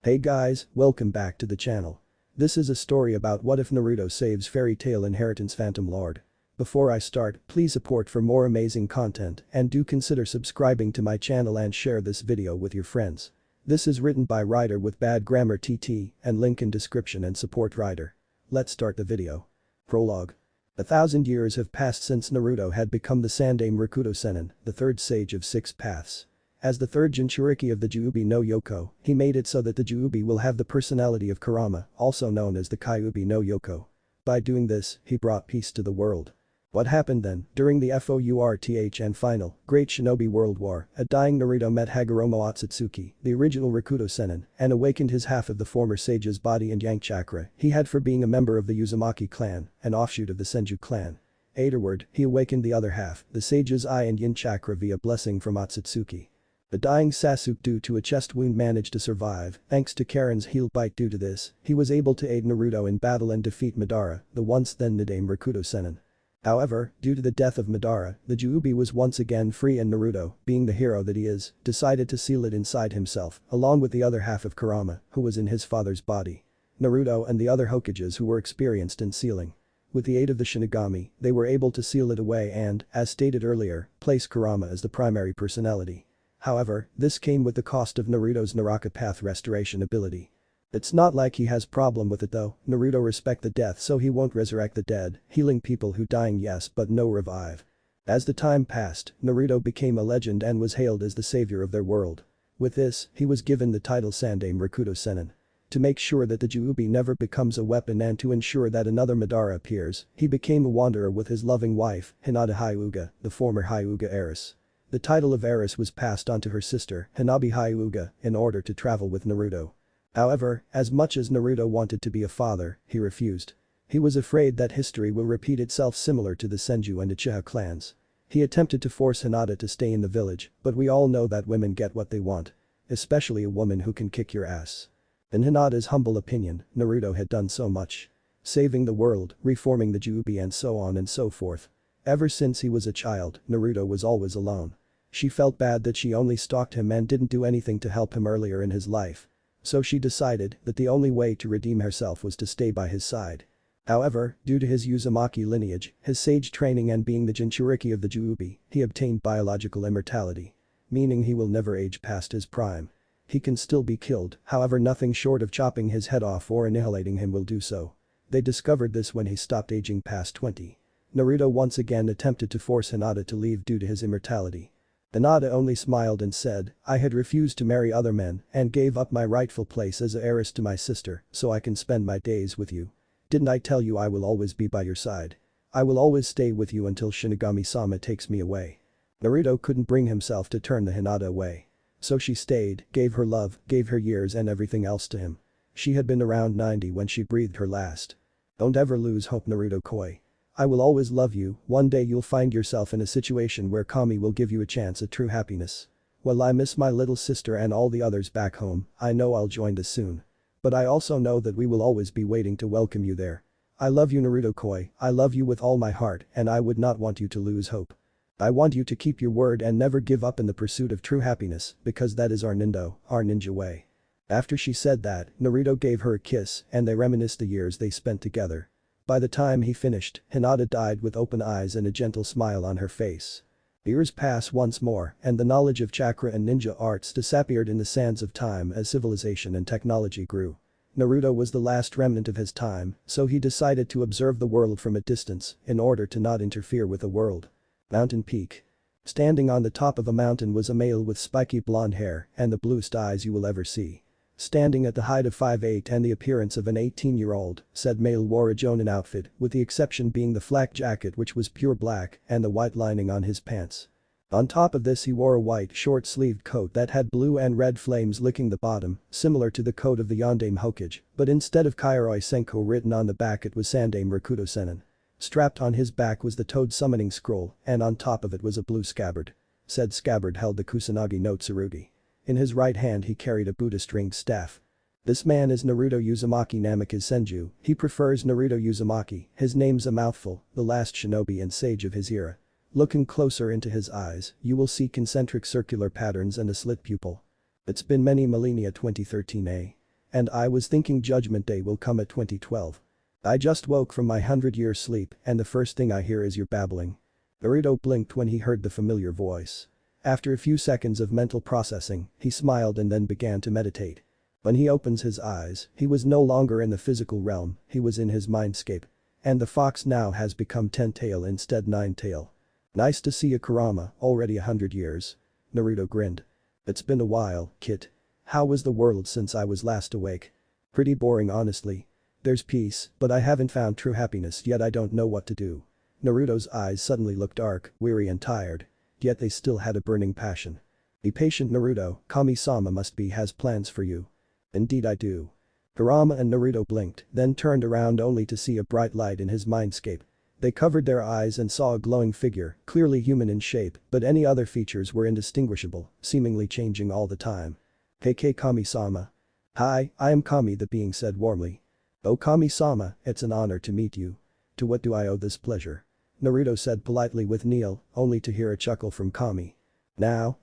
Hey guys, welcome back to the channel. This is a story about what if Naruto saves fairy tale inheritance Phantom Lord. Before I start, please support for more amazing content and do consider subscribing to my channel and share this video with your friends. This is written by writer with bad grammar TT and link in description and support writer. Let's start the video. Prologue. 1,000 years have passed since Naruto had become the Sandaime Rakuto Sennin, the third sage of 6 paths. As the third Jinchuriki of the Kyuubi no Yoko, he made it so that the Kyuubi will have the personality of Kurama, also known as the Kyuubi no Yoko. By doing this, he brought peace to the world. What happened then? During the FOURTH and final, Great Shinobi World War, a dying Naruto met Hagoromo Otsutsuki, the original Rakuto Sennin, and awakened his half of the former sage's body and yang chakra he had for being a member of the Uzumaki clan, an offshoot of the Senju clan. Afterward, he awakened the other half, the sage's eye and yin chakra via blessing from Otsutsuki. The dying Sasuke due to a chest wound managed to survive, thanks to Karen's heel bite. Due to this, he was able to aid Naruto in battle and defeat Madara, the once then Nidaime Rakuto Sennin. However, due to the death of Madara, the Kyuubi was once again free and Naruto, being the hero that he is, decided to seal it inside himself, along with the other half of Kurama, who was in his father's body. Naruto and the other Hokages who were experienced in sealing. With the aid of the Shinigami, they were able to seal it away and, as stated earlier, place Kurama as the primary personality. However, this came with the cost of Naruto's Naraka Path restoration ability. It's not like he has problem with it though, Naruto respect the death so he won't resurrect the dead, healing people who dying yes but no revive. As the time passed, Naruto became a legend and was hailed as the savior of their world. With this, he was given the title Sandaime Rakuto Sennin. To make sure that the Kyuubi never becomes a weapon and to ensure that another Madara appears, he became a wanderer with his loving wife, Hinata Hyuga, the former Hyuga heiress. The title of heiress was passed on to her sister, Hanabi Hyuga, in order to travel with Naruto. However, as much as Naruto wanted to be a father, he refused. He was afraid that history will repeat itself similar to the Senju and Uchiha clans. He attempted to force Hinata to stay in the village, but we all know that women get what they want. Especially a woman who can kick your ass. In Hinata's humble opinion, Naruto had done so much. Saving the world, reforming the Kyuubi and so on and so forth. Ever since he was a child, Naruto was always alone. She felt bad that she only stalked him and didn't do anything to help him earlier in his life. So she decided that the only way to redeem herself was to stay by his side. However, due to his Uzumaki lineage, his sage training and being the Jinchuriki of the Kyuubi, he obtained biological immortality. Meaning he will never age past his prime. He can still be killed, however nothing short of chopping his head off or annihilating him will do so. They discovered this when he stopped aging past 20. Naruto once again attempted to force Hinata to leave due to his immortality. Hinata only smiled and said, I had refused to marry other men and gave up my rightful place as a heiress to my sister so I can spend my days with you. Didn't I tell you I will always be by your side? I will always stay with you until Shinigami-sama takes me away. Naruto couldn't bring himself to turn the Hinata away. So she stayed, gave her love, gave her years and everything else to him. She had been around 90 when she breathed her last. Don't ever lose hope Naruto Koi. I will always love you, one day you'll find yourself in a situation where Kami will give you a chance at true happiness. While I miss my little sister and all the others back home, I know I'll join this soon. But I also know that we will always be waiting to welcome you there. I love you Naruto Koi, I love you with all my heart and I would not want you to lose hope. I want you to keep your word and never give up in the pursuit of true happiness because that is our ninja way. After she said that, Naruto gave her a kiss and they reminisced the years they spent together. By the time he finished, Hinata died with open eyes and a gentle smile on her face. Years pass once more and the knowledge of chakra and ninja arts disappeared in the sands of time as civilization and technology grew. Naruto was the last remnant of his time, so he decided to observe the world from a distance in order to not interfere with the world. Mountain Peak. Standing on the top of a mountain was a male with spiky blonde hair and the bluest eyes you will ever see. Standing at the height of 5'8" and the appearance of an 18-year-old, said male wore a Jonin outfit with the exception being the flak jacket which was pure black and the white lining on his pants. On top of this he wore a white short-sleeved coat that had blue and red flames licking the bottom, similar to the coat of the Yondaime Hokage, but instead of Kairoi Senko written on the back it was Sandaime Rakuto Sennin. Strapped on his back was the toad summoning scroll and on top of it was a blue scabbard. Said scabbard held the Kusanagi no Tsurugi. In his right hand he carried a Buddhist ringed staff. This man is Naruto Uzumaki Namikaze Senju, he prefers Naruto Uzumaki, his name's a mouthful, the last shinobi and sage of his era. Looking closer into his eyes, you will see concentric circular patterns and a slit pupil. It's been many millennia 2013 A. And I was thinking Judgment Day will come at 2012. I just woke from my 100-year sleep and the first thing I hear is your babbling. Naruto blinked when he heard the familiar voice. After a few seconds of mental processing, he smiled and then began to meditate. When he opens his eyes, he was no longer in the physical realm, he was in his mindscape. And the fox now has become 10-tail instead 9-tail. Nice to see you Kurama, already 100 years. Naruto grinned. It's been a while, kid. How was the world since I was last awake? Pretty boring honestly. There's peace, but I haven't found true happiness yet I don't know what to do. Naruto's eyes suddenly looked dark, weary and tired. Yet they still had a burning passion. Be patient Naruto, Kami-sama has plans for you. Indeed I do. Kurama and Naruto blinked, then turned around only to see a bright light in his mindscape. They covered their eyes and saw a glowing figure, clearly human in shape, but any other features were indistinguishable, seemingly changing all the time. Hey Kami-sama. Hi, I am Kami the being said warmly. Oh Kami-sama, it's an honor to meet you. To what do I owe this pleasure? Naruto said politely with Neil, only to hear a chuckle from Kami. Now,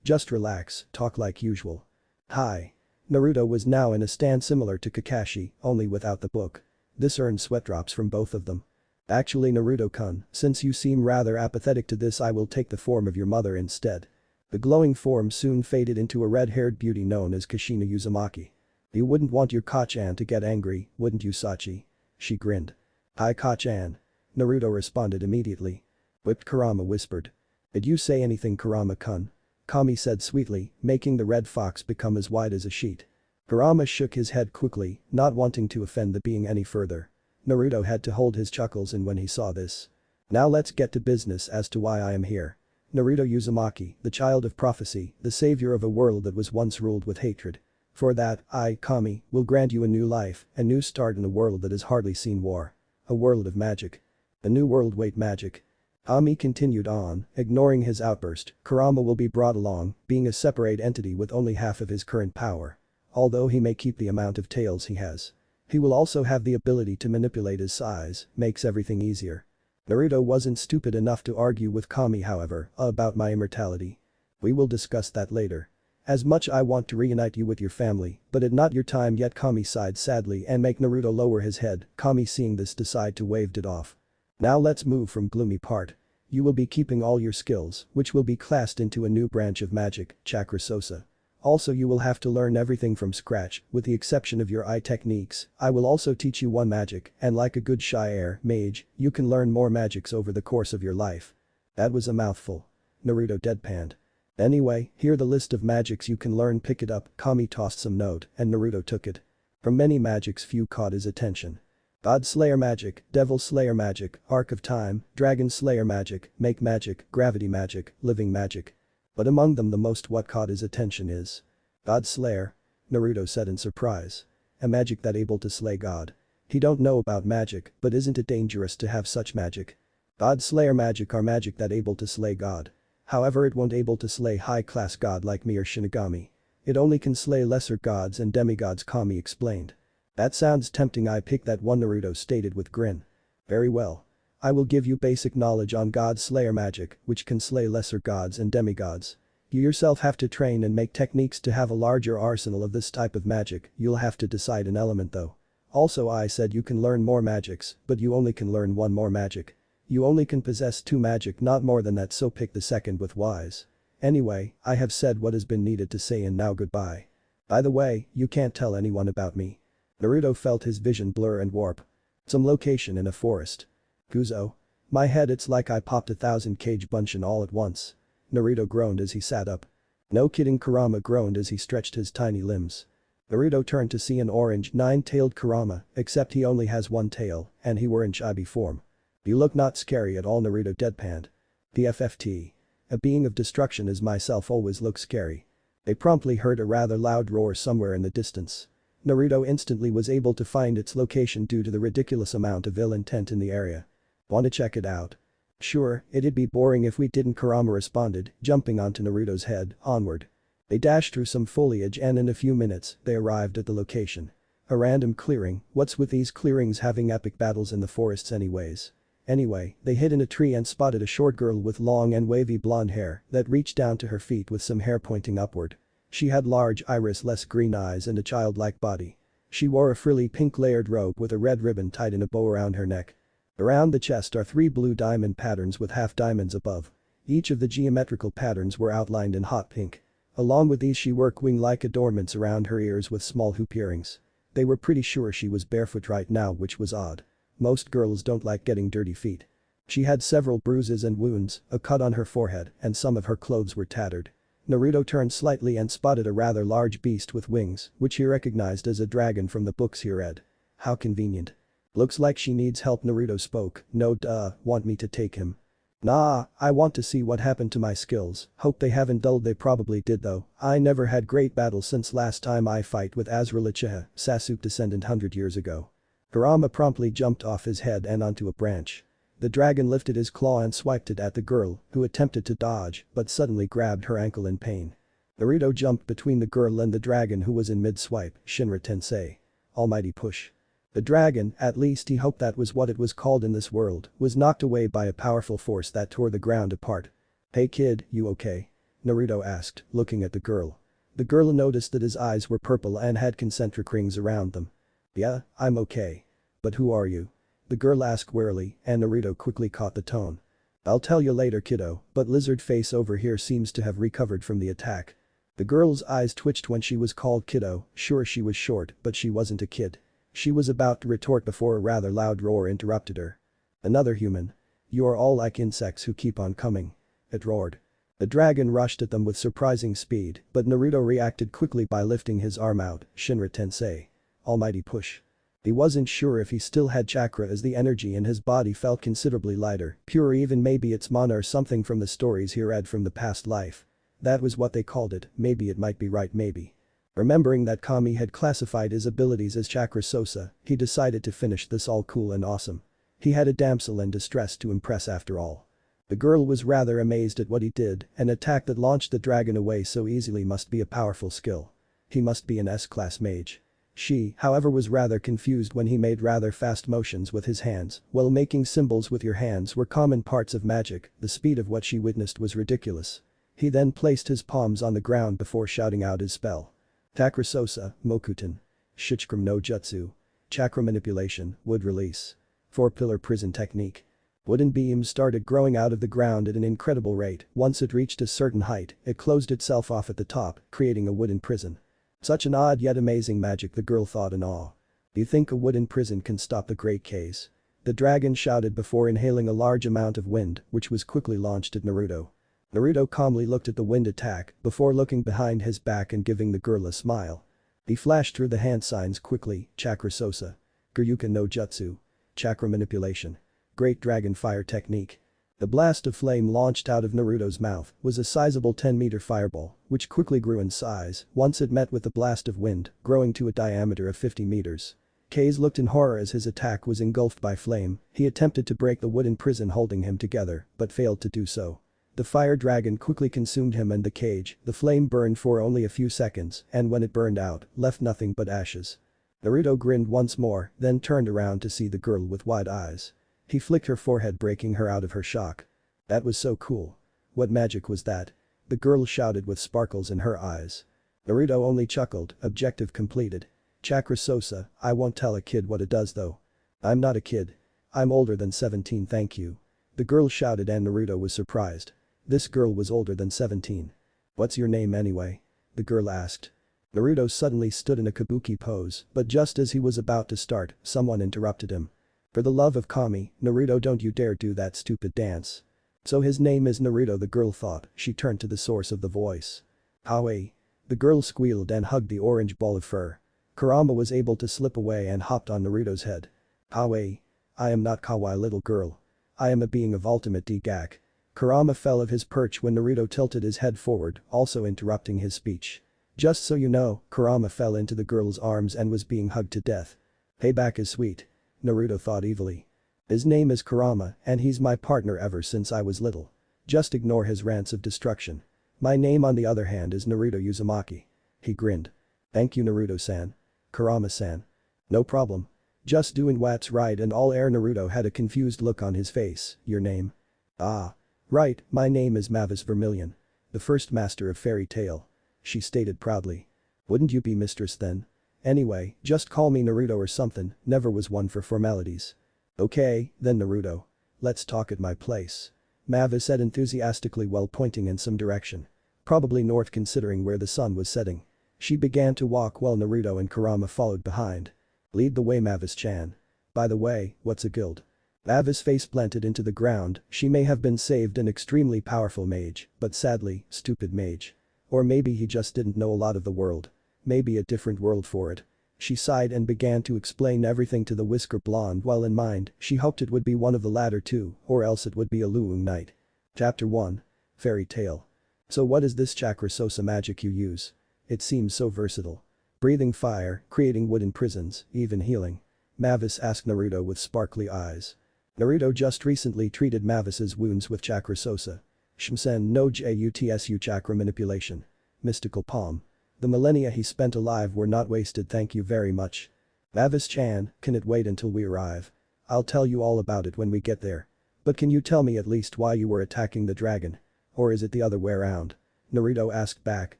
just relax, talk like usual. Hi. Naruto was now in a stand similar to Kakashi, only without the book. This earned sweat drops from both of them. Actually Naruto-kun, since you seem rather apathetic to this I will take the form of your mother instead. The glowing form soon faded into a red-haired beauty known as Kushina Uzumaki. You wouldn't want your Kachan to get angry, wouldn't you Sachi? She grinned. Hi Kachan. Naruto responded immediately. Whipped Kurama whispered. Did you say anything Kurama-kun? Kami said sweetly, making the red fox become as wide as a sheet. Kurama shook his head quickly, not wanting to offend the being any further. Naruto had to hold his chuckles in when he saw this. Now let's get to business as to why I am here. Naruto Uzumaki, the child of prophecy, the savior of a world that was once ruled with hatred. For that, I, Kami, will grant you a new life, a new start in a world that has hardly seen war. A world of magic. A new world wait magic. Kami continued on, ignoring his outburst, Kurama will be brought along, being a separate entity with only half of his current power. Although he may keep the amount of tails he has. He will also have the ability to manipulate his size, makes everything easier. Naruto wasn't stupid enough to argue with Kami however, about my immortality. We will discuss that later. As much I want to reunite you with your family, but it's not your time yet Kami sighed sadly and make Naruto lower his head, Kami seeing this decide to waved it off. Now let's move from gloomy part. You will be keeping all your skills, which will be classed into a new branch of magic, Chakra Sosa. Also you will have to learn everything from scratch, with the exception of your eye techniques, I will also teach you one magic, and like a good shy air mage, you can learn more magics over the course of your life. That was a mouthful. Naruto deadpanned. Anyway, here the list of magics you can learn pick it up, Kami tossed some note, and Naruto took it. From many magics few caught his attention. God Slayer magic, Devil Slayer magic, Arc of Time, Dragon Slayer magic, Make magic, Gravity magic, Living magic. But among them the most what caught his attention is God Slayer. Naruto said in surprise. A magic that able to slay God. He don't know about magic, but isn't it dangerous to have such magic? God Slayer magic are magic that able to slay God. However it won't able to slay high-class god like me or Shinigami. It only can slay lesser gods and demigods Kami explained. That sounds tempting I pick that one Naruto stated with grin. Very well. I will give you basic knowledge on God Slayer magic, which can slay lesser gods and demigods. You yourself have to train and make techniques to have a larger arsenal of this type of magic, you'll have to decide an element though. Also I said you can learn more magics, but you only can learn one more magic. You only can possess 2 magic not more than that so pick the second with wise. Anyway, I have said what has been needed to say and now goodbye. By the way, you can't tell anyone about me. Naruto felt his vision blur and warp. Some location in a forest. Kuzo. My head it's like I popped 1,000 cage bunchen all at once. Naruto groaned as he sat up. No kidding Kurama groaned as he stretched his tiny limbs. Naruto turned to see an orange 9-tailed Kurama, except he only has 1 tail, and he were in chibi form. You look not scary at all Naruto deadpanned. PFFT. A being of destruction as myself always looks scary. They promptly heard a rather loud roar somewhere in the distance. Naruto instantly was able to find its location due to the ridiculous amount of ill intent in the area. Wanna check it out? Sure, it'd be boring if we didn't Kurama responded, jumping onto Naruto's head, onward. They dashed through some foliage and in a few minutes, they arrived at the location. A random clearing, what's with these clearings having epic battles in the forests anyways? Anyway, they hid in a tree and spotted a short girl with long and wavy blonde hair that reached down to her feet with some hair pointing upward. She had large iris-less green eyes and a childlike body. She wore a frilly pink layered robe with a red ribbon tied in a bow around her neck. Around the chest are 3 blue diamond patterns with half diamonds above. Each of the geometrical patterns were outlined in hot pink. Along with these she wore wing-like adornments around her ears with small hoop earrings. They were pretty sure she was barefoot right now, which was odd. Most girls don't like getting dirty feet. She had several bruises and wounds, a cut on her forehead, and some of her clothes were tattered. Naruto turned slightly and spotted a rather large beast with wings, which he recognized as a dragon from the books he read. How convenient. Looks like she needs help, Naruto spoke. No duh, want me to take him? Nah, I want to see what happened to my skills, hope they haven't dulled. They probably did though, I never had great battles since last time I fight with Azrael Uchiha, Sasuke descendant 100 years ago. Kurama promptly jumped off his head and onto a branch. The dragon lifted his claw and swiped it at the girl, who attempted to dodge but suddenly grabbed her ankle in pain. Naruto jumped between the girl and the dragon, who was in mid-swipe. Shinra Tensei. Almighty push. The dragon, at least he hoped that was what it was called in this world, was knocked away by a powerful force that tore the ground apart. Hey kid, you okay? Naruto asked, looking at the girl. The girl noticed that his eyes were purple and had concentric rings around them. Yeah, I'm okay. But who are you? The girl asked wearily, and Naruto quickly caught the tone. I'll tell you later, kiddo, but lizard face over here seems to have recovered from the attack. The girl's eyes twitched when she was called kiddo. Sure, she was short, but she wasn't a kid. She was about to retort before a rather loud roar interrupted her. Another human. You are all like insects who keep on coming. It roared. The dragon rushed at them with surprising speed, but Naruto reacted quickly by lifting his arm out. Shinra Tensei. Almighty push. He wasn't sure if he still had chakra, as the energy in his body felt considerably lighter, pure, even maybe it's mana or something from the stories he read from the past life. That was what they called it. Maybe it might be right, maybe. Remembering that Kami had classified his abilities as chakra sosa, he decided to finish this all cool and awesome. He had a damsel in distress to impress after all. The girl was rather amazed at what he did. An attack that launched the dragon away so easily must be a powerful skill. He must be an S-class mage. She, however, was rather confused when he made rather fast motions with his hands. While making symbols with your hands were common parts of magic, the speed of what she witnessed was ridiculous. He then placed his palms on the ground before shouting out his spell. Chakra Sosa, Mokuton. Shichikram no Jutsu. Chakra manipulation, wood release. 4-pillar prison technique. Wooden beams started growing out of the ground at an incredible rate. Once it reached a certain height, it closed itself off at the top, creating a wooden prison. Such an odd yet amazing magic, the girl thought in awe. Do you think a wooden prison can stop the great case? The dragon shouted before inhaling a large amount of wind, which was quickly launched at Naruto. Naruto calmly looked at the wind attack before looking behind his back and giving the girl a smile. He flashed through the hand signs quickly. Chakra Sosa. Gyuuken no Jutsu. Chakra manipulation. Great dragon fire technique. The blast of flame launched out of Naruto's mouth was a sizable 10-meter fireball, which quickly grew in size once it met with the blast of wind, growing to a diameter of 50 meters. Kase looked in horror as his attack was engulfed by flame. He attempted to break the wooden prison holding him together, but failed to do so. The fire dragon quickly consumed him and the cage. The flame burned for only a few seconds, and when it burned out, left nothing but ashes. Naruto grinned once more, then turned around to see the girl with wide eyes. He flicked her forehead, breaking her out of her shock. That was so cool. What magic was that? The girl shouted with sparkles in her eyes. Naruto only chuckled. Objective completed. Chakra Sosa, I won't tell a kid what it does though. I'm not a kid. I'm older than 17, thank you. The girl shouted and Naruto was surprised. This girl was older than 17. What's your name anyway? The girl asked. Naruto suddenly stood in a kabuki pose, but just as he was about to start, someone interrupted him. For the love of Kami, Naruto, don't you dare do that stupid dance. So his name is Naruto, the girl thought. She turned to the source of the voice. Howie. The girl squealed and hugged the orange ball of fur. Kurama was able to slip away and hopped on Naruto's head. Howie. I am not kawaii, little girl. I am a being of ultimate Degak. Kurama fell of his perch when Naruto tilted his head forward, also interrupting his speech. Just so you know, Kurama fell into the girl's arms and was being hugged to death. Payback is sweet. Naruto thought evilly. His name is Kurama, and he's my partner ever since I was little. Just ignore his rants of destruction. My name on the other hand is Naruto Uzumaki. He grinned. Thank you, Naruto-san. Kurama-san. No problem. Just doing what's right and all air. Naruto had a confused look on his face. Your name? Ah. Right, my name is Mavis Vermilion. The first master of fairy tale. she stated proudly. Wouldn't you be mistress then? Anyway, just call me Naruto or something, never was one for formalities. Okay, then Naruto. Let's talk at my place. Mavis said enthusiastically while pointing in some direction. Probably north considering where the sun was setting. She began to walk while Naruto and Kurama followed behind. Lead the way Mavis-chan. By the way, what's a guild? Mavis face planted into the ground, she may have been saved an extremely powerful mage, but sadly, stupid mage. Or maybe he just didn't know a lot of the world. Maybe a different world for it. She sighed and began to explain everything to the whisker blonde while in mind, she hoped it would be one of the latter two, or else it would be a Luung Knight. Chapter 1. Fairy Tale. So what is this chakra sosa magic you use? It seems so versatile. Breathing fire, creating wooden prisons, even healing. Mavis asked Naruto with sparkly eyes. Naruto just recently treated Mavis's wounds with chakra sosa. Shimsen no jutsu chakra manipulation. Mystical palm. The millennia he spent alive were not wasted, thank you very much. Mavis-chan, can it wait until we arrive? I'll tell you all about it when we get there. But can you tell me at least why you were attacking the dragon? Or is it the other way around? Naruto asked back,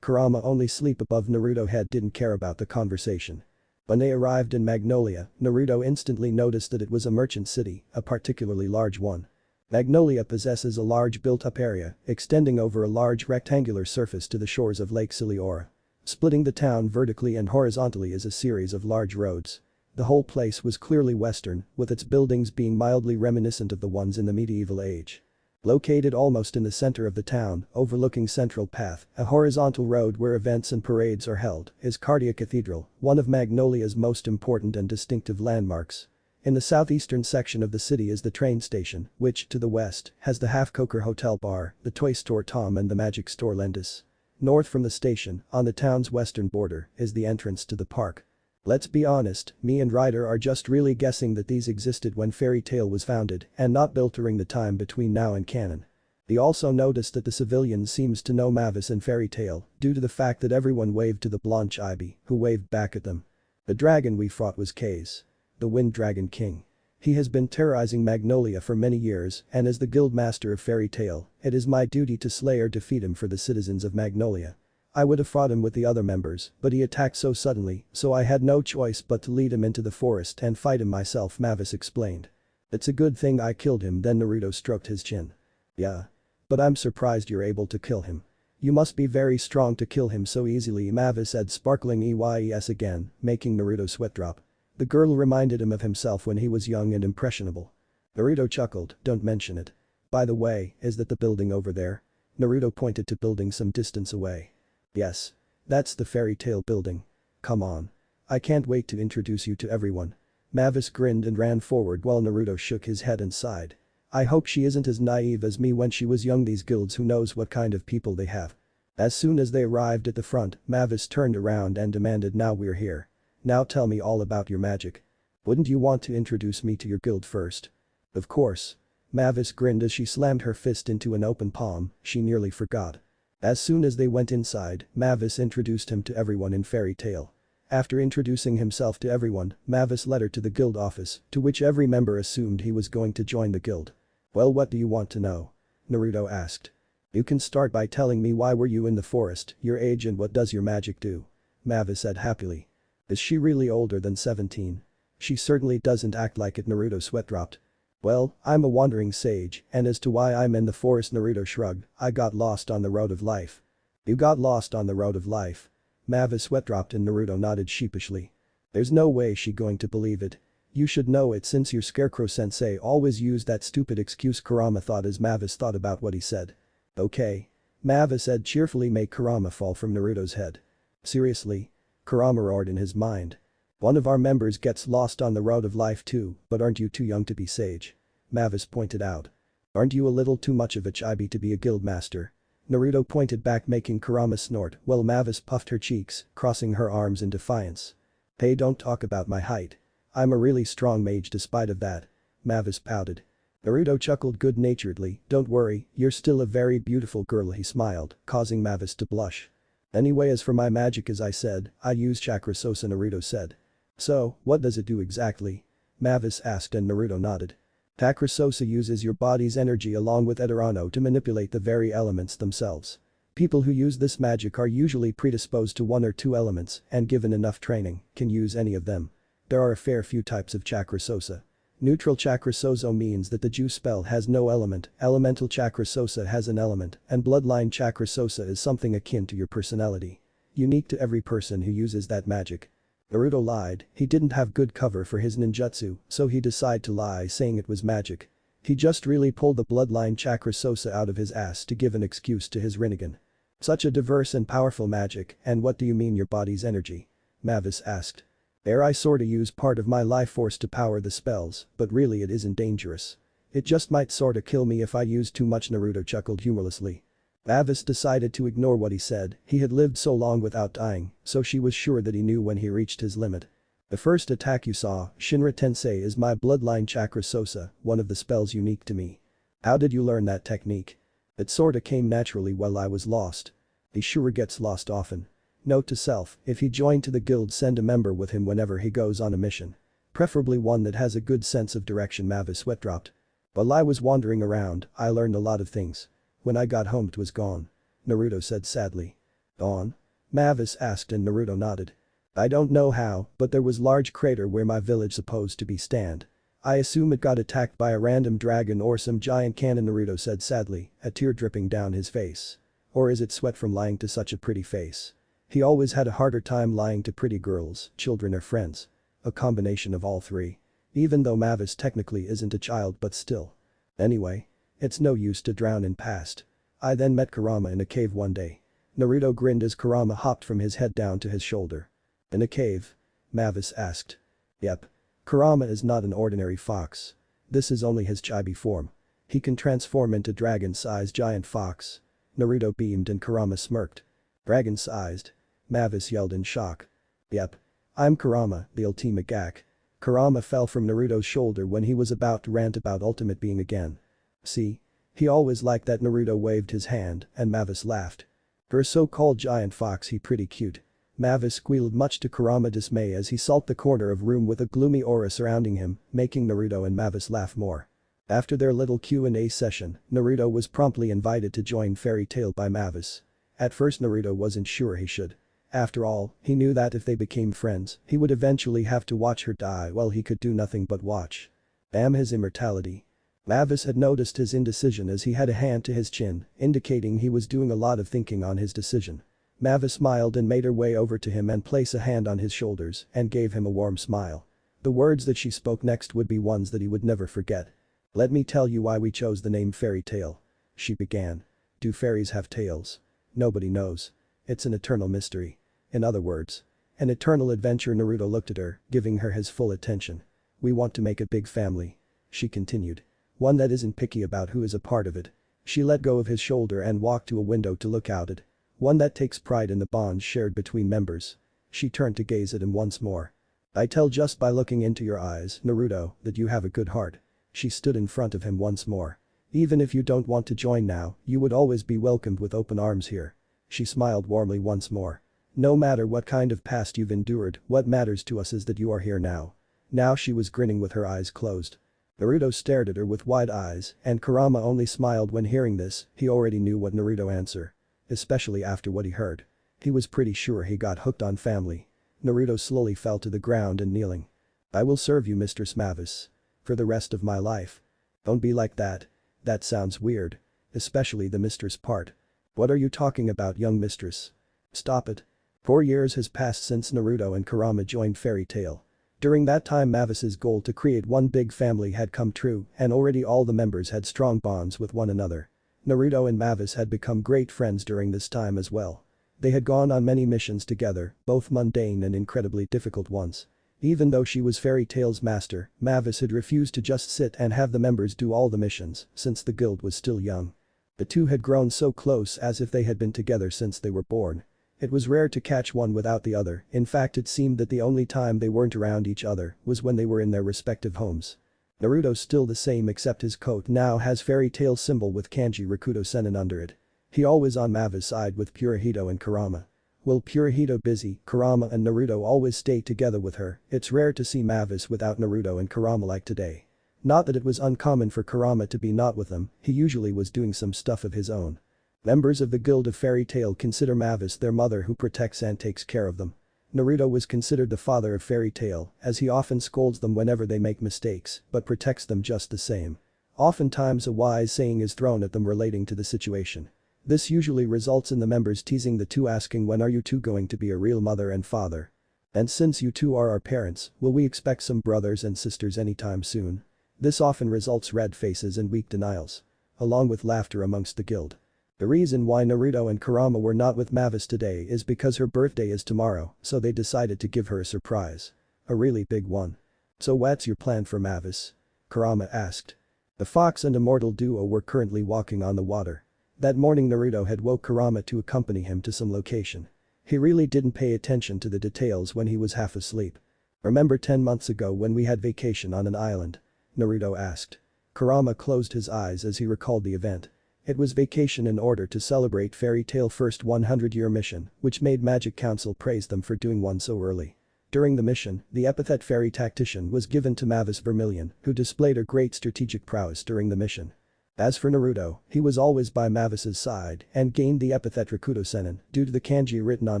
Kurama only sleep above Naruto's head didn't care about the conversation. When they arrived in Magnolia, Naruto instantly noticed that it was a merchant city, a particularly large one. Magnolia possesses a large built-up area, extending over a large rectangular surface to the shores of Lake Siliora. Splitting the town vertically and horizontally is a series of large roads. The whole place was clearly Western, with its buildings being mildly reminiscent of the ones in the medieval age. Located almost in the center of the town, overlooking Central Path, a horizontal road where events and parades are held, is Cardia Cathedral, one of Magnolia's most important and distinctive landmarks. In the southeastern section of the city is the train station, which, to the west, has the Half-Coker Hotel Bar, the toy store Tom and the magic store Lendis. North from the station, on the town's western border, is the entrance to the park. Let's be honest, me and Ryder are just really guessing that these existed when Fairy Tail was founded and not built during the time between now and canon. They also noticed that the civilians seems to know Mavis and Fairy Tail due to the fact that everyone waved to the blonde chibi, who waved back at them. The dragon we fought was K's. The Wind Dragon King. He has been terrorizing Magnolia for many years and as the guild master of Fairy Tail, it is my duty to slay or defeat him for the citizens of Magnolia. I would have fought him with the other members, but he attacked so suddenly, so I had no choice but to lead him into the forest and fight him myself, Mavis explained. It's a good thing I killed him, then Naruto stroked his chin. Yeah. But I'm surprised you're able to kill him. You must be very strong to kill him so easily, Mavis said, sparkling EYES again, making Naruto sweat drop. The girl reminded him of himself when he was young and impressionable. Naruto chuckled, don't mention it. By the way, is that the building over there? Naruto pointed to building some distance away. Yes. That's the Fairy Tail building. Come on. I can't wait to introduce you to everyone. Mavis grinned and ran forward while Naruto shook his head and sighed. I hope she isn't as naive as me when she was young, these guilds, who knows what kind of people they have. As soon as they arrived at the front, Mavis turned around and demanded, now we're here. Now tell me all about your magic. Wouldn't you want to introduce me to your guild first? Of course. Mavis grinned as she slammed her fist into an open palm, she nearly forgot. As soon as they went inside, Mavis introduced him to everyone in Fairy Tail. After introducing himself to everyone, Mavis led her to the guild office, to which every member assumed he was going to join the guild. Well, what do you want to know? Naruto asked. You can start by telling me why were you in the forest, your age and what does your magic do? Mavis said happily. Is she really older than 17? She certainly doesn't act like it, Naruto sweat dropped. Well, I'm a wandering sage, and as to why I'm in the forest, Naruto shrugged, I got lost on the road of life. You got lost on the road of life? Mavis sweat dropped and Naruto nodded sheepishly. There's no way she going to believe it. You should know it since your scarecrow sensei always used that stupid excuse, Kurama thought as Mavis thought about what he said. Okay. Mavis said cheerfully, make Kurama fall from Naruto's head. Seriously? Kurama roared in his mind. One of our members gets lost on the road of life too, but aren't you too young to be sage? Mavis pointed out. Aren't you a little too much of a chibi to be a guild master? Naruto pointed back, making Kurama snort while Mavis puffed her cheeks, crossing her arms in defiance. Hey, don't talk about my height. I'm a really strong mage despite of that. Mavis pouted. Naruto chuckled good-naturedly, don't worry, you're still a very beautiful girl, he smiled, causing Mavis to blush. Anyway, as for my magic, as I said, I use chakra sosa, Naruto said. So, what does it do exactly? Mavis asked and Naruto nodded. Chakra sosa uses your body's energy along with Eterano to manipulate the very elements themselves. People who use this magic are usually predisposed to one or two elements and given enough training, can use any of them. There are a fair few types of chakra sosa. Neutral chakra soso means that the juice spell has no element, elemental chakra sosa has an element, and bloodline chakra sosa is something akin to your personality. Unique to every person who uses that magic. Naruto lied, he didn't have good cover for his ninjutsu, so he decided to lie saying it was magic. He just really pulled the bloodline chakra sosa out of his ass to give an excuse to his Rinnegan. Such a diverse and powerful magic, and what do you mean your body's energy? Mavis asked. I sorta use part of my life force to power the spells, but really it isn't dangerous. It just might sorta kill me if I use too much. Naruto chuckled humorlessly. Mavis decided to ignore what he said, he had lived so long without dying, so she was sure that he knew when he reached his limit. The first attack you saw, Shinra Tensei, is my bloodline chakra sosa, one of the spells unique to me. How did you learn that technique? It sorta came naturally while I was lost. He sure gets lost often. Note to self, if he joined to the guild, send a member with him whenever he goes on a mission. Preferably one that has a good sense of direction. Mavis sweat dropped. While I was wandering around, I learned a lot of things. When I got home it was gone. Naruto said sadly. Gone? Mavis asked and Naruto nodded. I don't know how, but there was large crater where my village supposed to be stand. I assume it got attacked by a random dragon or some giant cannon. Naruto said sadly, a tear dripping down his face. Or is it sweat from lying to such a pretty face? He always had a harder time lying to pretty girls, children or friends. A combination of all three. Even though Mavis technically isn't a child but still. Anyway. It's no use to drown in past. I then met Kurama in a cave one day. Naruto grinned as Kurama hopped from his head down to his shoulder. In a cave? Mavis asked. Yep. Kurama is not an ordinary fox. This is only his chibi form. He can transform into dragon-sized giant fox. Naruto beamed and Kurama smirked. Dragon-sized? Mavis yelled in shock. Yep. I'm Kurama, the ultimate gak. Kurama fell from Naruto's shoulder when he was about to rant about ultimate being again. See? He always liked that. Naruto waved his hand and Mavis laughed. For a so-called giant fox he pretty cute. Mavis squealed much to Kurama's dismay as he sought the corner of room with a gloomy aura surrounding him, making Naruto and Mavis laugh more. After their little Q&A session, Naruto was promptly invited to join Fairy Tail by Mavis. At first Naruto wasn't sure he should. After all, he knew that if they became friends, he would eventually have to watch her die while he could do nothing but watch. Damn his immortality. Mavis had noticed his indecision as he had a hand to his chin, indicating he was doing a lot of thinking on his decision. Mavis smiled and made her way over to him and placed a hand on his shoulders and gave him a warm smile. The words that she spoke next would be ones that he would never forget. Let me tell you why we chose the name Fairy Tail. She began. Do fairies have tails? Nobody knows. It's an eternal mystery. In other words, an eternal adventure. Naruto looked at her, giving her his full attention. We want to make a big family. She continued. One that isn't picky about who is a part of it. She let go of his shoulder and walked to a window to look out at. One that takes pride in the bonds shared between members. She turned to gaze at him once more. I tell just by looking into your eyes, Naruto, that you have a good heart. She stood in front of him once more. Even if you don't want to join now, you would always be welcomed with open arms here. She smiled warmly once more. No matter what kind of past you've endured, what matters to us is that you are here now. Now she was grinning with her eyes closed. Naruto stared at her with wide eyes, and Kurama only smiled when hearing this. He already knew what Naruto answer. Especially after what he heard. He was pretty sure he got hooked on family. Naruto slowly fell to the ground and kneeling. I will serve you, Mistress Mavis. For the rest of my life. Don't be like that. That sounds weird. Especially the mistress part. What are you talking about, young mistress? Stop it. 4 years has passed since Naruto and Kurama joined Fairy Tail. During that time Mavis's goal to create one big family had come true and already all the members had strong bonds with one another. Naruto and Mavis had become great friends during this time as well. They had gone on many missions together, both mundane and incredibly difficult ones. Even though she was Fairy Tail's master, Mavis had refused to just sit and have the members do all the missions since the guild was still young. The two had grown so close as if they had been together since they were born. It was rare to catch one without the other, in fact it seemed that the only time they weren't around each other was when they were in their respective homes. Naruto's still the same except his coat now has Fairy Tail symbol with kanji Rakuto Senin under it. He always on Mavis' side with Purahito and Kurama. While Purahito busy, Kurama and Naruto always stay together with her. It's rare to see Mavis without Naruto and Kurama like today. Not that it was uncommon for Kurama to be not with them, he usually was doing some stuff of his own. Members of the Guild of Fairy Tail consider Mavis their mother who protects and takes care of them. Naruto was considered the father of Fairy Tail, as he often scolds them whenever they make mistakes, but protects them just the same. Oftentimes a wise saying is thrown at them relating to the situation. This usually results in the members teasing the two, asking, when are you two going to be a real mother and father? And since you two are our parents, will we expect some brothers and sisters anytime soon? This often results red faces and weak denials. Along with laughter amongst the guild. The reason why Naruto and Kurama were not with Mavis today is because her birthday is tomorrow, so they decided to give her a surprise. A really big one. So what's your plan for Mavis? Kurama asked. The fox and immortal duo were currently walking on the water. That morning Naruto had woke Kurama to accompany him to some location. He really didn't pay attention to the details when he was half asleep. Remember 10 months ago when we had vacation on an island? Naruto asked. Kurama closed his eyes as he recalled the event. It was vacation in order to celebrate Fairy Tail first 100-year mission, which made Magic Council praise them for doing one so early. During the mission, the epithet Fairy Tactician was given to Mavis Vermilion, who displayed her great strategic prowess during the mission. As for Naruto, he was always by Mavis's side and gained the epithet Rakuto Senin due to the kanji written on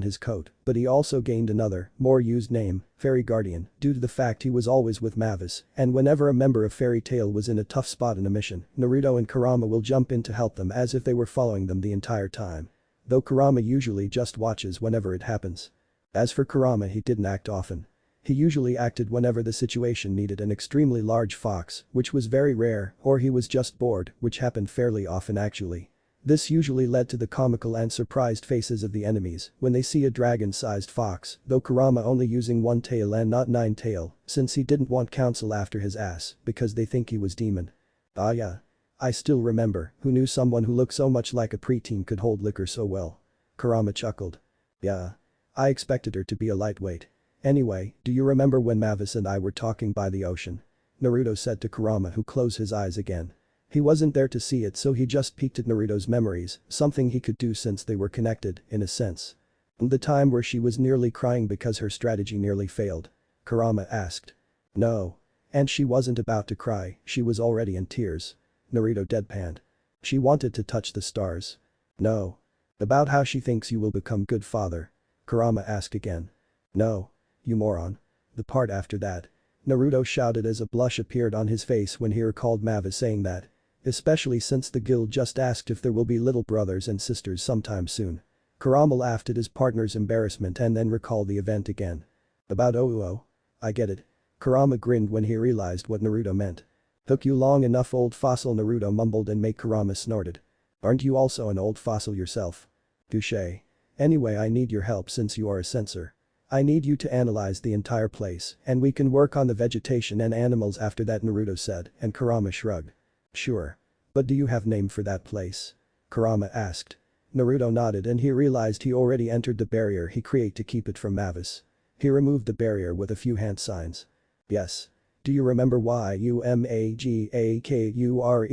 his coat, but he also gained another, more used name, Fairy Guardian, due to the fact he was always with Mavis, and whenever a member of Fairy Tail was in a tough spot in a mission, Naruto and Kurama will jump in to help them as if they were following them the entire time. Though Kurama usually just watches whenever it happens. As for Kurama, he didn't act often. He usually acted whenever the situation needed an extremely large fox, which was very rare, or he was just bored, which happened fairly often actually. This usually led to the comical and surprised faces of the enemies when they see a dragon-sized fox, though Kurama only using one tail and not 9 tail, since he didn't want council after his ass because they think he was demon. Ah yeah. I still remember, who knew someone who looked so much like a preteen could hold liquor so well? Kurama chuckled. Yeah. I expected her to be a lightweight. Anyway, do you remember when Mavis and I were talking by the ocean? Naruto said to Kurama, who closed his eyes again. He wasn't there to see it, so he just peeked at Naruto's memories, something he could do since they were connected, in a sense. The time where she was nearly crying because her strategy nearly failed? Kurama asked. No. And she wasn't about to cry, she was already in tears. Naruto deadpanned. She wanted to touch the stars. No. About how she thinks you will become good father? Kurama asked again. No. You moron. The part after that. Naruto shouted as a blush appeared on his face when he recalled Mavis saying that. Especially since the guild just asked if there will be little brothers and sisters sometime soon. Kurama laughed at his partner's embarrassment and then recalled the event again. About oh. I get it. Kurama grinned when he realized what Naruto meant. Took you long enough, old fossil, Naruto mumbled and make Kurama snorted. Aren't you also an old fossil yourself? Touché. Anyway, I need your help since you are a censor. I need you to analyze the entire place and we can work on the vegetation and animals after that, Naruto said, and Kurama shrugged. Sure. But do you have name for that place? Kurama asked. Naruto nodded and he realized he already entered the barrier he created to keep it from Mavis. He removed the barrier with a few hand signs. Yes. Do you remember Yumagakure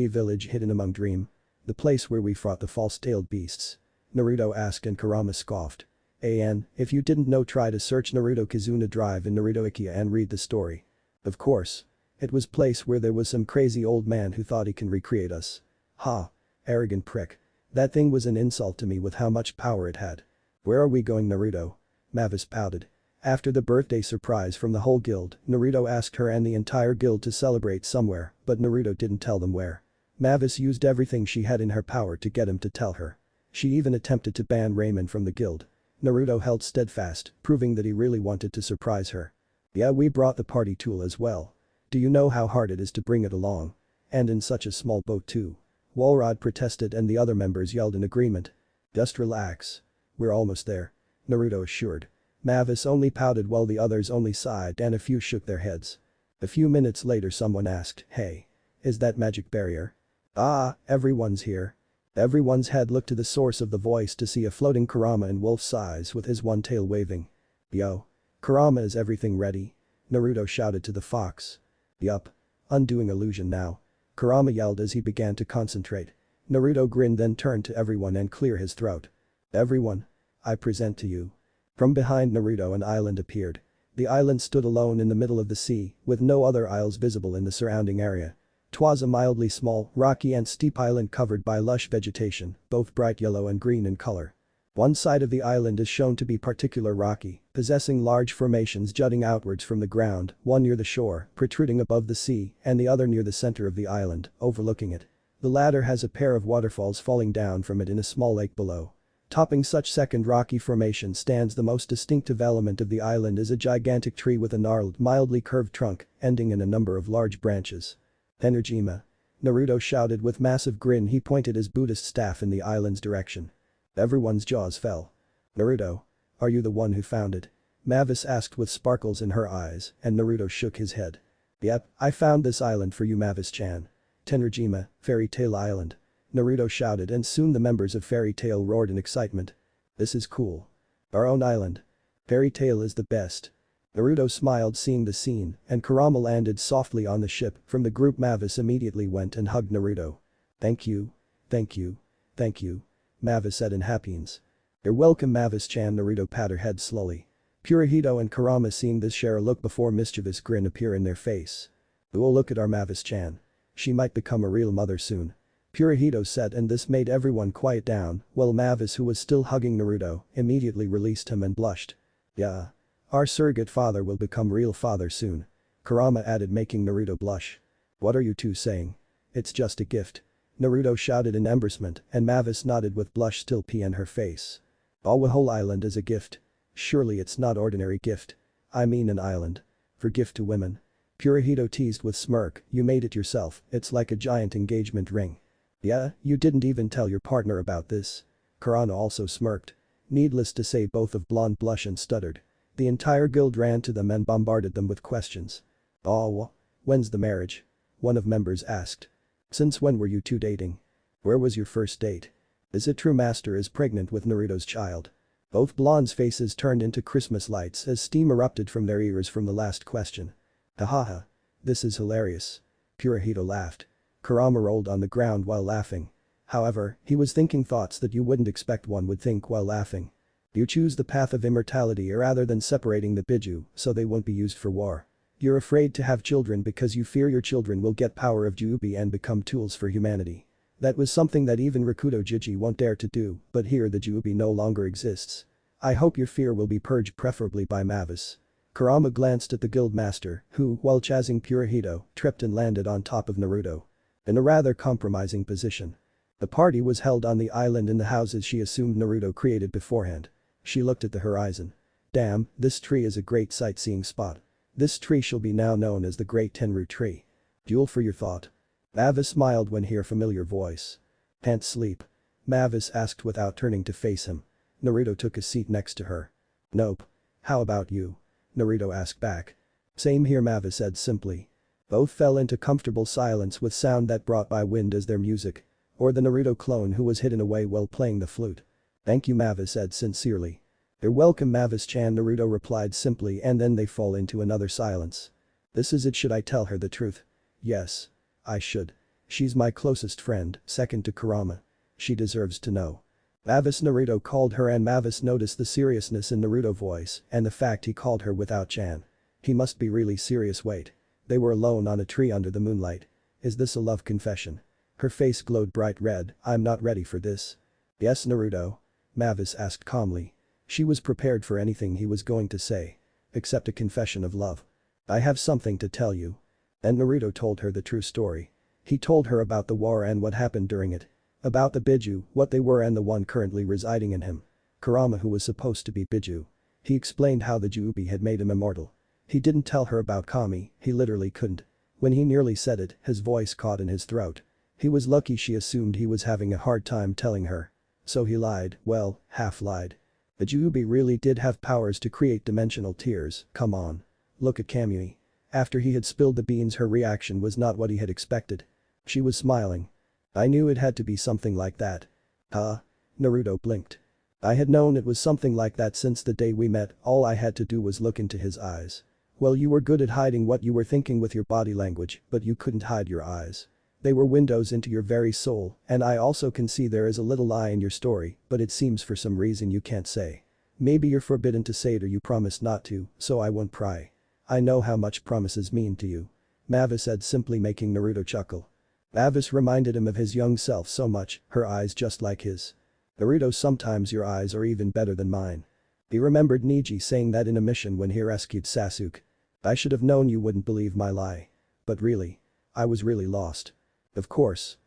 village hidden among dream? The place where we fought the false-tailed beasts? Naruto asked and Kurama scoffed. If you didn't know, try to search Naruto Kizuna Drive in Naruto Ikia and read the story. Of course. It was place where there was some crazy old man who thought he can recreate us. Ha. Arrogant prick. That thing was an insult to me with how much power it had. Where are we going, Naruto? Mavis pouted. After the birthday surprise from the whole guild, Naruto asked her and the entire guild to celebrate somewhere, but Naruto didn't tell them where. Mavis used everything she had in her power to get him to tell her. She even attempted to ban Raymond from the guild. Naruto held steadfast, proving that he really wanted to surprise her. Yeah, we brought the party tool as well. Do you know how hard it is to bring it along? And in such a small boat too. Walrod protested and the other members yelled in agreement. Just relax. We're almost there. Naruto assured. Mavis only pouted while the others only sighed and a few shook their heads. A few minutes later someone asked, hey. Is that magic barrier? Ah, everyone's here. Everyone's head looked to the source of the voice to see a floating Kurama in wolf's eyes with his one tail waving. Yo. Kurama, is everything ready? Naruto shouted to the fox. Yup. Undoing illusion now. Kurama yelled as he began to concentrate. Naruto grinned then turned to everyone and cleared his throat. Everyone. I present to you. From behind Naruto an island appeared. The island stood alone in the middle of the sea, with no other isles visible in the surrounding area. 'Twas a mildly small, rocky and steep island covered by lush vegetation, both bright yellow and green in color. One side of the island is shown to be particular rocky, possessing large formations jutting outwards from the ground, one near the shore, protruding above the sea, and the other near the center of the island, overlooking it. The latter has a pair of waterfalls falling down from it in a small lake below. Topping such second rocky formation stands the most distinctive element of the island is a gigantic tree with a gnarled, mildly curved trunk, ending in a number of large branches. Energema. Naruto shouted with massive grin. He pointed his Buddhist staff in the island's direction. Everyone's jaws fell. Naruto. Are you the one who found it? Mavis asked with sparkles in her eyes, and Naruto shook his head. Yep, I found this island for you, Mavis-chan. Tenryjima, Fairy Tail Island. Naruto shouted, and soon the members of Fairy Tail roared in excitement. This is cool. Our own island. Fairy Tail is the best. Naruto smiled seeing the scene, and Kurama landed softly on the ship. From the group, Mavis immediately went and hugged Naruto. Thank you. Thank you. Thank you. Mavis said in happiness. You're welcome, Mavis-chan. Naruto pat her head slowly. Purahito and Kurama seeing this share a look before mischievous grin appear in their face. Oh, look at our Mavis-chan. She might become a real mother soon. Purahito said, and this made everyone quiet down, while Mavis, who was still hugging Naruto, immediately released him and blushed. Yeah. Our surrogate father will become real father soon. Kurama added, making Naruto blush. What are you two saying? It's just a gift. Naruto shouted in embarrassment, and Mavis nodded with blush still on her face. Oh, a whole island is a gift. Surely it's not ordinary gift. I mean an island. For gift to women. Purahito teased with smirk, you made it yourself, it's like a giant engagement ring. Yeah, you didn't even tell your partner about this. Kurama also smirked. Needless to say, both of Blonde blushed and stuttered. The entire guild ran to them and bombarded them with questions. Oh, when's the marriage? One of members asked. Since when were you two dating? Where was your first date? Is it true Master is pregnant with Naruto's child? Both Blonde's faces turned into Christmas lights as steam erupted from their ears from the last question. Hahaha. This is hilarious. Purahito laughed. Kurama rolled on the ground while laughing. However, he was thinking thoughts that you wouldn't expect one would think while laughing. You choose the path of immortality rather than separating the Biju so they won't be used for war. You're afraid to have children because you fear your children will get power of Juubi and become tools for humanity. That was something that even Rakuto Jiji won't dare to do, but here the Juubi no longer exists. I hope your fear will be purged, preferably by Mavis. Kurama glanced at the guild master, who, while chasing Purahito, tripped and landed on top of Naruto. In a rather compromising position. The party was held on the island in the houses she assumed Naruto created beforehand. She looked at the horizon. Damn, this tree is a great sightseeing spot. This tree shall be now known as the Great Tenru Tree. Duel for your thought. Mavis smiled when hear familiar voice. Can't sleep? Mavis asked without turning to face him. Naruto took a seat next to her. Nope. How about you? Naruto asked back. Same here, Mavis said simply. Both fell into comfortable silence with sound that brought by wind as their music. Or the Naruto clone who was hidden away while playing the flute. Thank you, Mavis said sincerely. You're welcome, Mavis-chan, Naruto replied simply, and then they fall into another silence. This is it. Should I tell her the truth? Yes. I should. She's my closest friend, second to Kurama. She deserves to know. Mavis, Naruto called her, and Mavis noticed the seriousness in Naruto's voice and the fact he called her without Chan. He must be really serious. Wait. They were alone on a tree under the moonlight. Is this a love confession? Her face glowed bright red. I'm not ready for this. Yes, Naruto? Mavis asked calmly. She was prepared for anything he was going to say. Except a confession of love. I have something to tell you. And Naruto told her the true story. He told her about the war and what happened during it. About the Biju, what they were, and the one currently residing in him. Kurama, who was supposed to be Biju. He explained how the Juubi had made him immortal. He didn't tell her about Kami, he literally couldn't. When he nearly said it, his voice caught in his throat. He was lucky she assumed he was having a hard time telling her. So he lied, well, half lied. The Juubi really did have powers to create dimensional tears, come on. Look at Kamui. After he had spilled the beans, her reaction was not what he had expected. She was smiling. I knew it had to be something like that. Huh? Naruto blinked. I had known it was something like that since the day we met. All I had to do was look into his eyes. Well, you were good at hiding what you were thinking with your body language, but you couldn't hide your eyes. They were windows into your very soul, and I also can see there is a little lie in your story, but it seems for some reason you can't say. Maybe you're forbidden to say it or you promised not to, so I won't pry. I know how much promises mean to you. Mavis said, simply making Naruto chuckle. Mavis reminded him of his young self so much, her eyes just like his. Naruto, sometimes your eyes are even better than mine. He remembered Neji saying that in a mission when he rescued Sasuke. I should have known you wouldn't believe my lie. But really. I was really lost. Of course.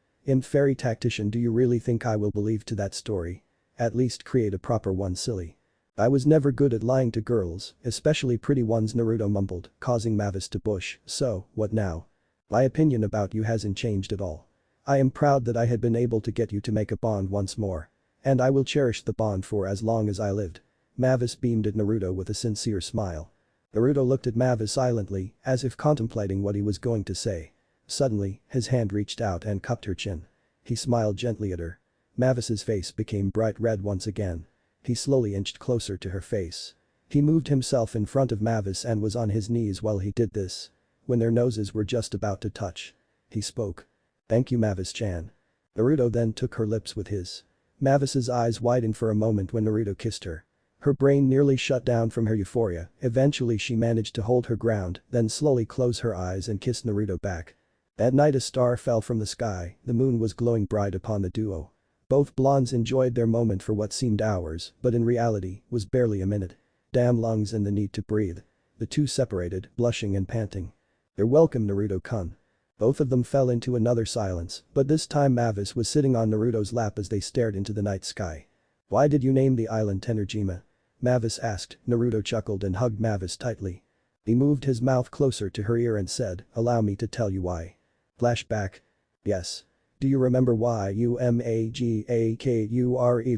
Fairy tactician, do you really think I will believe to that story? At least create a proper one, silly. I was never good at lying to girls, especially pretty ones, Naruto mumbled, causing Mavis to bush. So, what now? My opinion about you hasn't changed at all. I am proud that I had been able to get you to make a bond once more. And I will cherish the bond for as long as I lived. Mavis beamed at Naruto with a sincere smile. Naruto looked at Mavis silently, as if contemplating what he was going to say. Suddenly, his hand reached out and cupped her chin. He smiled gently at her. Mavis's face became bright red once again. He slowly inched closer to her face. He moved himself in front of Mavis and was on his knees while he did this. When their noses were just about to touch. He spoke. "Thank you, Mavis-chan." Naruto then took her lips with his. Mavis's eyes widened for a moment when Naruto kissed her. Her brain nearly shut down from her euphoria. Eventually she managed to hold her ground, then slowly close her eyes and kiss Naruto back. That night a star fell from the sky, the moon was glowing bright upon the duo. Both blondes enjoyed their moment for what seemed hours, but in reality, was barely a minute. Damn lungs and the need to breathe. The two separated, blushing and panting. "You're welcome, Naruto-kun." Both of them fell into another silence, but this time Mavis was sitting on Naruto's lap as they stared into the night sky. "Why did you name the island Tenerjima?" Mavis asked. Naruto chuckled and hugged Mavis tightly. He moved his mouth closer to her ear and said, "Allow me to tell you why." Flashback. "Yes. Do you remember why Umagakure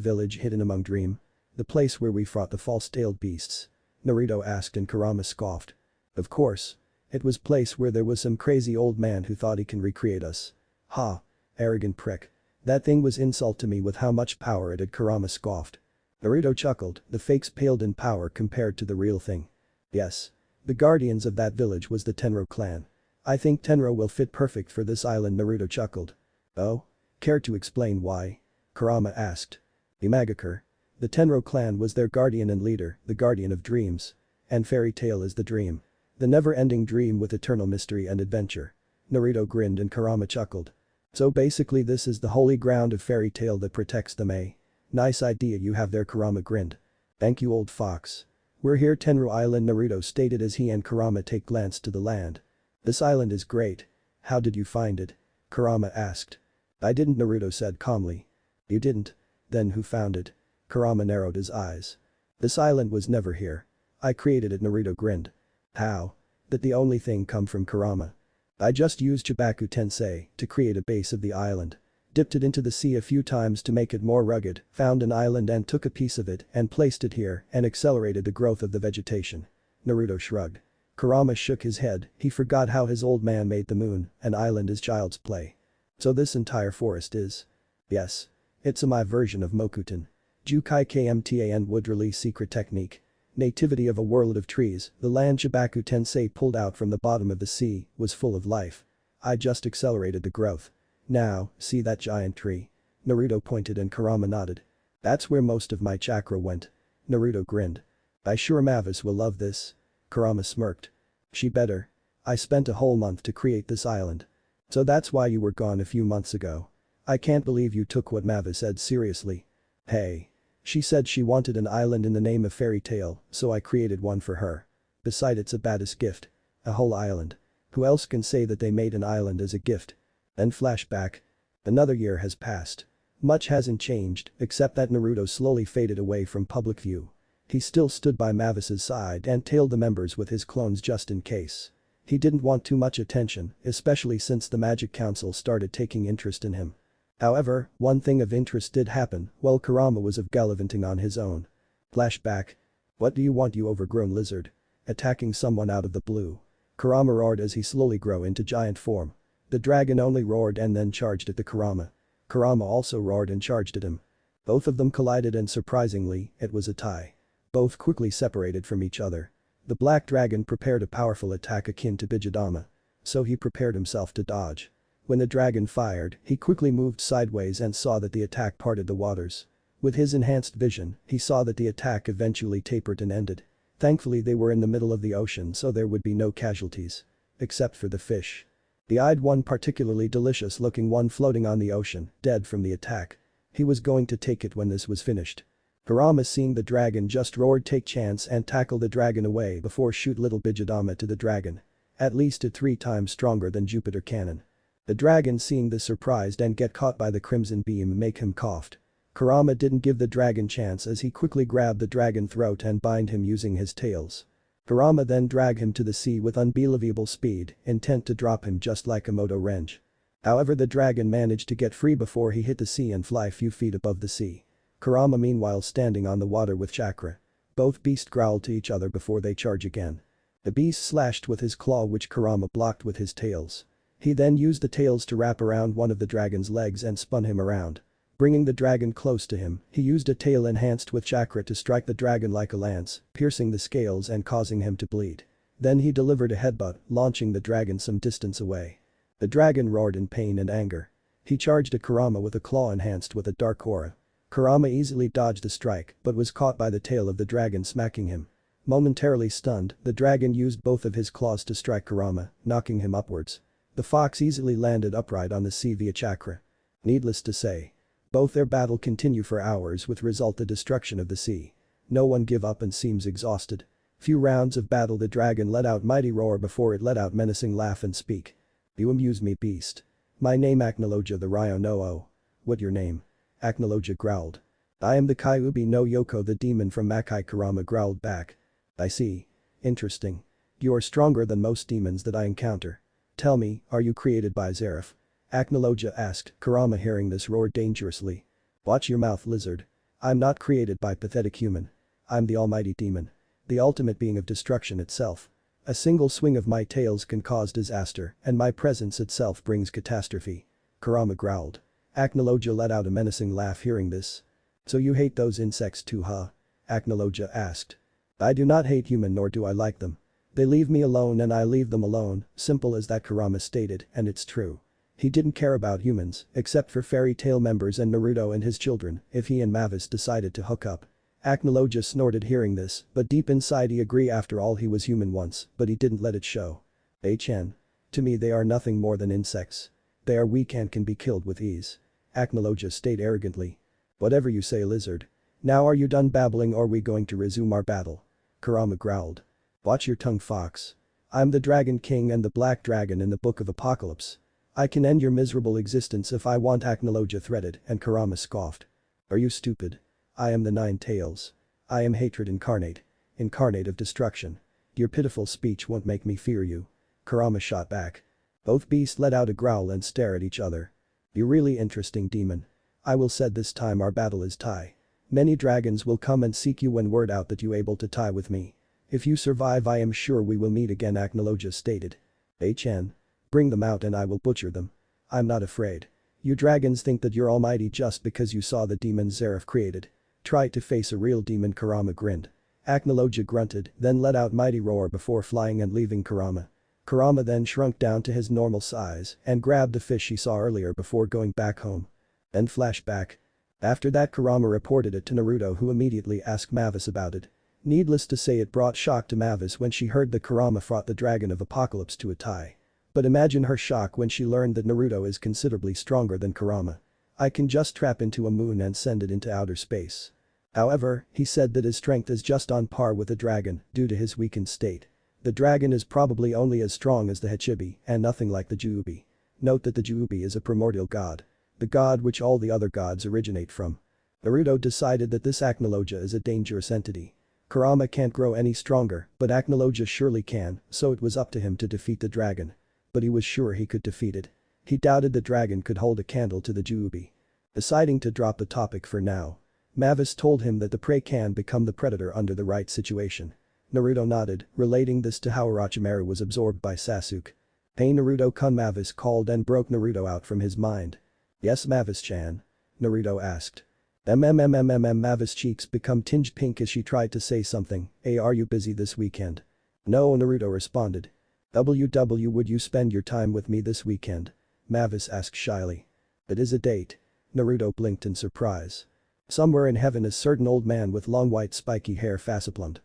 village hidden among dream? The place where we fought the false-tailed beasts?" Naruto asked and Kurama scoffed. "Of course. It was place where there was some crazy old man who thought he can recreate us." "Ha. Arrogant prick. That thing was insult to me with how much power it had," Kurama scoffed. Naruto chuckled, the fakes paled in power compared to the real thing. "Yes. The guardians of that village was the Tenro clan. I think Tenro will fit perfect for this island," Naruto chuckled. "Oh? Care to explain why?" Kurama asked. "Imagakure. The Tenro clan was their guardian and leader, the guardian of dreams. And fairy tale is the dream. The never-ending dream with eternal mystery and adventure." Naruto grinned and Kurama chuckled. "So basically this is the holy ground of fairy tale that protects them, eh? Nice idea you have there," Kurama grinned. "Thank you, old fox. We're here Tenro Island," Naruto stated as he and Kurama take glance to the land. "This island is great. How did you find it?" Kurama asked. "I didn't," Naruto said calmly. "You didn't? Then who found it?" Kurama narrowed his eyes. "This island was never here. I created it," Naruto grinned. "How? That the only thing come from Kurama. I just used Chibaku Tensei to create a base of the island. Dipped it into the sea a few times to make it more rugged, found an island and took a piece of it and placed it here and accelerated the growth of the vegetation." Naruto shrugged. Kurama shook his head, he forgot how his old man made the moon, an island is child's play. "So this entire forest is?" "Yes. It's my version of Mokuton. Jukai Kmtan would release secret technique. Nativity of a world of trees, the land Chibaku Tensei pulled out from the bottom of the sea was full of life. I just accelerated the growth. Now, see that giant tree?" Naruto pointed and Kurama nodded. "That's where most of my chakra went." Naruto grinned. "I sure Mavis will love this." Kurama smirked. "She better. I spent a whole month to create this island." "So that's why you were gone a few months ago. I can't believe you took what Mavis said seriously." "Hey. She said she wanted an island in the name of fairy tale, so I created one for her. Besides, it's a badass gift. A whole island. Who else can say that they made an island as a gift?" Then flashback. Another year has passed. Much hasn't changed, except that Naruto slowly faded away from public view. He still stood by Mavis's side and tailed the members with his clones just in case. He didn't want too much attention, especially since the Magic Council started taking interest in him. However, one thing of interest did happen while Kurama was gallivanting on his own. Flashback. "What do you want, you overgrown lizard?" Attacking someone out of the blue. Kurama roared as he slowly grew into giant form. The dragon only roared and then charged at the Kurama. Kurama also roared and charged at him. Both of them collided and surprisingly, it was a tie. Both quickly separated from each other. The black dragon prepared a powerful attack akin to Bijidama. So he prepared himself to dodge. When the dragon fired, he quickly moved sideways and saw that the attack parted the waters. With his enhanced vision, he saw that the attack eventually tapered and ended. Thankfully they were in the middle of the ocean so there would be no casualties. except for the fish. He eyed one particularly delicious looking one floating on the ocean, dead from the attack. He was going to take it when this was finished. Kurama seeing the dragon just roared take chance and tackle the dragon away before shoot little Bijidama to the dragon. At least at 3 times stronger than Jupiter cannon. The dragon seeing this surprised and get caught by the crimson beam make him coughed. Kurama didn't give the dragon chance as he quickly grabbed the dragon throat and bind him using his tails. Kurama then drag him to the sea with unbelievable speed, intent to drop him just like a moto wrench. However the dragon managed to get free before he hit the sea and fly few feet above the sea. Kurama meanwhile standing on the water with chakra. Both beasts growled to each other before they charge again. The beast slashed with his claw which Kurama blocked with his tails. He then used the tails to wrap around one of the dragon's legs and spun him around. Bringing the dragon close to him, he used a tail enhanced with chakra to strike the dragon like a lance, piercing the scales and causing him to bleed. Then he delivered a headbutt, launching the dragon some distance away. The dragon roared in pain and anger. He charged at Kurama with a claw enhanced with a dark aura. Kurama easily dodged the strike but was caught by the tail of the dragon smacking him. Momentarily stunned, the dragon used both of his claws to strike Kurama, knocking him upwards. The fox easily landed upright on the sea via chakra. Needless to say, both their battle continue for hours with result the destruction of the sea. No one give up and seems exhausted. Few rounds of battle the dragon let out mighty roar before it let out menacing laugh and speak. You amuse me beast. My name Acnologia the Ryo no O. What your name? Acnologia growled. I am the Kyubi no Yoko the demon from Makai Kurama growled back. I see. Interesting. You are stronger than most demons that I encounter. Tell me, are you created by Zareth? Acnologia asked, Kurama hearing this roared dangerously. Watch your mouth lizard. I'm not created by pathetic human. I'm the almighty demon. The ultimate being of destruction itself. A single swing of my tails can cause disaster and my presence itself brings catastrophe. Kurama growled. Acnologia let out a menacing laugh hearing this. So you hate those insects too huh? Acnologia asked. I do not hate human nor do I like them. They leave me alone and I leave them alone, simple as that Kurama stated and it's true. He didn't care about humans, except for fairy tale members and Naruto and his children, if he and Mavis decided to hook up. Acnologia snorted hearing this, but deep inside he agree after all he was human once, but he didn't let it show. HN. To me they are nothing more than insects. They are weak and can be killed with ease. Acnologia stayed arrogantly. Whatever you say lizard. Now are you done babbling or are we going to resume our battle? Kurama growled. Watch your tongue fox. I'm the Dragon King and the Black Dragon in the Book of Apocalypse. I can end your miserable existence if I want Acnologia threaded and Kurama scoffed. Are you stupid? I am the Nine Tails. I am hatred incarnate. Incarnate of destruction. Your pitiful speech won't make me fear you. Kurama shot back. Both beasts let out a growl and stare at each other. You really interesting demon. I will said this time our battle is tie. Many dragons will come and seek you when word out that you able to tie with me. If you survive I am sure we will meet again Acnologia stated. HN. Bring them out and I will butcher them. I'm not afraid. You dragons think that you're almighty just because you saw the demon Zareth created. Try to face a real demon Kurama grinned. Acnologia grunted then let out mighty roar before flying and leaving Kurama. Kurama then shrunk down to his normal size and grabbed the fish he saw earlier before going back home. Then flashback. After that Kurama reported it to Naruto who immediately asked Mavis about it. Needless to say it brought shock to Mavis when she heard that Kurama fought the Dragon of Apocalypse to a tie. But imagine her shock when she learned that Naruto is considerably stronger than Kurama. I can just trap into a moon and send it into outer space. However, he said that his strength is just on par with the dragon due to his weakened state. The dragon is probably only as strong as the Hachibi and nothing like the Juubi. Note that the Juubi is a primordial god. The god which all the other gods originate from. Naruto decided that this Acnologia is a dangerous entity. Kurama can't grow any stronger, but Acnologia surely can, so it was up to him to defeat the dragon. But he was sure he could defeat it. He doubted the dragon could hold a candle to the Juubi. Deciding to drop the topic for now. Mavis told him that the prey can become the predator under the right situation. Naruto nodded, relating this to how Orochimaru was absorbed by Sasuke. Hey Naruto-kun Mavis called and broke Naruto out from his mind. Yes Mavis-chan? Naruto asked. Mavis' cheeks become tinged pink as she tried to say something. Hey, are you busy this weekend? No Naruto responded. Would you spend your time with me this weekend? Mavis asked shyly. It is a date. Naruto blinked in surprise. Somewhere in heaven a certain old man with long white spiky hair facepalmed.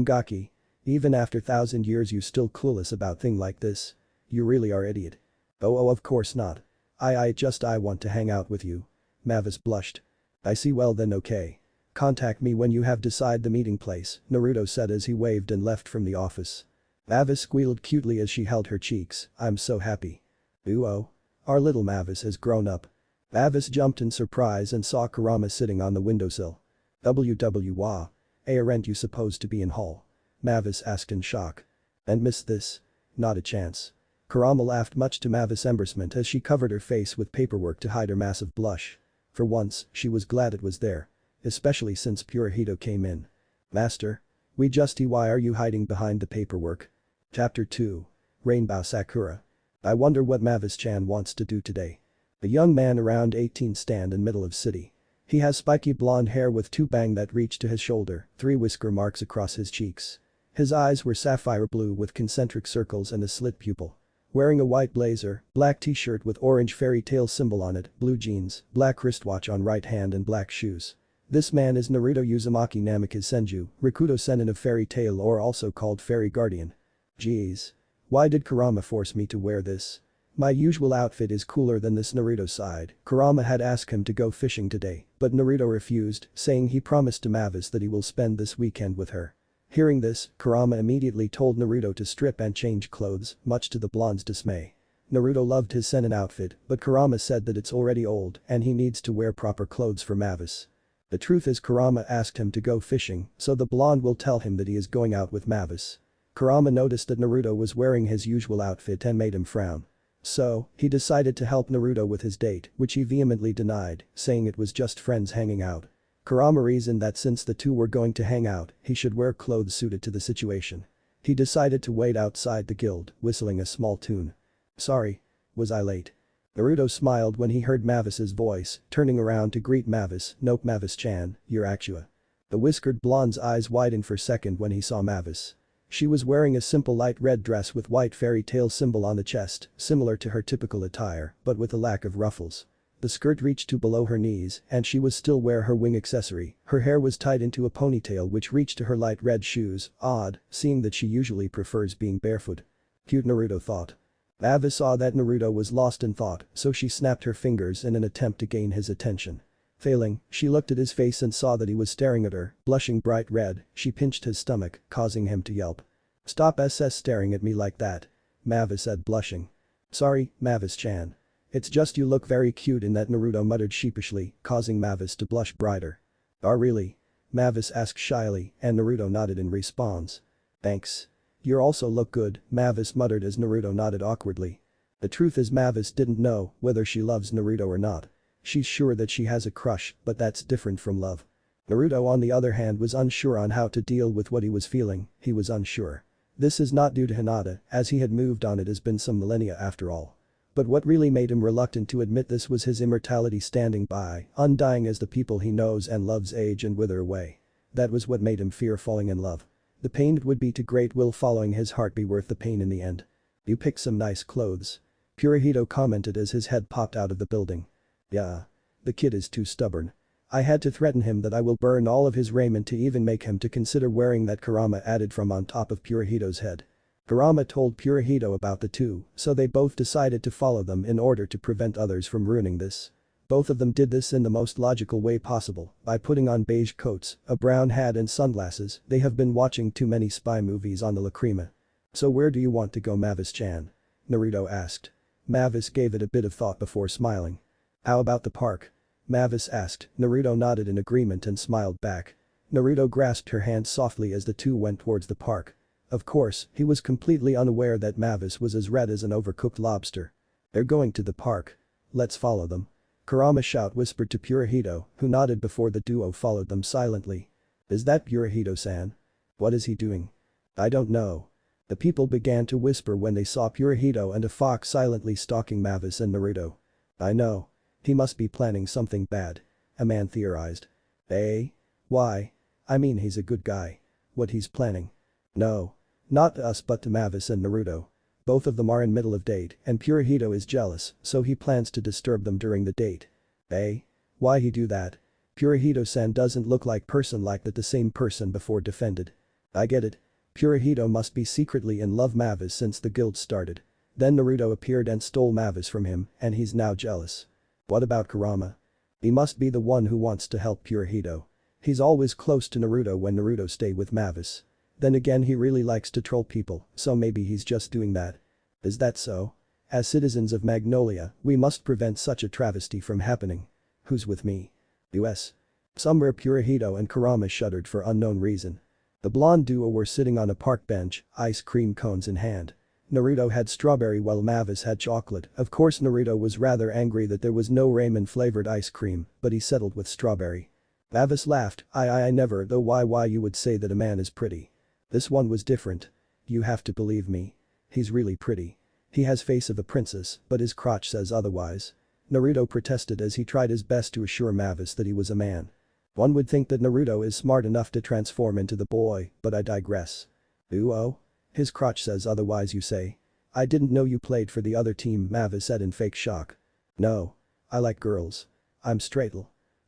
Gaki. Even after 1,000 years you still clueless about thing like this? You really are idiot. Oh, of course not. I want to hang out with you. Mavis blushed. I see, well then okay. Contact me when you have decided the meeting place, Naruto said as he waved and left from the office. Mavis squealed cutely as she held her cheeks, I'm so happy. Ooh oh. Our little Mavis has grown up. Mavis jumped in surprise and saw Kurama sitting on the windowsill. WW aren't you supposed to be in hall? Mavis asked in shock. And miss this? Not a chance. Kurama laughed much to Mavis' embarrassment as she covered her face with paperwork to hide her massive blush. For once, she was glad it was there. Especially since Purahito came in. Master? Why are you hiding behind the paperwork? Chapter 2. Rainbow Sakura. I wonder what Mavis-chan wants to do today. A young man around 18 stand in middle of city. He has spiky blonde hair with 2 bangs that reach to his shoulder, 3 whisker marks across his cheeks. His eyes were sapphire blue with concentric circles and a slit pupil. Wearing a white blazer, black t-shirt with orange fairy tale symbol on it, blue jeans, black wristwatch on right hand and black shoes. This man is Naruto Uzumaki Namikaze Senju, Rikudo Senin of Fairy Tail or also called Fairy Guardian. Jeez. Why did Kurama force me to wear this? My usual outfit is cooler than this. Naruto sighed. Kurama had asked him to go fishing today, but Naruto refused, saying he promised to Mavis that he will spend this weekend with her. Hearing this, Kurama immediately told Naruto to strip and change clothes, much to the blonde's dismay. Naruto loved his Senin outfit, but Kurama said that it's already old and he needs to wear proper clothes for Mavis. The truth is Kurama asked him to go fishing, so the blonde will tell him that he is going out with Mavis. Kurama noticed that Naruto was wearing his usual outfit and made him frown. So, he decided to help Naruto with his date, which he vehemently denied, saying it was just friends hanging out. Kurama reasoned that since the two were going to hang out, he should wear clothes suited to the situation. He decided to wait outside the guild, whistling a small tune. Sorry. Was I late? Naruto smiled when he heard Mavis's voice, turning around to greet Mavis. Nope, Mavis-chan, you're Actua. The whiskered blonde's eyes widened for a second when he saw Mavis. She was wearing a simple light red dress with white fairy tale symbol on the chest, similar to her typical attire, but with a lack of ruffles. The skirt reached to below her knees and she was still wear her wing accessory, her hair was tied into a ponytail which reached to her light red shoes, odd, seeing that she usually prefers being barefoot. Cute, Naruto thought. Mavis saw that Naruto was lost in thought, so she snapped her fingers in an attempt to gain his attention. Failing, she looked at his face and saw that he was staring at her, blushing bright red, she pinched his stomach, causing him to yelp. Stop staring at me like that. Mavis said blushing. Sorry, Mavis-chan. It's just you look very cute in that, Naruto muttered sheepishly, causing Mavis to blush brighter. Oh really? Mavis asked shyly and Naruto nodded in response. Thanks. You also look good, Mavis muttered as Naruto nodded awkwardly. The truth is Mavis didn't know whether she loves Naruto or not. She's sure that she has a crush, but that's different from love. Naruto on the other hand was unsure on how to deal with what he was feeling, he was unsure. This is not due to hinata, as he had moved on. It has been some millennia after all. But what really made him reluctant to admit this was his immortality standing by, undying as the people he knows and loves age and wither away. That was what made him fear falling in love. The pain it would be to great will following his heart be worth the pain in the end. You picked some nice clothes. Purahito commented as his head popped out of the building. Yeah. The kid is too stubborn. I had to threaten him that I will burn all of his raiment to even make him to consider wearing that, Kurama added from on top of Purahito's head. Kurama told Purahito about the two, so they both decided to follow them in order to prevent others from ruining this. Both of them did this in the most logical way possible, by putting on beige coats, a brown hat and sunglasses. They have been watching too many spy movies on the Lacrima. So where do you want to go, Mavis-chan? Naruto asked. Mavis gave it a bit of thought before smiling. How about the park? Mavis asked. Naruto nodded in agreement and smiled back. Naruto grasped her hand softly as the two went towards the park. Of course, he was completely unaware that Mavis was as red as an overcooked lobster. They're going to the park. Let's follow them. Kurama whispered to Purahito, who nodded before the duo followed them silently. Is that Purahito-san? What is he doing? I don't know. The people began to whisper when they saw Purahito and a fox silently stalking Mavis and Naruto. I know. He must be planning something bad. A man theorized. Eh? Why? I mean he's a good guy. What he's planning? No. Not to us but to Mavis and Naruto. Both of them are in middle of date and Purahito is jealous, so he plans to disturb them during the date. Eh? Why he do that? Purahito-san doesn't look like person like that, the same person before defended. I get it. Purahito must be secretly in love Mavis since the guild started. Then Naruto appeared and stole Mavis from him, and he's now jealous. What about Kurama? He must be the one who wants to help Purahito. He's always close to Naruto when Naruto stayed with Mavis. Then again he really likes to troll people, so maybe he's just doing that. Is that so? As citizens of Magnolia, we must prevent such a travesty from happening. Who's with me? US. Somewhere Purahito and Kurama shuddered for unknown reason. The blonde duo were sitting on a park bench, ice cream cones in hand. Naruto had strawberry while Mavis had chocolate. Of course Naruto was rather angry that there was no ramen flavored ice cream, but he settled with strawberry. Mavis laughed, I never though why you would say that a man is pretty. This one was different. You have to believe me. He's really pretty. He has face of a princess, but his crotch says otherwise. Naruto protested as he tried his best to assure Mavis that he was a man. One would think that Naruto is smart enough to transform into the boy, but I digress. Oh? His crotch says otherwise you say? I didn't know you played for the other team, Mavis said in fake shock. No. I like girls. I'm straight.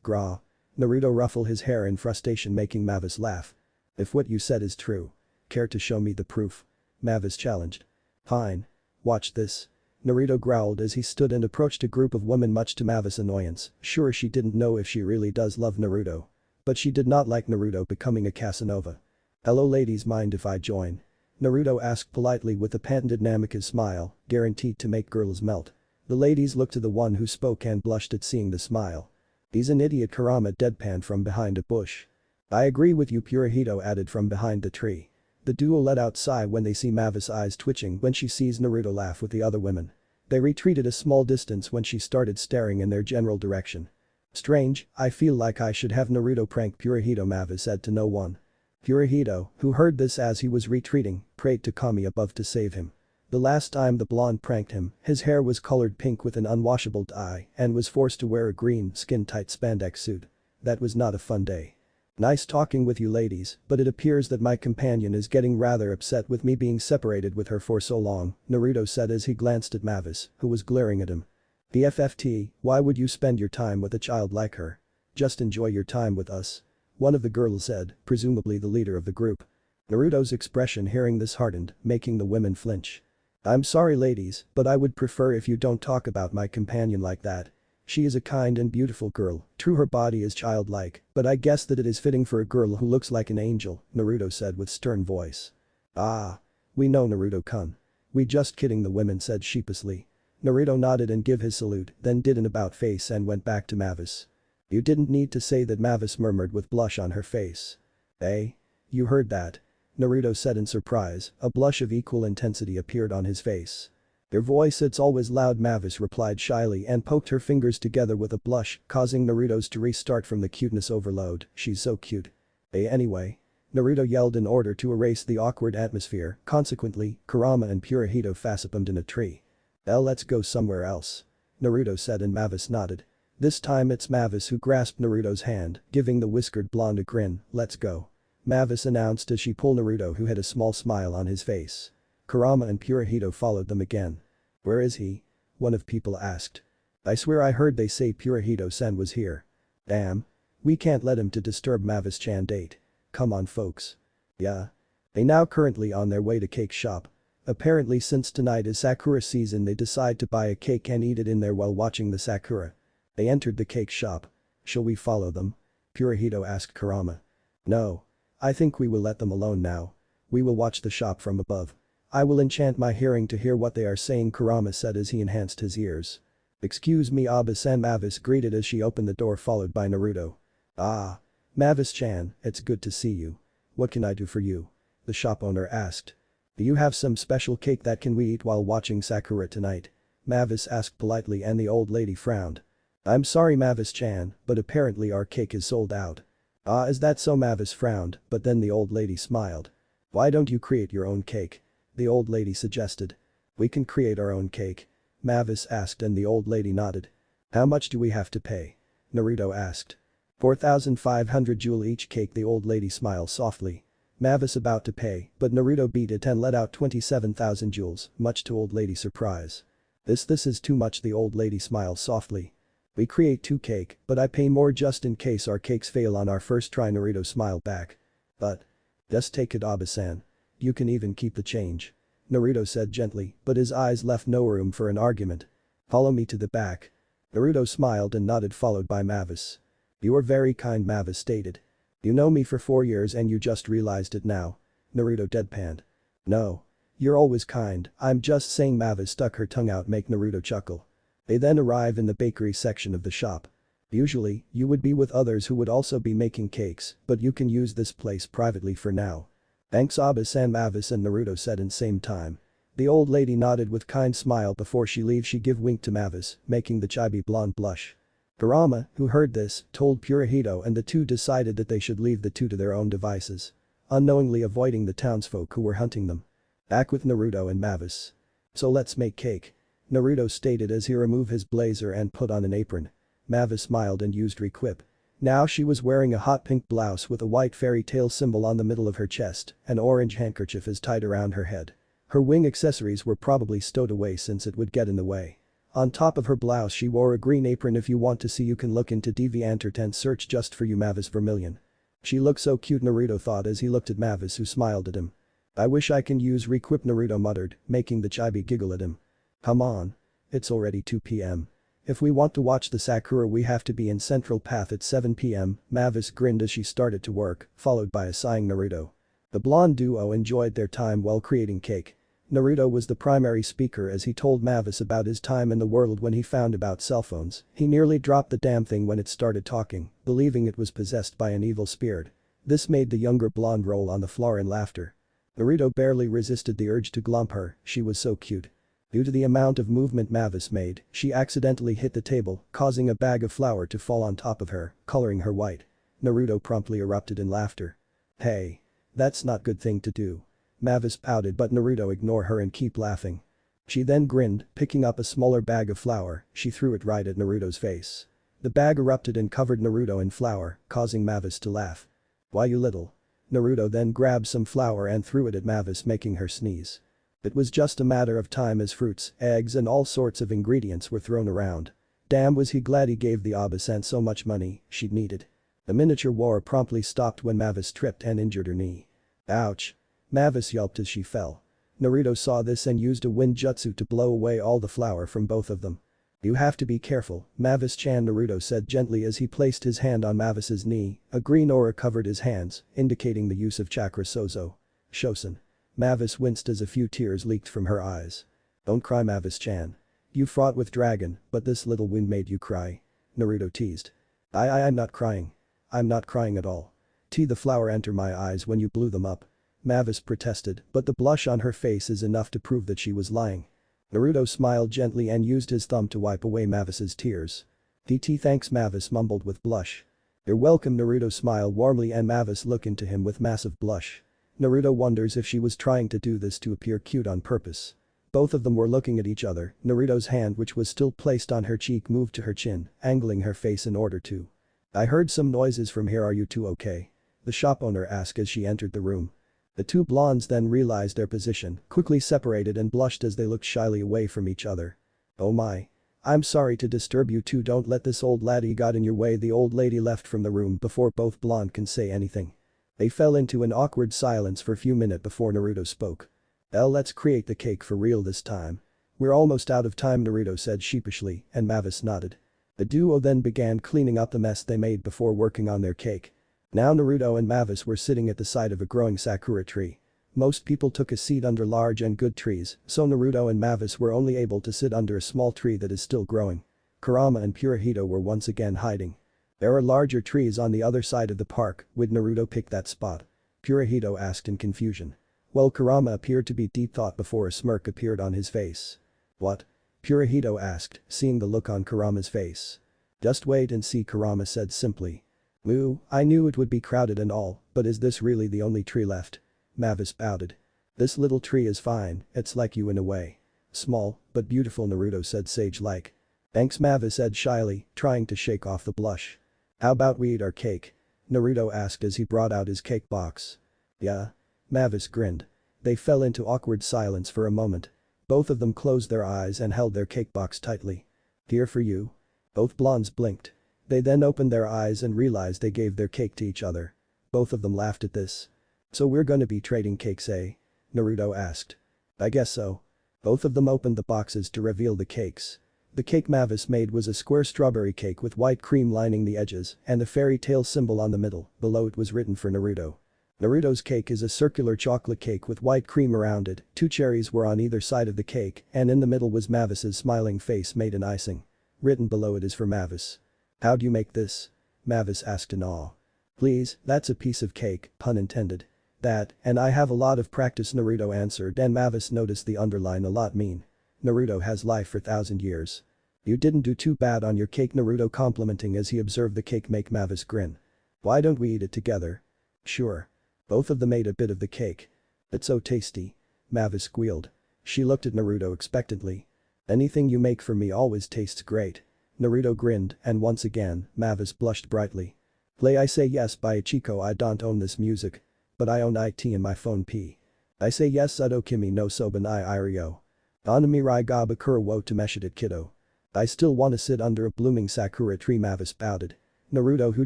Gra. Naruto ruffled his hair in frustration making Mavis laugh. If what you said is true. Care to show me the proof? Mavis challenged. Fine. Watch this. Naruto growled as he stood and approached a group of women much to Mavis' annoyance, sure she didn't know if she really does love Naruto. But she did not like Naruto becoming a Casanova. Hello ladies, mind if I join? Naruto asked politely with a patented Namikaze smile, guaranteed to make girls melt. The ladies looked to the one who spoke and blushed at seeing the smile. He's an idiot, Kurama deadpanned from behind a bush. I agree with you, Purahito added from behind the tree. The duo let out sigh when they see Mavis' eyes twitching when she sees Naruto laugh with the other women. They retreated a small distance when she started staring in their general direction. Strange, I feel like I should have Naruto prank Purahito, Mavis said to no one. Purahito, who heard this as he was retreating, prayed to Kami above to save him. The last time the blonde pranked him, his hair was colored pink with an unwashable dye and was forced to wear a green skin-tight spandex suit. That was not a fun day. Nice talking with you ladies, but it appears that my companion is getting rather upset with me being separated with her for so long, Naruto said as he glanced at Mavis, who was glaring at him. BFFT, why would you spend your time with a child like her? Just enjoy your time with us. One of the girls said, presumably the leader of the group. Naruto's expression hearing this hardened, making the women flinch. I'm sorry ladies, but I would prefer if you don't talk about my companion like that. She is a kind and beautiful girl, true her body is childlike, but I guess that it is fitting for a girl who looks like an angel, Naruto said with stern voice. Ah. We know Naruto-kun. We just kidding, the women said sheepishly. Naruto nodded and gave his salute, then did an about face and went back to Mavis. You didn't need to say that, Mavis murmured with blush on her face. Eh? You heard that? Naruto said in surprise, a blush of equal intensity appeared on his face. Your voice, it's always loud, Mavis replied shyly and poked her fingers together with a blush, causing Naruto's to restart from the cuteness overload, she's so cute. Anyway. Naruto yelled in order to erase the awkward atmosphere, consequently, Kurama and Purahito facepalmed in a tree. Let's go somewhere else. Naruto said and Mavis nodded. This time it's Mavis who grasped Naruto's hand, giving the whiskered blonde a grin, let's go. Mavis announced as she pulled Naruto, who had a small smile on his face. Kurama and Purahito followed them again. Where is he? One of people asked. I swear I heard they say Purahito-san was here. Damn. We can't let him to disturb Mavis-chan date. Come on folks. Yeah. They now currently on their way to cake shop. Apparently since tonight is Sakura season they decide to buy a cake and eat it in there while watching the Sakura. They entered the cake shop. Shall we follow them? Purahito asked Kurama. No. I think we will let them alone now. We will watch the shop from above. I will enchant my hearing to hear what they are saying, Kurama said as he enhanced his ears. Excuse me, Abe-san, Mavis greeted as she opened the door followed by Naruto. Ah. Mavis-chan, it's good to see you. What can I do for you? The shop owner asked. Do you have some special cake that can we eat while watching Sakura tonight? Mavis asked politely and the old lady frowned. I'm sorry, Mavis-chan, but apparently our cake is sold out. Ah, is that so? Mavis frowned, but then the old lady smiled. Why don't you create your own cake? The old lady suggested. We can create our own cake. Mavis asked and the old lady nodded. How much do we have to pay? Naruto asked. 4,500 jewel each cake, the old lady smiled softly. Mavis about to pay, but Naruto beat it and let out 27,000 jewels, much to old lady's surprise. This is too much, the old lady smiled softly. We create 2 cake, but I pay more just in case our cakes fail on our first try, Naruto smiled back. But. Just take it, Abe-san. You can even keep the change. Naruto said gently, but his eyes left no room for an argument. Follow me to the back. Naruto smiled and nodded, followed by Mavis. You are very kind, Mavis stated. You know me for 4 years and you just realized it now. Naruto deadpanned. No. You're always kind, I'm just saying. Mavis stuck her tongue out, make Naruto chuckle. They then arrive in the bakery section of the shop. Usually, you would be with others who would also be making cakes, but you can use this place privately for now. Thanks, Abe-san. Mavis and Naruto said in same time. The old lady nodded with kind smile. Before she leaves, she give wink to Mavis, making the chibi blonde blush. Kurama, who heard this, told Purahito, and the two decided that they should leave the two to their own devices. Unknowingly avoiding the townsfolk who were hunting them. Back with Naruto and Mavis. So let's make cake. Naruto stated as he removed his blazer and put on an apron. Mavis smiled and used requip. Now she was wearing a hot pink blouse with a white fairy tale symbol on the middle of her chest, an orange handkerchief is tied around her head. Her wing accessories were probably stowed away since it would get in the way. On top of her blouse she wore a green apron. If you want to see, you can look into DeviantArt search just for you Mavis Vermilion. She looked so cute, Naruto thought as he looked at Mavis, who smiled at him. I wish I can use requip, Naruto muttered, making the chibi giggle at him. Come on. It's already 2 p.m. If we want to watch the Sakura, we have to be in Central Path at 7 p.m. Mavis grinned as she started to work, followed by a sighing Naruto. The blonde duo enjoyed their time while creating cake. Naruto was the primary speaker as he told Mavis about his time in the world when he found about cell phones. He nearly dropped the damn thing when it started talking, believing it was possessed by an evil spirit. This made the younger blonde roll on the floor in laughter. Naruto barely resisted the urge to glump her, she was so cute. Due to the amount of movement Mavis made, she accidentally hit the table, causing a bag of flour to fall on top of her, coloring her white. Naruto promptly erupted in laughter. Hey. That's not good thing to do. Mavis pouted, but Naruto ignored her and keep laughing. She then grinned, picking up a smaller bag of flour, she threw it right at Naruto's face. The bag erupted and covered Naruto in flour, causing Mavis to laugh. Why, you little. Naruto then grabbed some flour and threw it at Mavis, making her sneeze. It was just a matter of time as fruits, eggs and all sorts of ingredients were thrown around. Damn, was he glad he gave the Abe-san so much money she'd needed. The miniature war promptly stopped when Mavis tripped and injured her knee. Ouch. Mavis yelped as she fell. Naruto saw this and used a wind jutsu to blow away all the flour from both of them. You have to be careful, Mavis-chan, Naruto said gently as he placed his hand on Mavis's knee. A green aura covered his hands, indicating the use of chakra sozo. Shosen. Mavis winced as a few tears leaked from her eyes. Don't cry, Mavis-chan. You fought with dragon, but this little wound made you cry. Naruto teased. I'm not crying. I'm not crying at all. The flower entered my eyes when you blew them up. Mavis protested, but the blush on her face is enough to prove that she was lying. Naruto smiled gently and used his thumb to wipe away Mavis's tears. Thanks, Mavis mumbled with blush. You're welcome, Naruto smiled warmly and Mavis looked into him with massive blush. Naruto wonders if she was trying to do this to appear cute on purpose. Both of them were looking at each other. Naruto's hand, which was still placed on her cheek, moved to her chin, angling her face in order to. I heard some noises from here, are you two okay? The shop owner asked as she entered the room. The two blondes then realized their position, quickly separated and blushed as they looked shyly away from each other. Oh my. I'm sorry to disturb you two, don't let this old laddie got in your way. The old lady left from the room before both blonde can say anything. They fell into an awkward silence for a few minutes before Naruto spoke. Let's create the cake for real this time. We're almost out of time, Naruto said sheepishly, and Mavis nodded. The duo then began cleaning up the mess they made before working on their cake. Now Naruto and Mavis were sitting at the side of a growing sakura tree. Most people took a seat under large and good trees, so Naruto and Mavis were only able to sit under a small tree that is still growing. Kurama and Purahito were once again hiding. There are larger trees on the other side of the park, would Naruto pick that spot? Purahito asked in confusion. Well, Kurama appeared to be deep thought before a smirk appeared on his face. What? Purahito asked, seeing the look on Kurama's face. Just wait and see, Kurama said simply. Moo, I knew it would be crowded and all, but is this really the only tree left? Mavis pouted. This little tree is fine, it's like you in a way. Small, but beautiful, Naruto said sage-like. Thanks, Mavis said shyly, trying to shake off the blush. How about we eat our cake? Naruto asked as he brought out his cake box. Yeah? Mavis grinned. They fell into awkward silence for a moment. Both of them closed their eyes and held their cake box tightly. Here for you. Both blondes blinked. They then opened their eyes and realized they gave their cake to each other. Both of them laughed at this. So we're gonna be trading cakes, eh? Naruto asked. I guess so. Both of them opened the boxes to reveal the cakes. The cake Mavis made was a square strawberry cake with white cream lining the edges and the fairy tale symbol on the middle, below it was written for Naruto. Naruto's cake is a circular chocolate cake with white cream around it, 2 cherries were on either side of the cake and in the middle was Mavis's smiling face made in icing. Written below it is for Mavis. How do you make this? Mavis asked in awe. Please, that's a piece of cake, pun intended. That, and I have a lot of practice Naruto answered and Mavis noticed the underline a lot mean. Naruto has life for 1,000 years. You didn't do too bad on your cake Naruto complimenting as he observed the cake make Mavis grin. Why don't we eat it together? Sure. Both of them ate a bit of the cake. It's so tasty. Mavis squealed. She looked at Naruto expectantly. Anything you make for me always tastes great. Naruto grinned and once again, Mavis blushed brightly. Play I Say Yes by Ichiko I don't own this music. But I own it in my phone P. I say yes Udo Kimi no Soban I Irio. Anamirai ga bakura wo tameshidit kiddo. I still wanna sit under a blooming sakura tree Mavis pouted. Naruto who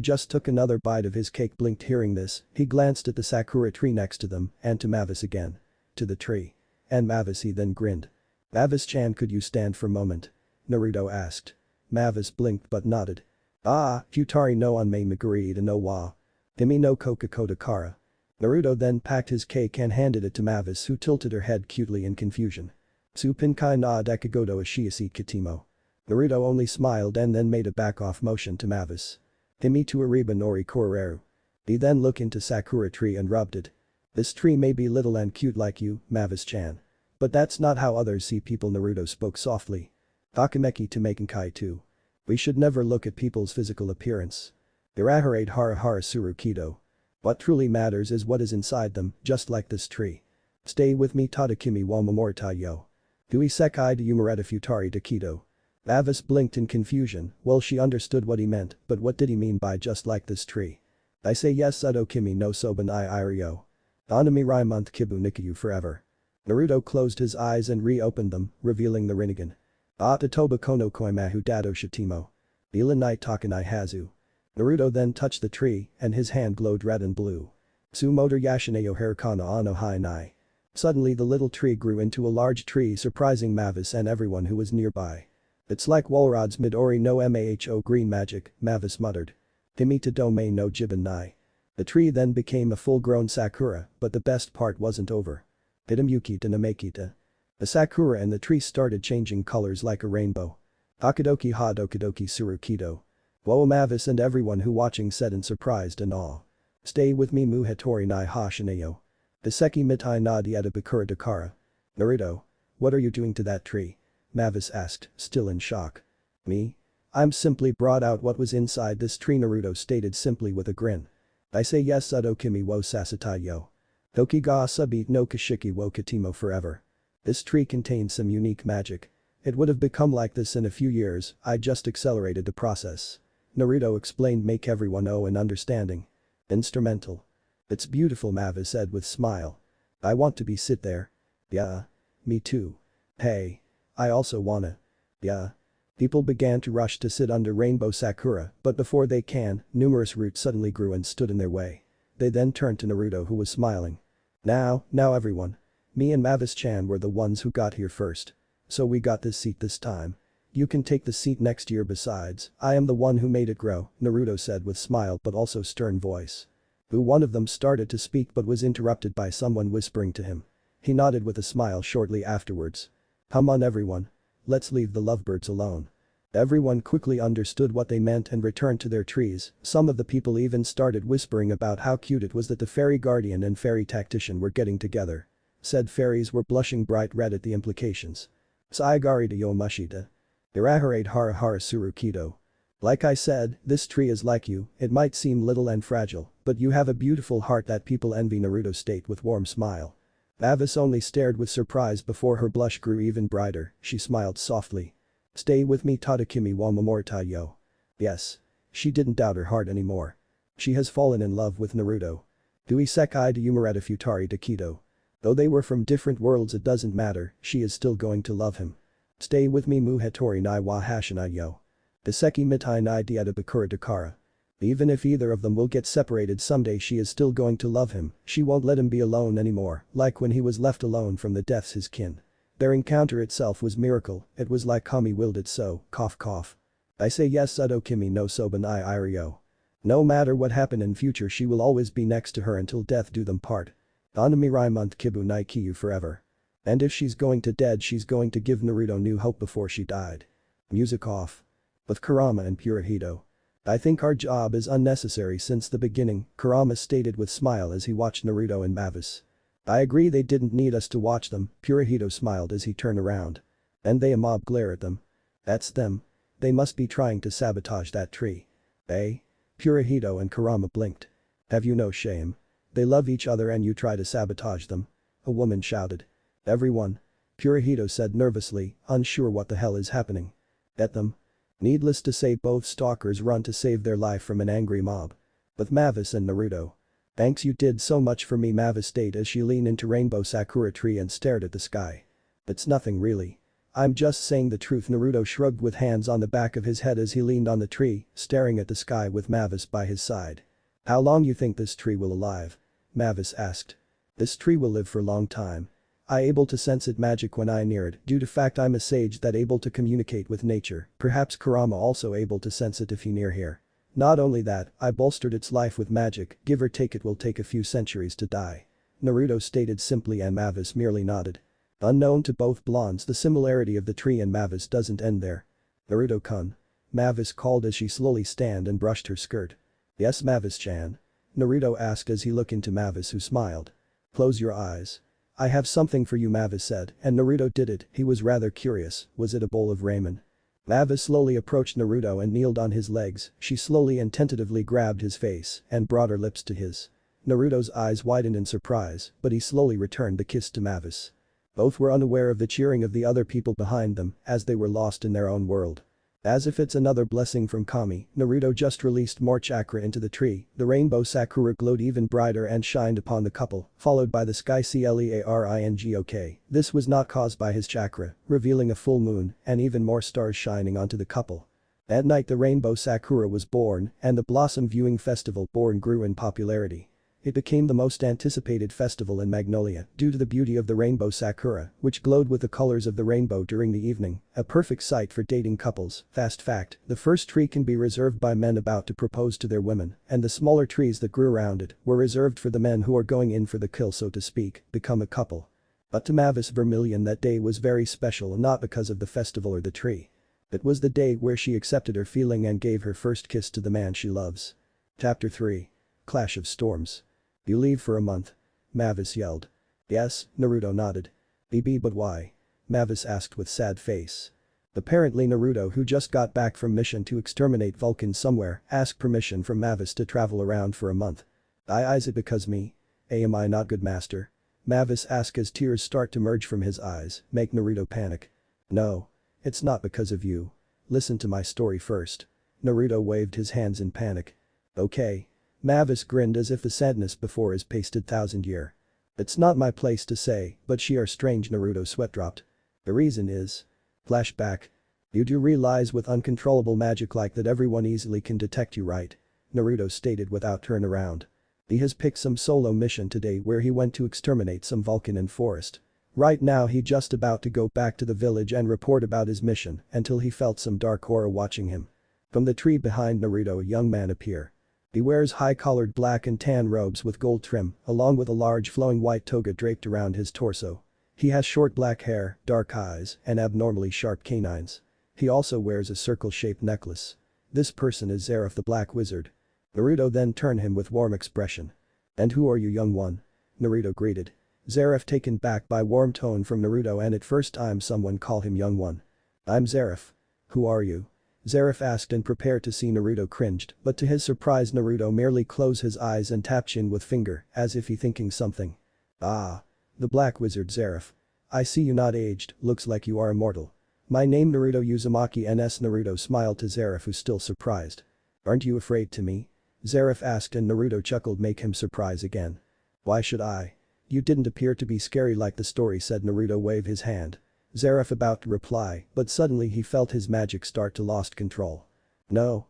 just took another bite of his cake blinked hearing this, he glanced at the sakura tree next to them and to Mavis again. To the tree. And Mavis he then grinned. Mavis-chan could you stand for a moment? Naruto asked. Mavis blinked but nodded. Ah, Futari no anme maguri no wa. Himi no Coca-Cola Kara. Naruto then packed his cake and handed it to Mavis who tilted her head cutely in confusion. Supinkai na dekagodo ashiasi katimo. Naruto only smiled and then made a back-off motion to Mavis. Himi to Ariba nori koreru. He then looked into Sakura tree and rubbed it. This tree may be little and cute like you, Mavis-chan. But that's not how others see people Naruto spoke softly. Takameki to Makenkai too. We should never look at people's physical appearance. Iraharate hara hara suru kido. What truly matters is what is inside them, just like this tree. Stay with me Tadakimi wa mamorita yo. Dui sekai de umareta futari de kido. Mavis blinked in confusion, well she understood what he meant, but what did he mean by just like this tree? I say yes Udo Kimi no Soban I Irio. Anamirai month Kibu Nikiyu forever. Naruto closed his eyes and reopened them, revealing the Rinnegan. Atatoba kono koimahu dado shitimo. Bila night takanai hazu. Naruto then touched the tree and his hand glowed red and blue. Sumotor yashineyo harikana ano hai nai. Suddenly the little tree grew into a large tree surprising Mavis and everyone who was nearby. It's like Walrod's Midori no Maho green magic, Mavis muttered. Himita dome no jibin nai. The tree then became a full-grown sakura, but the best part wasn't over. Hitamyuki to Namekita. The sakura and the tree started changing colors like a rainbow. Akadoki ha dokidoki surukido. Whoa Mavis and everyone who watching said in surprised and awe. Stay with me muhatori nai ha shineyo. Biseki mitai na dieta bakura dakara. Naruto. What are you doing to that tree? Mavis asked, still in shock. Me? I'm simply brought out what was inside this tree Naruto stated simply with a grin. I say yes Udo Kimi wo sasatai yo. Toki ga subi no kashiki wo katimo forever. This tree contains some unique magic. It would have become like this in a few years, I just accelerated the process. Naruto explained make everyone know and understanding. Instrumental. It's beautiful Mavis said with smile. I want to be sit there. Yeah. Me too. Hey. I also wanna. Yeah. People began to rush to sit under rainbow sakura, but before they can, numerous roots suddenly grew and stood in their way. They then turned to Naruto who was smiling. Now everyone. Me and Mavis-chan were the ones who got here first. So we got this seat this time. You can take the seat next year besides, I am the one who made it grow, Naruto said with smile but also stern voice. One of them started to speak but was interrupted by someone whispering to him. He nodded with a smile shortly afterwards. Come on everyone. Let's leave the lovebirds alone. Everyone quickly understood what they meant and returned to their trees, some of the people even started whispering about how cute it was that the fairy guardian and fairy tactician were getting together. Said fairies were blushing bright red at the implications. Saigari de yo mushita. Iraharate hara hara surukido. Like I said, this tree is like you, it might seem little and fragile, but you have a beautiful heart that people envy Naruto state with warm smile. Mavis only stared with surprise before her blush grew even brighter, she smiled softly. Stay with me Tadakimi wa mamorita yo. Yes. She didn't doubt her heart anymore. She has fallen in love with Naruto. Dui sekai de umareta futari de kido. Though they were from different worlds it doesn't matter, she is still going to love him. Stay with me muhatori nai wa hashina yo. Biseki mitai nai dieta bakura dakara. Even if either of them will get separated someday, she is still going to love him. She won't let him be alone anymore, like when he was left alone from the deaths his kin. Their encounter itself was miracle, it was like Kami willed it so, cough cough. I say yes Sudo Kimi no Soban I Irio. No matter what happened in future, she will always be next to her until death do them part. Anamirai month Kibu Nai Kiyu forever. And if she's going to dead, she's going to give Naruto new hope before she died. Music off. With Kurama and Purahito. I think our job is unnecessary since the beginning, Kurama stated with smile as he watched Naruto and Mavis. I agree, they didn't need us to watch them, Purahito smiled as he turned around. And they a mob glare at them. That's them. They must be trying to sabotage that tree. Eh? Purahito and Kurama blinked. Have you no shame? They love each other and you try to sabotage them? A woman shouted. Everyone. Purahito said nervously, unsure what the hell is happening. At them. Needless to say, both stalkers run to save their life from an angry mob. With Mavis and Naruto. Thanks, you did so much for me, Mavis stated as she leaned into Rainbow Sakura tree and stared at the sky. It's nothing really. I'm just saying the truth, Naruto shrugged with hands on the back of his head as he leaned on the tree, staring at the sky with Mavis by his side. How long you think this tree will alive? Mavis asked. This tree will live for a long time. I able to sense it magic when I near it due to fact I'm a sage that able to communicate with nature, perhaps Kurama also able to sense it if he near here. Not only that, I bolstered its life with magic, give or take it will take a few centuries to die. Naruto stated simply and Mavis merely nodded. Unknown to both blondes, the similarity of the tree and Mavis doesn't end there. Naruto-kun. Mavis called as she slowly stand and brushed her skirt. Yes Mavis-chan. Naruto asked as he looked into Mavis, who smiled. Close your eyes. I have something for you, Mavis said, and Naruto did it. He was rather curious, was it a bowl of ramen? Mavis slowly approached Naruto and kneeled on his legs, she slowly and tentatively grabbed his face and brought her lips to his. Naruto's eyes widened in surprise, but he slowly returned the kiss to Mavis. Both were unaware of the cheering of the other people behind them, as they were lost in their own world. As if it's another blessing from Kami, Naruto just released more chakra into the tree, the rainbow Sakura glowed even brighter and shined upon the couple, followed by the sky clearingok. This was not caused by his chakra, revealing a full moon and even more stars shining onto the couple. At night the rainbow Sakura was born and the Blossom Viewing Festival grew in popularity. It became the most anticipated festival in Magnolia due to the beauty of the rainbow Sakura, which glowed with the colors of the rainbow during the evening, a perfect sight for dating couples. Fast fact, the first tree can be reserved by men about to propose to their women, and the smaller trees that grew around it were reserved for the men who are going in for the kill, so to speak, become a couple. But to Mavis Vermilion that day was very special, not because of the festival or the tree. It was the day where she accepted her feeling and gave her first kiss to the man she loves. Chapter 3. Clash of Storms. You leave for a month? Mavis yelled. Yes, Naruto nodded. But why? Mavis asked with sad face. Apparently Naruto, who just got back from mission to exterminate Vulcans somewhere, asked permission from Mavis to travel around for a month. Is it because me? Am I not good master? Mavis asked as tears start to merge from his eyes, make Naruto panic. No. It's not because of you. Listen to my story first. Naruto waved his hands in panic. Okay. Mavis grinned as if the sadness before his pasted 1,000-year. It's not my place to say, but she are strange, Naruto's sweat dropped. The reason is. Flashback. You do realize with uncontrollable magic like that everyone easily can detect you, right? Naruto stated without turn around. He has picked some solo mission today where he went to exterminate some Vulcan in forest. Right now he just about to go back to the village and report about his mission until he felt some dark aura watching him. From the tree behind Naruto a young man appeared. He wears high-collared black and tan robes with gold trim, along with a large flowing white toga draped around his torso. He has short black hair, dark eyes, and abnormally sharp canines. He also wears a circle-shaped necklace. This person is Zeref the Black Wizard. Naruto then turned him with warm expression. And who are you, young one? Naruto greeted. Zeref taken back by warm tone from Naruto and at first time someone call him young one. I'm Zeref. Who are you? Zeref asked and prepared to see Naruto cringed, but to his surprise Naruto merely closed his eyes and tapped chin with finger, as if he thinking something. Ah. The Black Wizard Zeref. I see you not aged, looks like you are immortal. My name Naruto Uzumaki NS. Naruto smiled to Zeref, who's still surprised. Aren't you afraid to me? Zeref asked and Naruto chuckled, make him surprise again. Why should I? You didn't appear to be scary like the story said. Naruto waved his hand. Zeref about to reply, but suddenly he felt his magic start to lost control. No.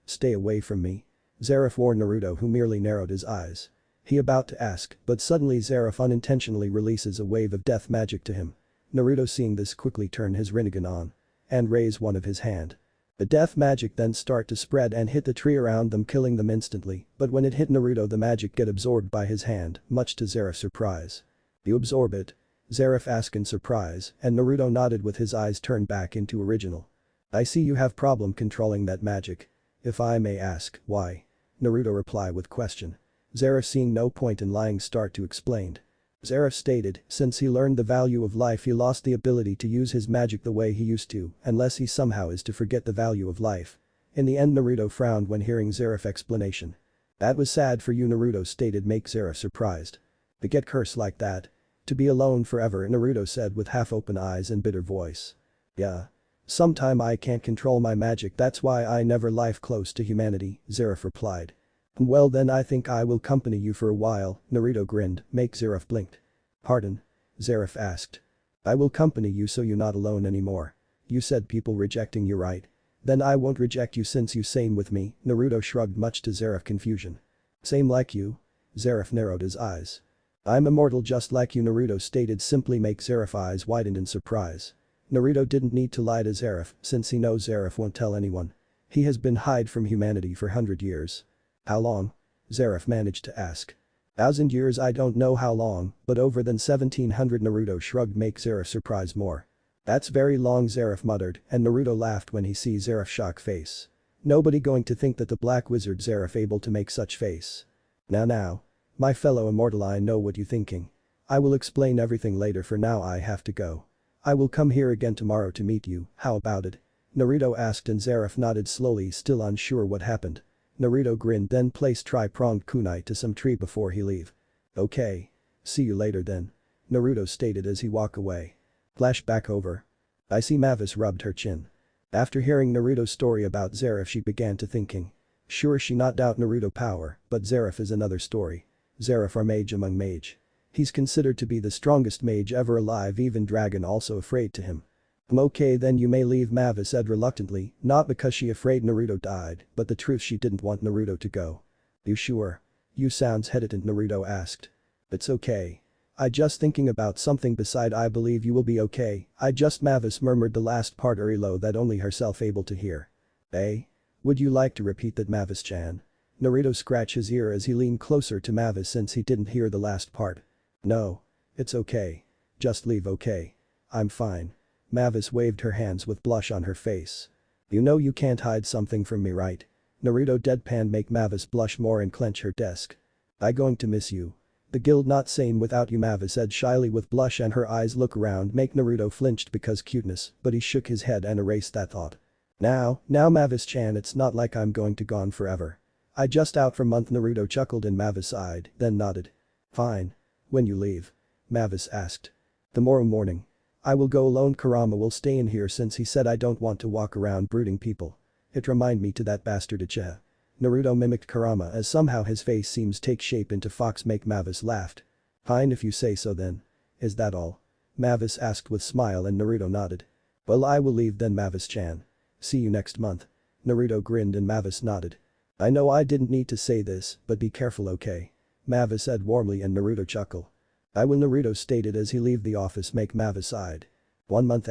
Stay away from me. Zeref warned Naruto, who merely narrowed his eyes. He about to ask, but suddenly Zeref unintentionally releases a wave of death magic to him. Naruto, seeing this, quickly turn his Rinnegan on and raise one of his hand. The death magic then start to spread and hit the tree around them, killing them instantly, but when it hit Naruto, the magic get absorbed by his hand, much to Zeref's surprise. You absorb it? Zeref asked in surprise, and Naruto nodded with his eyes turned back into original. I see you have problem controlling that magic. If I may ask, why? Naruto reply with question. Zeref, seeing no point in lying, start to explain. Zeref stated, since he learned the value of life, he lost the ability to use his magic the way he used to, unless he somehow is to forget the value of life. In the end, Naruto frowned when hearing Zeref's explanation. That was sad for you, Naruto stated, make Zeref surprised. To get cursed like that? To be alone forever, Naruto said with half-open eyes and bitter voice. Yeah. Sometime I can't control my magic, that's why I never life close to humanity, Zeref replied. Well then, I think I will accompany you for a while, Naruto grinned, make Zeref blinked. Pardon? Zeref asked. I will accompany you so you're not alone anymore. You said people rejecting you, right? Then I won't reject you since you same with me, Naruto shrugged, much to Zeref's confusion. Same like you? Zeref narrowed his eyes. I'm immortal just like you, Naruto stated simply, make Zeref's eyes widened in surprise. Naruto didn't need to lie to Zeref since he knows Zeref won't tell anyone. He has been hid from humanity for 100 years. How long? Zeref managed to ask. 1,000 years, I don't know how long, but over than 1700, Naruto shrugged, make Zeref surprise more. That's very long, Zeref muttered, and Naruto laughed when he sees Zeref's shock face. Nobody going to think that the black wizard Zeref able to make such face. Now. My fellow immortal, I know what you thinking. I will explain everything later, for now I have to go. I will come here again tomorrow to meet you, how about it? Naruto asked and Zeref nodded slowly, still unsure what happened. Naruto grinned, then placed tri-pronged kunai to some tree before he leave. Okay. See you later then. Naruto stated as he walked away. Flashback over. I see Mavis rubbed her chin. After hearing Naruto's story about Zeref, she began to thinking. Sure, she not doubt Naruto power, but Zeref is another story. Zeref are mage among mage. He's considered to be the strongest mage ever alive, even dragon also afraid to him. Okay then, you may leave, Mavis said reluctantly, not because she afraid Naruto died, but the truth, she didn't want Naruto to go. You sure? You sounds hesitant, Naruto asked. It's okay. I just thinking about something beside, I believe you will be okay, I just, Mavis murmured the last part very low that only herself able to hear. Would you like to repeat that, Mavis-chan? Naruto scratched his ear as he leaned closer to Mavis since he didn't hear the last part. No. It's okay. Just leave, okay? I'm fine. Mavis waved her hands with blush on her face. You know you can't hide something from me, right? Naruto deadpan, make Mavis blush more and clench her desk. I going to miss you. The guild not same without you, Mavis said shyly with blush, and her eyes look around make Naruto flinched because cuteness, but he shook his head and erased that thought. Now Mavis-chan, it's not like I'm going to gone forever. I just out for a month, Naruto chuckled and Mavis sighed, then nodded. Fine. When you leave? Mavis asked. Tomorrow morning. I will go alone, Kurama will stay in here since he said I don't want to walk around brooding people. It remind me to that bastard Ichiha. Naruto mimicked Kurama as somehow his face seems take shape into fox, make Mavis laughed. Fine if you say so then. Is that all? Mavis asked with smile and Naruto nodded. Well, I will leave then, Mavis-chan. See you next month. Naruto grinned and Mavis nodded. I know I didn't need to say this, but be careful, okay? Mavis said warmly and Naruto chuckled. I will, Naruto stated as he leave the office, make Mavis sighed. 1 month,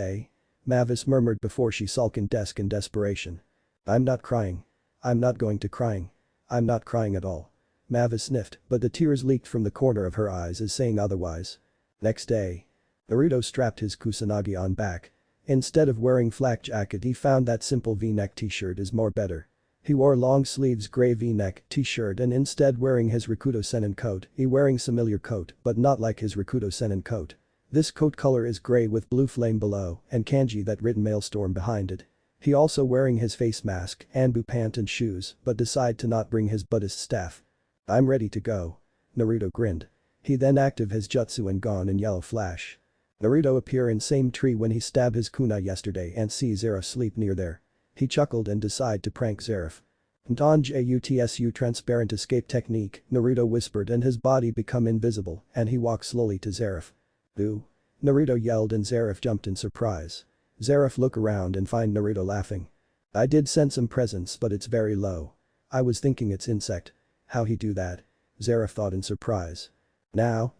Mavis murmured before she sulked in desk in desperation. I'm not crying. I'm not going to crying. I'm not crying at all. Mavis sniffed, but the tears leaked from the corner of her eyes as saying otherwise. Next day. Naruto strapped his kusanagi on back. Instead of wearing flak jacket, he found that simple v-neck t-shirt is more better. He wore long sleeves grey v-neck t-shirt, and instead wearing his Rikudo Senin coat, he wearing familiar coat but not like his Rikudo Senin coat. This coat color is grey with blue flame below and kanji that written maelstrom behind it. He also wearing his face mask, Anbu pant and shoes but decide to not bring his Buddhist staff. I'm ready to go. Naruto grinned. He then active his jutsu and gone in yellow flash. Naruto appear in same tree when he stabbed his kunai yesterday and see Zeref sleep near there. He chuckled and decide to prank Zeref. Don Jutsu transparent escape technique, Naruto whispered and his body become invisible and he walked slowly to Zeref. Boo. Naruto yelled and Zeref jumped in surprise. Zeref look around and find Naruto laughing. I did send some presents but it's very low. I was thinking it's insect. How he do that? Zareth thought in surprise. Now.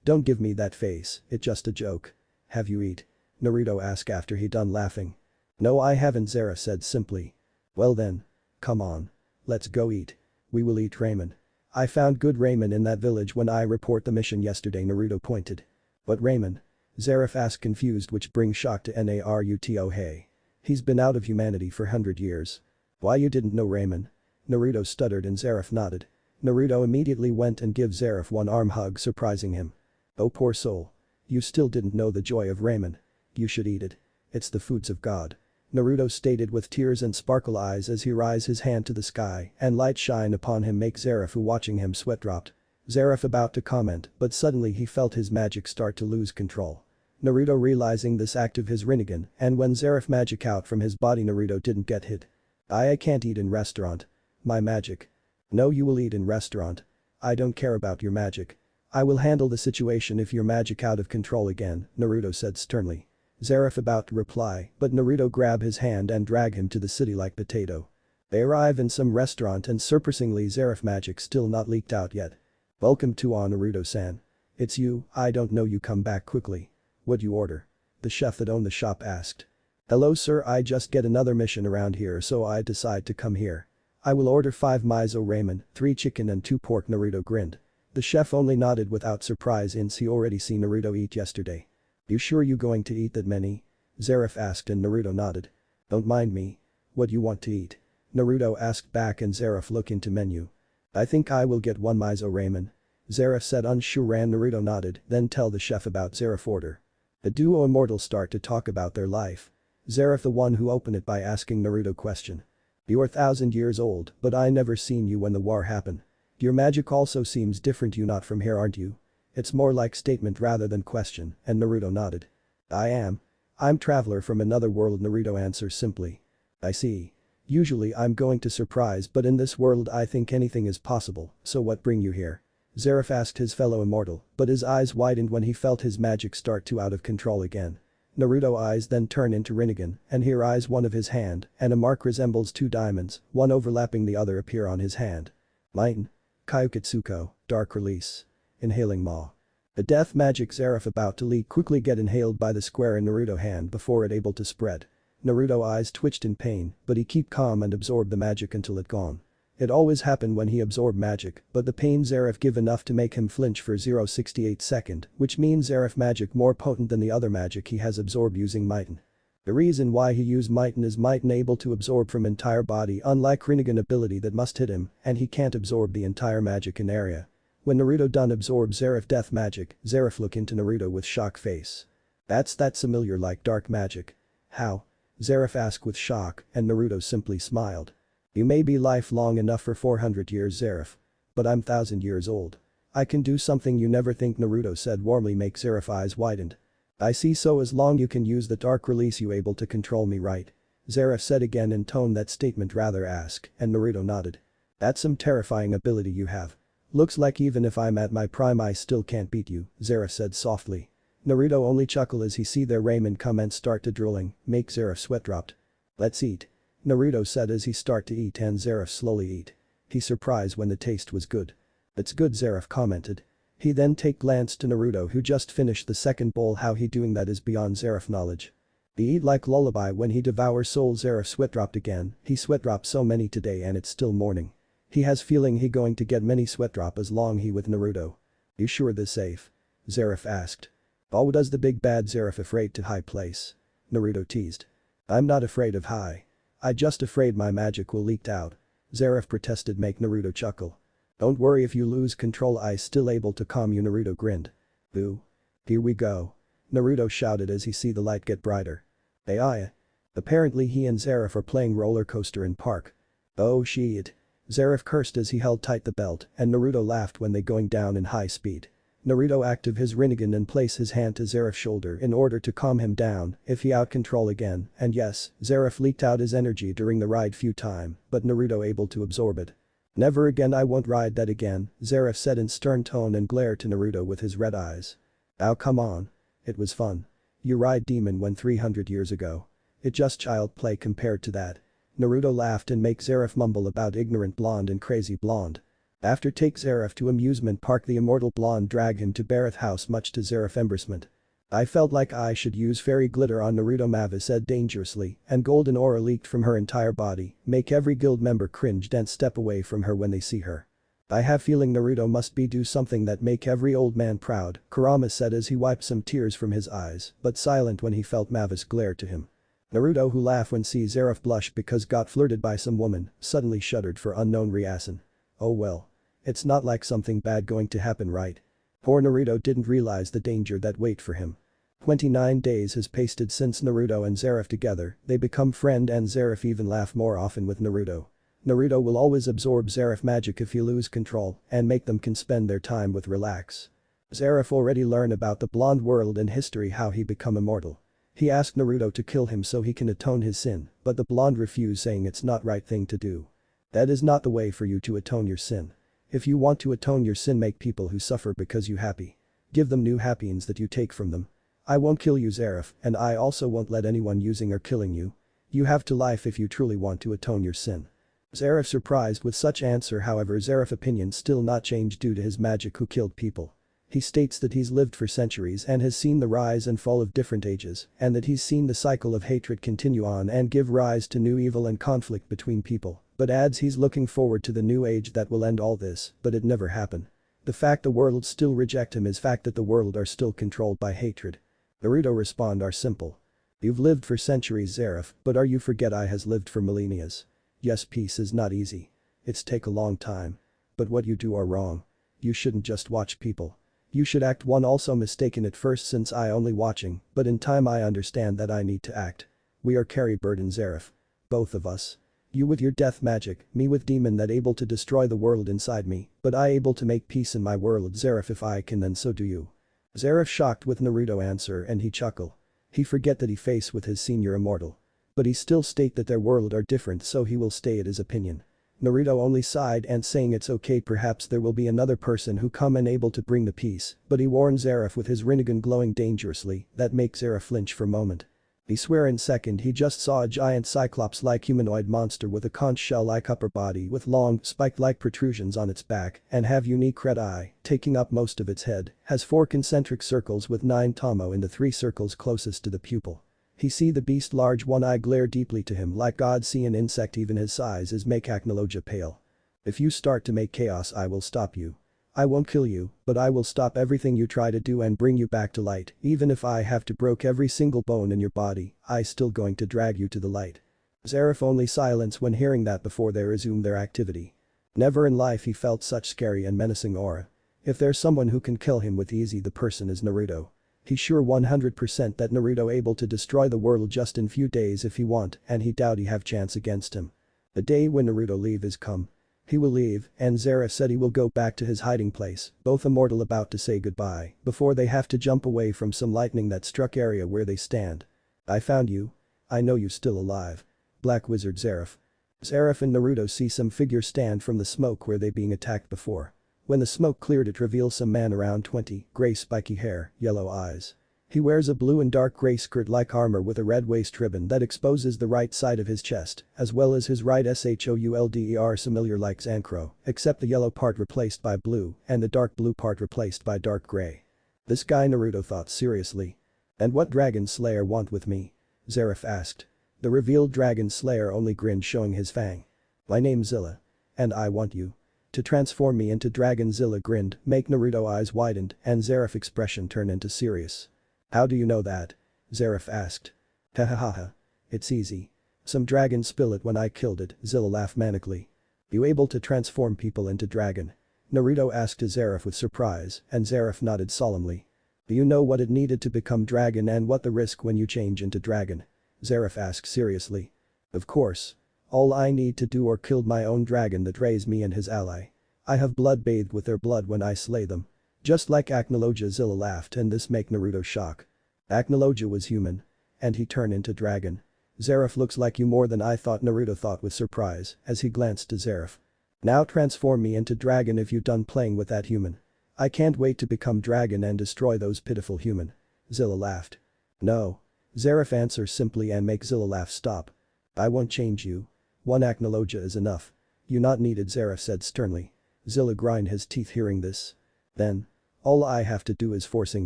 Don't give me that face, it's just a joke. Have you eat? Naruto asked after he done laughing. No I haven't Zareth said simply. Well then. Come on. Let's go eat. We will eat ramen. I found good ramen in that village when I report the mission yesterday Naruto pointed. What ramen? Zareth asked confused which brings shock to Naruto hey. He's been out of humanity for 100 years. Why you didn't know ramen? Naruto stuttered and Zareth nodded. Naruto immediately went and gave Zareth one arm hug surprising him. Oh poor soul. You still didn't know the joy of ramen. You should eat it. It's the foods of God. Naruto stated with tears and sparkle eyes as he raised his hand to the sky and light shine upon him make Zareth who watching him sweat dropped. Zareth about to comment but suddenly he felt his magic start to lose control. Naruto realizing this active his Rinnegan and when Zareth magic out from his body Naruto didn't get hit. I can't eat in restaurant. My magic. No you will eat in restaurant. I don't care about your magic. I will handle the situation if your magic out of control again, Naruto said sternly. Zareth about to reply but Naruto grab his hand and drag him to the city like potato. They arrive in some restaurant and surprisingly Zareth magic still not leaked out yet. Welcome to Naruto-san. It's you, I don't know you come back quickly. What you order? The chef that owned the shop asked. Hello sir I just get another mission around here so I decide to come here. I will order 5 miso ramen, 3 chicken and 2 pork Naruto grinned. The chef only nodded without surprise since he already seen Naruto eat yesterday. You sure you going to eat that many? Zareth asked and Naruto nodded. Don't mind me. What you want to eat? Naruto asked back and Zareth looked into menu. I think I will get 1 miso ramen. Zareth said unsure and Naruto nodded then tell the chef about Zareth order. The duo immortals start to talk about their life. Zareth the one who opened it by asking Naruto question. You're 1,000 years old but I never seen you when the war happened. Your magic also seems different you not from here aren't you? It's more like statement rather than question and Naruto nodded. I'm traveler from another world Naruto answers simply. I see. Usually I'm going to surprise but in this world I think anything is possible so what bring you here? Zareth asked his fellow immortal but his eyes widened when he felt his magic start to out of control again. Naruto eyes then turn into Rinnegan and here eyes one of his hand and a mark resembles 2 diamonds, one overlapping the other appear on his hand. Mighten. Kyukitsuko, dark release. Inhaling maw. A death magic Zareth about to leak quickly get inhaled by the square in Naruto hand before it able to spread. Naruto eyes twitched in pain but he keep calm and absorb the magic until it gone. It always happen when he absorb magic but the pain Zareth give enough to make him flinch for 0.68 second which means Zareth magic more potent than the other magic he has absorbed using Mighten. The reason why he used Mighten is Mighten able to absorb from entire body unlike Rinnegan ability that must hit him and he can't absorb the entire magic in area. When Naruto done absorb Zareth death magic, Zareth look into Naruto with shock face. That's that familiar like dark magic. How? Zareth asked with shock and Naruto simply smiled. You may be life long enough for 400 years Zareth. But I'm 1,000 years old. I can do something you never think Naruto said warmly make Zareth eyes widened. I see so as long you can use the dark release you able to control me right? Zareth said again in tone that statement rather ask and Naruto nodded. That's some terrifying ability you have. Looks like even if I'm at my prime I still can't beat you, Zareth said softly. Naruto only chuckle as he see their ramen come and start to drooling, make Zareth sweat dropped. Let's eat. Naruto said as he start to eat and Zareth slowly eat. He surprised when the taste was good. It's good Zareth commented. He then take glance to Naruto who just finished the second bowl how he doing that is beyond Zareth knowledge. He eat like lullaby when he devour soul Zareth sweat dropped again, he sweat dropped so many today and it's still morning. He has feeling he going to get many sweat drop as long he with Naruto. You sure this safe? Zareth asked. Oh does the big bad Zareth afraid to high place? Naruto teased. I'm not afraid of high. I just afraid my magic will leaked out. Zareth protested make Naruto chuckle. Don't worry if you lose control I still able to calm you Naruto grinned. Boo. Here we go. Naruto shouted as he see the light get brighter. Hey. Apparently he and Zareth are playing roller coaster in park. Oh shit. Zareth cursed as he held tight the belt and Naruto laughed when they going down in high speed. Naruto active his Rinnegan and place his hand to Zareth's shoulder in order to calm him down if he out control again and yes, Zareth leaked out his energy during the ride few time but Naruto able to absorb it. Never again I won't ride that again, Zareth said in stern tone and glared to Naruto with his red eyes. Oh come on. It was fun. You ride demon when 300 years ago. It just child play compared to that. Naruto laughed and make Zareth mumble about ignorant blonde and crazy blonde. After take Zareth to amusement park, the immortal blonde drag him to Bareth house, much to Zareth's embarrassment. I felt like I should use fairy glitter on Naruto, Mavis said dangerously, and golden aura leaked from her entire body, make every guild member cringe and step away from her when they see her. I have feeling Naruto must be do something that make every old man proud, Kurama said as he wiped some tears from his eyes, but silent when he felt Mavis glare to him. Naruto, who laughed when see Zareth blush because got flirted by some woman, suddenly shuddered for unknown reason. Oh well. It's not like something bad going to happen, right? Poor Naruto didn't realize the danger that wait for him. 29 days has passed since Naruto and Zareth together, they become friend and Zareth even laugh more often with Naruto. Naruto will always absorb Zareth magic if he lose control and make them can spend their time with relax. Zareth already learned about the blonde world and history how he become immortal. He asked Naruto to kill him so he can atone his sin, but the blonde refused, saying it's not right thing to do. That is not the way for you to atone your sin. If you want to atone your sin, make people who suffer because you happy. Give them new happiness that you take from them. I won't kill you, Zareth, and I also won't let anyone using or killing you. You have to life if you truly want to atone your sin. Zareth surprised with such answer, however Zareth's opinion still not changed due to his magic who killed people. He states that he's lived for centuries and has seen the rise and fall of different ages, and that he's seen the cycle of hatred continue on and give rise to new evil and conflict between people, but adds he's looking forward to the new age that will end all this, but it never happened. The fact the world still reject him is fact that the world are still controlled by hatred. Naruto respond are simple. You've lived for centuries, Zareth, but are you forget I has lived for millennias. Yes, peace is not easy. It's take a long time. But what you do are wrong. You shouldn't just watch people. You should act. One also mistaken at first since I only watching, but in time I understand that I need to act. We are carry burden, Zareth. Both of us. You with your death magic, me with demon that able to destroy the world inside me, but I able to make peace in my world, Zareth. If I can then so do you. Zareth shocked with Naruto answer and he chuckle. He forget that he face with his senior immortal. But he still state that their world are different, so he will stay at his opinion. Naruto only sighed and saying it's okay, perhaps there will be another person who come and able to bring the peace, but he warned Zareth with his Rinnegan glowing dangerously that makes Zareth flinch for a moment. He swear in second he just saw a giant cyclops-like humanoid monster with a conch shell-like upper body with long, spike-like protrusions on its back and have unique red eye, taking up most of its head, has 4 concentric circles with 9 tomo in the 3 circles closest to the pupil. He see the beast large one eye glare deeply to him like God see an insect, even his size is make Acnologia pale. If you start to make chaos I will stop you. I won't kill you, but I will stop everything you try to do and bring you back to light, even if I have to broke every single bone in your body, I still going to drag you to the light. Zareth only silence when hearing that before they resume their activity. Never in life he felt such scary and menacing aura. If there's someone who can kill him with easy, the person is Naruto. He's sure 100% that Naruto able to destroy the world just in few days if he want, and he doubt he have chance against him. The day when Naruto leave is come. He will leave, and Zareth said he will go back to his hiding place, both immortal about to say goodbye, before they have to jump away from some lightning that struck area where they stand. I found you. I know you still alive. Black Wizard Zareth. Zareth and Naruto see some figure stand from the smoke where they being attacked before. When the smoke cleared it reveals some man around 20, gray spiky hair, yellow eyes. He wears a blue and dark gray skirt-like armor with a red waist ribbon that exposes the right side of his chest, as well as his right shoulder similar like Zancro, except the yellow part replaced by blue and the dark blue part replaced by dark gray. This guy, Naruto thought seriously. And what Dragon Slayer want with me? Zareth asked. The revealed Dragon Slayer only grinned, showing his fang. My name's Zilla. And I want you to transform me into dragon. Zilla grinned, make Naruto eyes widened and Zareth's expression turn into serious. How do you know that? Zareth asked. Hahaha. It's easy. Some dragon spill it when I killed it, Zilla laughed manically. You able to transform people into dragon? Naruto asked Zareth with surprise, and Zareth nodded solemnly. Do you know what it needed to become dragon and what the risk when you change into dragon? Zareth asked seriously. Of course. All I need to do or killed my own dragon that raised me and his ally. I have blood bathed with their blood when I slay them. Just like Acnologia. Zilla laughed and this make Naruto shock. Acnologia was human. And he turned into dragon. Zareth looks like you more than I thought, Naruto thought with surprise as he glanced to Zareth. Now transform me into dragon if you done playing with that human. I can't wait to become dragon and destroy those pitiful human. Zilla laughed. No. Zareth answers simply and make Zilla laugh. Stop. I won't change you. One Acnologia is enough. You not needed, Zareth said sternly. Zilla grind his teeth hearing this. Then. All I have to do is forcing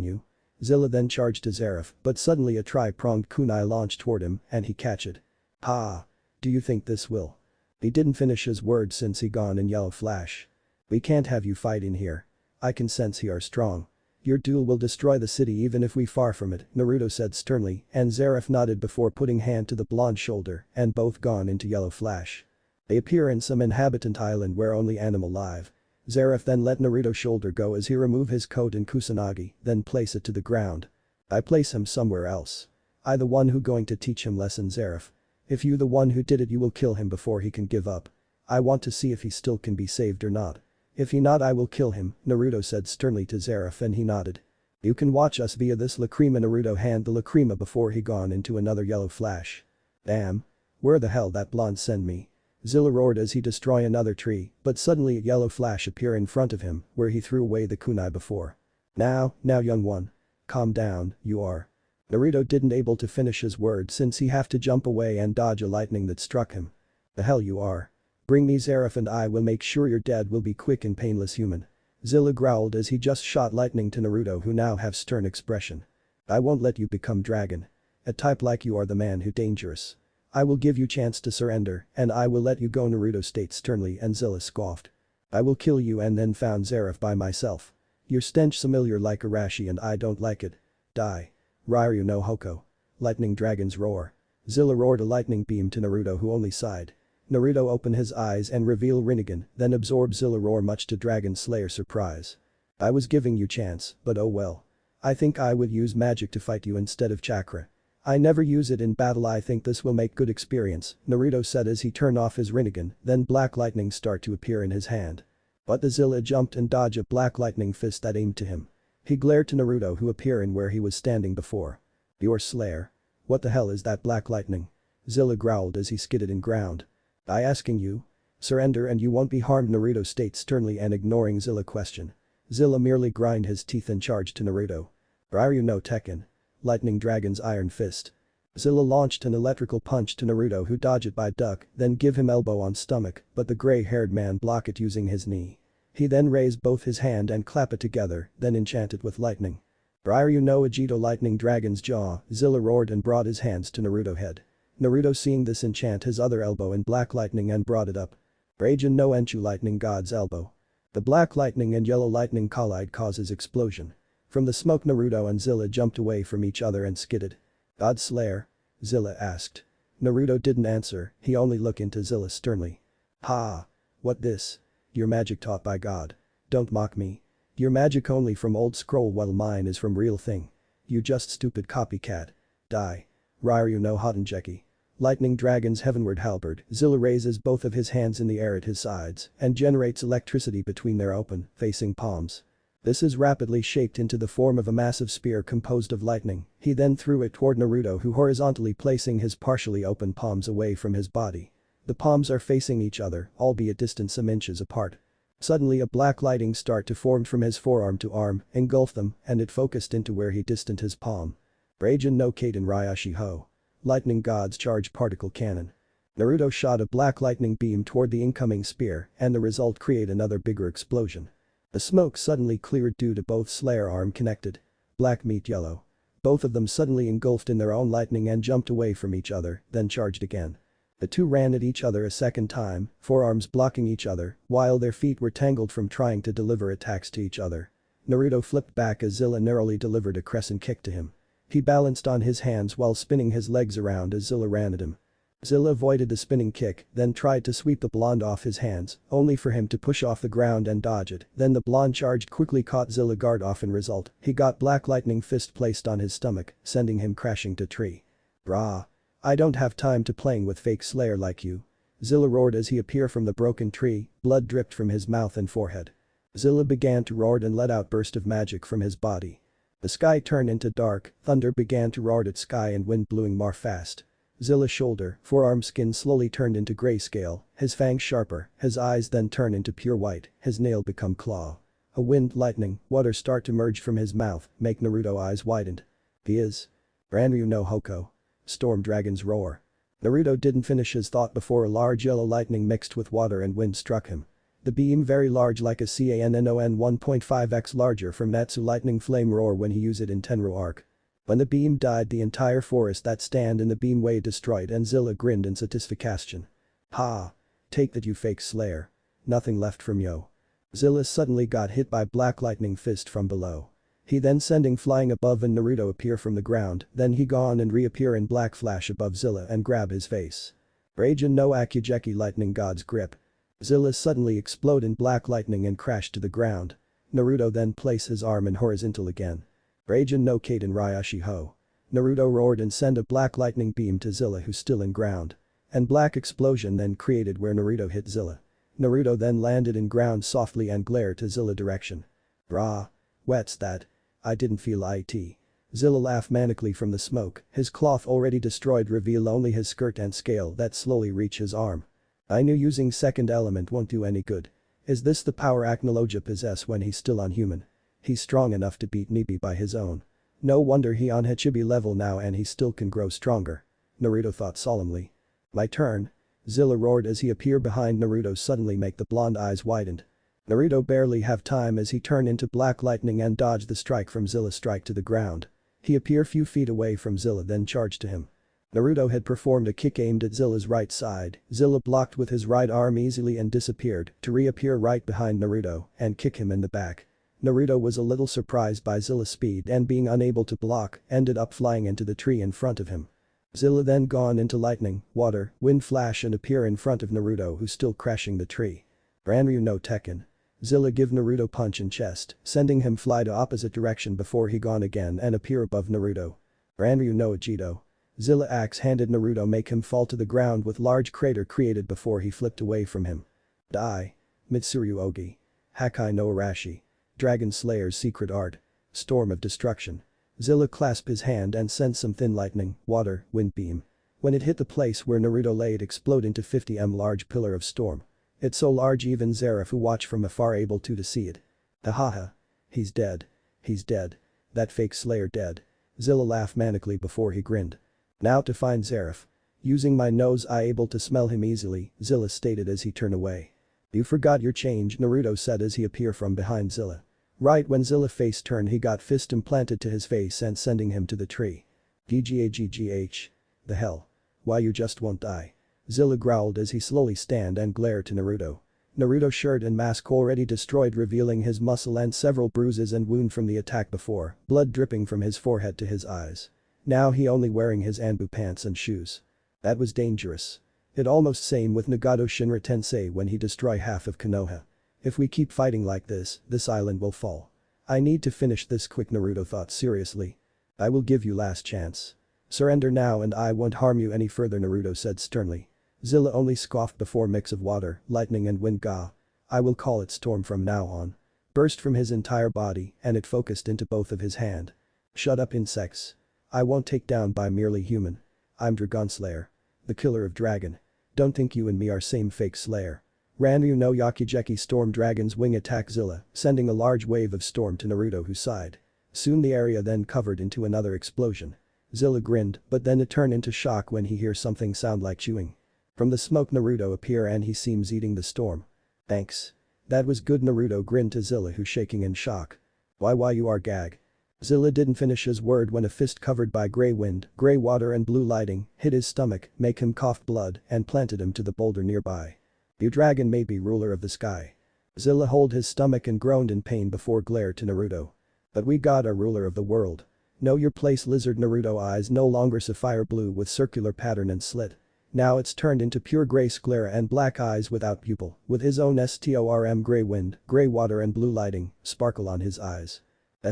you. Zilla then charged to Zareth, but suddenly a tri-pronged kunai launched toward him and he catch it. Ha! Do you think this will? He didn't finish his words since he gone in yellow flash. We can't have you fight in here. I can sense you are strong. Your duel will destroy the city even if we far from it, Naruto said sternly, and Zareth nodded before putting hand to the blonde shoulder and both gone into yellow flash. They appear in some inhabitant island where only animal live. Zareth then let Naruto's shoulder go as he remove his coat and kusanagi, then place it to the ground. I place him somewhere else. I the one who going to teach him lesson, Zareth. If you the one who did it, you will kill him before he can give up. I want to see if he still can be saved or not. If he not, I will kill him, Naruto said sternly to Zareth and he nodded. You can watch us via this lacrima. Naruto hand the lacrima before he gone into another yellow flash. Damn. Where the hell that blonde send me? Zilla roared as he destroy another tree, but suddenly a yellow flash appear in front of him where he threw away the kunai before. Now young one. Calm down, you are. Naruto didn't able to finish his word since he have to jump away and dodge a lightning that struck him. The hell you are. Bring me Zareth and I will make sure your death will be quick and painless human. Zilla growled as he just shot lightning to Naruto who now have stern expression. I won't let you become dragon. A type like you are the man who dangerous. I will give you chance to surrender and I will let you go, Naruto states sternly, and Zilla scoffed. I will kill you and then found Zareth by myself. Your stench familiar like Arashi and I don't like it. Die. Ryu no Hoko. Lightning dragon's roar. Zilla roared a lightning beam to Naruto who only sighed. Naruto opened his eyes and reveal Rinnegan, then absorb Zilla roar much to Dragon Slayer surprise. I was giving you chance, but oh well. I think I would use magic to fight you instead of chakra. I never use it in battle. I think this will make good experience, Naruto said as he turned off his Rinnegan, then black lightning start to appear in his hand. But the Zilla jumped and dodged a black lightning fist that aimed to him. He glared to Naruto who appeared in where he was standing before. Your Slayer. What the hell is that black lightning? Zilla growled as he skidded in ground. I asking you? Surrender and you won't be harmed, Naruto states sternly and ignoring Zilla question. Zilla merely grind his teeth and charged to Naruto. Ryu no Tekken. Lightning Dragon's Iron Fist. Zilla launched an electrical punch to Naruto who dodged it by duck, then give him elbow on stomach, but the gray-haired man block it using his knee. He then raised both his hand and clap it together, then enchanted with lightning. Ryu no Agito Lightning Dragon's Jaw, Zilla roared and brought his hands to Naruto head. Naruto seeing this enchant his other elbow in black lightning and brought it up. Raijin no Enchu Lightning God's Elbow. The black lightning and yellow lightning collide causes explosion. From the smoke Naruto and Zilla jumped away from each other and skidded. God Slayer? Zilla asked. Naruto didn't answer, he only looked into Zilla sternly. Ha! What this? Your magic taught by God. Don't mock me. Your magic only from old scroll while mine is from real thing. You just stupid copycat. Die. Ryu no Hotenjeki. Lightning Dragon's Heavenward Halberd, Zilla raises both of his hands in the air at his sides and generates electricity between their open, facing palms. This is rapidly shaped into the form of a massive spear composed of lightning. He then threw it toward Naruto who horizontally placing his partially open palms away from his body. The palms are facing each other, albeit distant some inches apart. Suddenly a black lighting start to form from his forearm to arm, engulfed them, and it focused into where he distant his palm. Raijin no Kaden Ryashi Ho. Lightning God's Charge Particle Cannon. Naruto shot a black lightning beam toward the incoming spear and the result create another bigger explosion. The smoke suddenly cleared due to both Slayer arm connected. Black meet yellow. Both of them suddenly engulfed in their own lightning and jumped away from each other, then charged again. The two ran at each other a second time, forearms blocking each other, while their feet were tangled from trying to deliver attacks to each other. Naruto flipped back as Zilla narrowly delivered a crescent kick to him. He balanced on his hands while spinning his legs around as Zilla ran at him. Zilla avoided the spinning kick, then tried to sweep the blonde off his hands, only for him to push off the ground and dodge it, then the blonde charged quickly caught Zilla guard off in result, he got black lightning fist placed on his stomach, sending him crashing to tree. Brah. I don't have time to playing with fake Slayer like you. Zilla roared as he appeared from the broken tree, blood dripped from his mouth and forehead. Zilla began to roar and let out burst of magic from his body. The sky turned into dark, thunder began to roar at sky and wind blowing more fast. Zilla's shoulder, forearm skin slowly turned into grayscale, his fangs sharper, his eyes then turn into pure white, his nail become claw. A wind, lightning, water start to merge from his mouth, make Naruto eyes widened. He is. Ranryu no Hoko. Storm Dragon's Roar. Naruto didn't finish his thought before a large yellow lightning mixed with water and wind struck him. The beam very large like a Cannon 1.5x larger from Natsu lightning flame roar when he used it in Tenro arc. When the beam died the entire forest that stand in the beam way destroyed and Zilla grinned in satisfaction. Ha! Take that you fake slayer. Nothing left from yo. Zilla suddenly got hit by black lightning fist from below. He then sending flying above and Naruto appear from the ground, then he gone and reappear in black flash above Zilla and grab his face. Raijin no Akugeki lightning god's grip. Zilla suddenly explode in black lightning and crash to the ground. Naruto then place his arm in horizontal again. Raijin no Kaden Ryashi ho. Naruto roared and sent a black lightning beam to Zilla who's still in ground. And black explosion then created where Naruto hit Zilla. Naruto then landed in ground softly and glared to Zilla direction. Brah. What's that? I didn't feel it. Zilla laughed manically from the smoke, his cloth already destroyed reveal only his skirt and scale that slowly reach his arm. I knew using second element won't do any good. Is this the power Aknologia possess when he's still unhuman? He's strong enough to beat Nibi by his own. No wonder he on Hachibi level now and he still can grow stronger. Naruto thought solemnly. My turn. Zilla roared as he appeared behind Naruto suddenly make the blonde eyes widened. Naruto barely have time as he turned into black lightning and dodged the strike from Zilla's strike to the ground. He appeared few feet away from Zilla then charged to him. Naruto had performed a kick aimed at Zilla's right side, Zilla blocked with his right arm easily and disappeared to reappear right behind Naruto and kick him in the back. Naruto was a little surprised by Zilla's speed and being unable to block ended up flying into the tree in front of him. Zilla then gone into lightning, water, wind flash and appear in front of Naruto who's still crashing the tree. Ranryu no Tekken. Zilla give Naruto punch in chest, sending him fly to opposite direction before he gone again and appear above Naruto. Ranryu no Ajito. Zilla axe handed Naruto make him fall to the ground with large crater created before he flipped away from him. Die. Mitsuru Ogi. Hakai no Arashi. Dragon Slayer's secret art. Storm of destruction. Zilla clasped his hand and sent some thin lightning, water, wind beam. When it hit the place where Naruto lay it exploded into 50m large pillar of storm. It's so large even Zeref who watched from afar able to see it. Hahaha. He's dead. He's dead. That fake slayer dead. Zilla laughed manically before he grinned. Now to find Zeref. Using my nose I able to smell him easily, Zilla stated as he turned away. You forgot your change Naruto said as he appeared from behind Zilla. Right when Zilla face turned he got fist implanted to his face and sending him to the tree. GGAGGH. The hell. Why you just won't die? Zilla growled as he slowly stand and glared to Naruto. Naruto's shirt and mask already destroyed revealing his muscle and several bruises and wound from the attack before, blood dripping from his forehead to his eyes. Now he only wearing his Anbu pants and shoes. That was dangerous. It almost same with Nagato Shinra Tensei when he destroy half of Konoha. If we keep fighting like this island will fall. I need to finish this quick Naruto thought seriously. I will give you last chance. Surrender now and I won't harm you any further Naruto said sternly. Zilla only scoffed before mix of water, lightning and wind ga. I will call it storm from now on. Burst from his entire body and it focused into both of his hand. Shut up insects. I won't take down by merely human. I'm Dragon Slayer. The killer of dragon. Don't think you and me are same fake slayer. Ranryu no Yakugeki storm dragon's wing attack Zilla, sending a large wave of storm to Naruto whose side. Soon the area then covered into another explosion. Zilla grinned but then it turned into shock when he hears something sound like chewing. From the smoke Naruto appear and he seems eating the storm. Thanks. That was good Naruto grinned to Zilla who's shaking in shock. Why you are gag. Zilla didn't finish his word when a fist covered by grey wind, grey water and blue lighting hit his stomach, make him cough blood and planted him to the boulder nearby. You dragon may be ruler of the sky. Zilla hold his stomach and groaned in pain before glared to Naruto. But we got a ruler of the world. Know your place lizard Naruto eyes no longer sapphire blue with circular pattern and slit. Now it's turned into pure grey sclera and black eyes without pupil, with his own storm grey wind, grey water and blue lighting, sparkle on his eyes.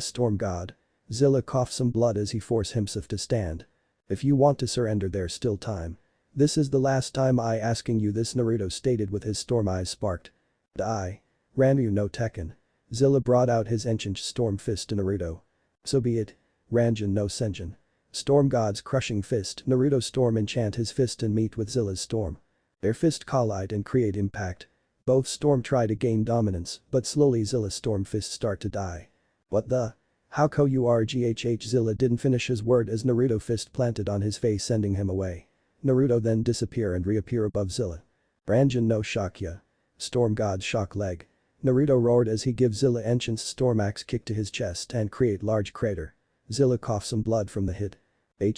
Storm god. Zilla coughed some blood as he forced himself to stand. If you want to surrender there's still time. This is the last time I asking you this Naruto stated with his storm eyes sparked. Die. Ranryu no Tekken. Zilla brought out his ancient storm fist to Naruto. So be it. Ranjin no Senjin. Storm god's crushing fist Naruto storm enchant his fist and meet with Zilla's storm. Their fist collide and create impact. Both storm try to gain dominance but slowly Zilla's storm fist start to die. What the? How co you are ghh Zilla didn't finish his word as Naruto fist planted on his face sending him away. Naruto then disappear and reappear above Zilla. Ranjin no Shakya. Storm God's shock leg. Naruto roared as he gives Zilla Ancient's storm axe kick to his chest and create large crater. Zilla coughs some blood from the hit.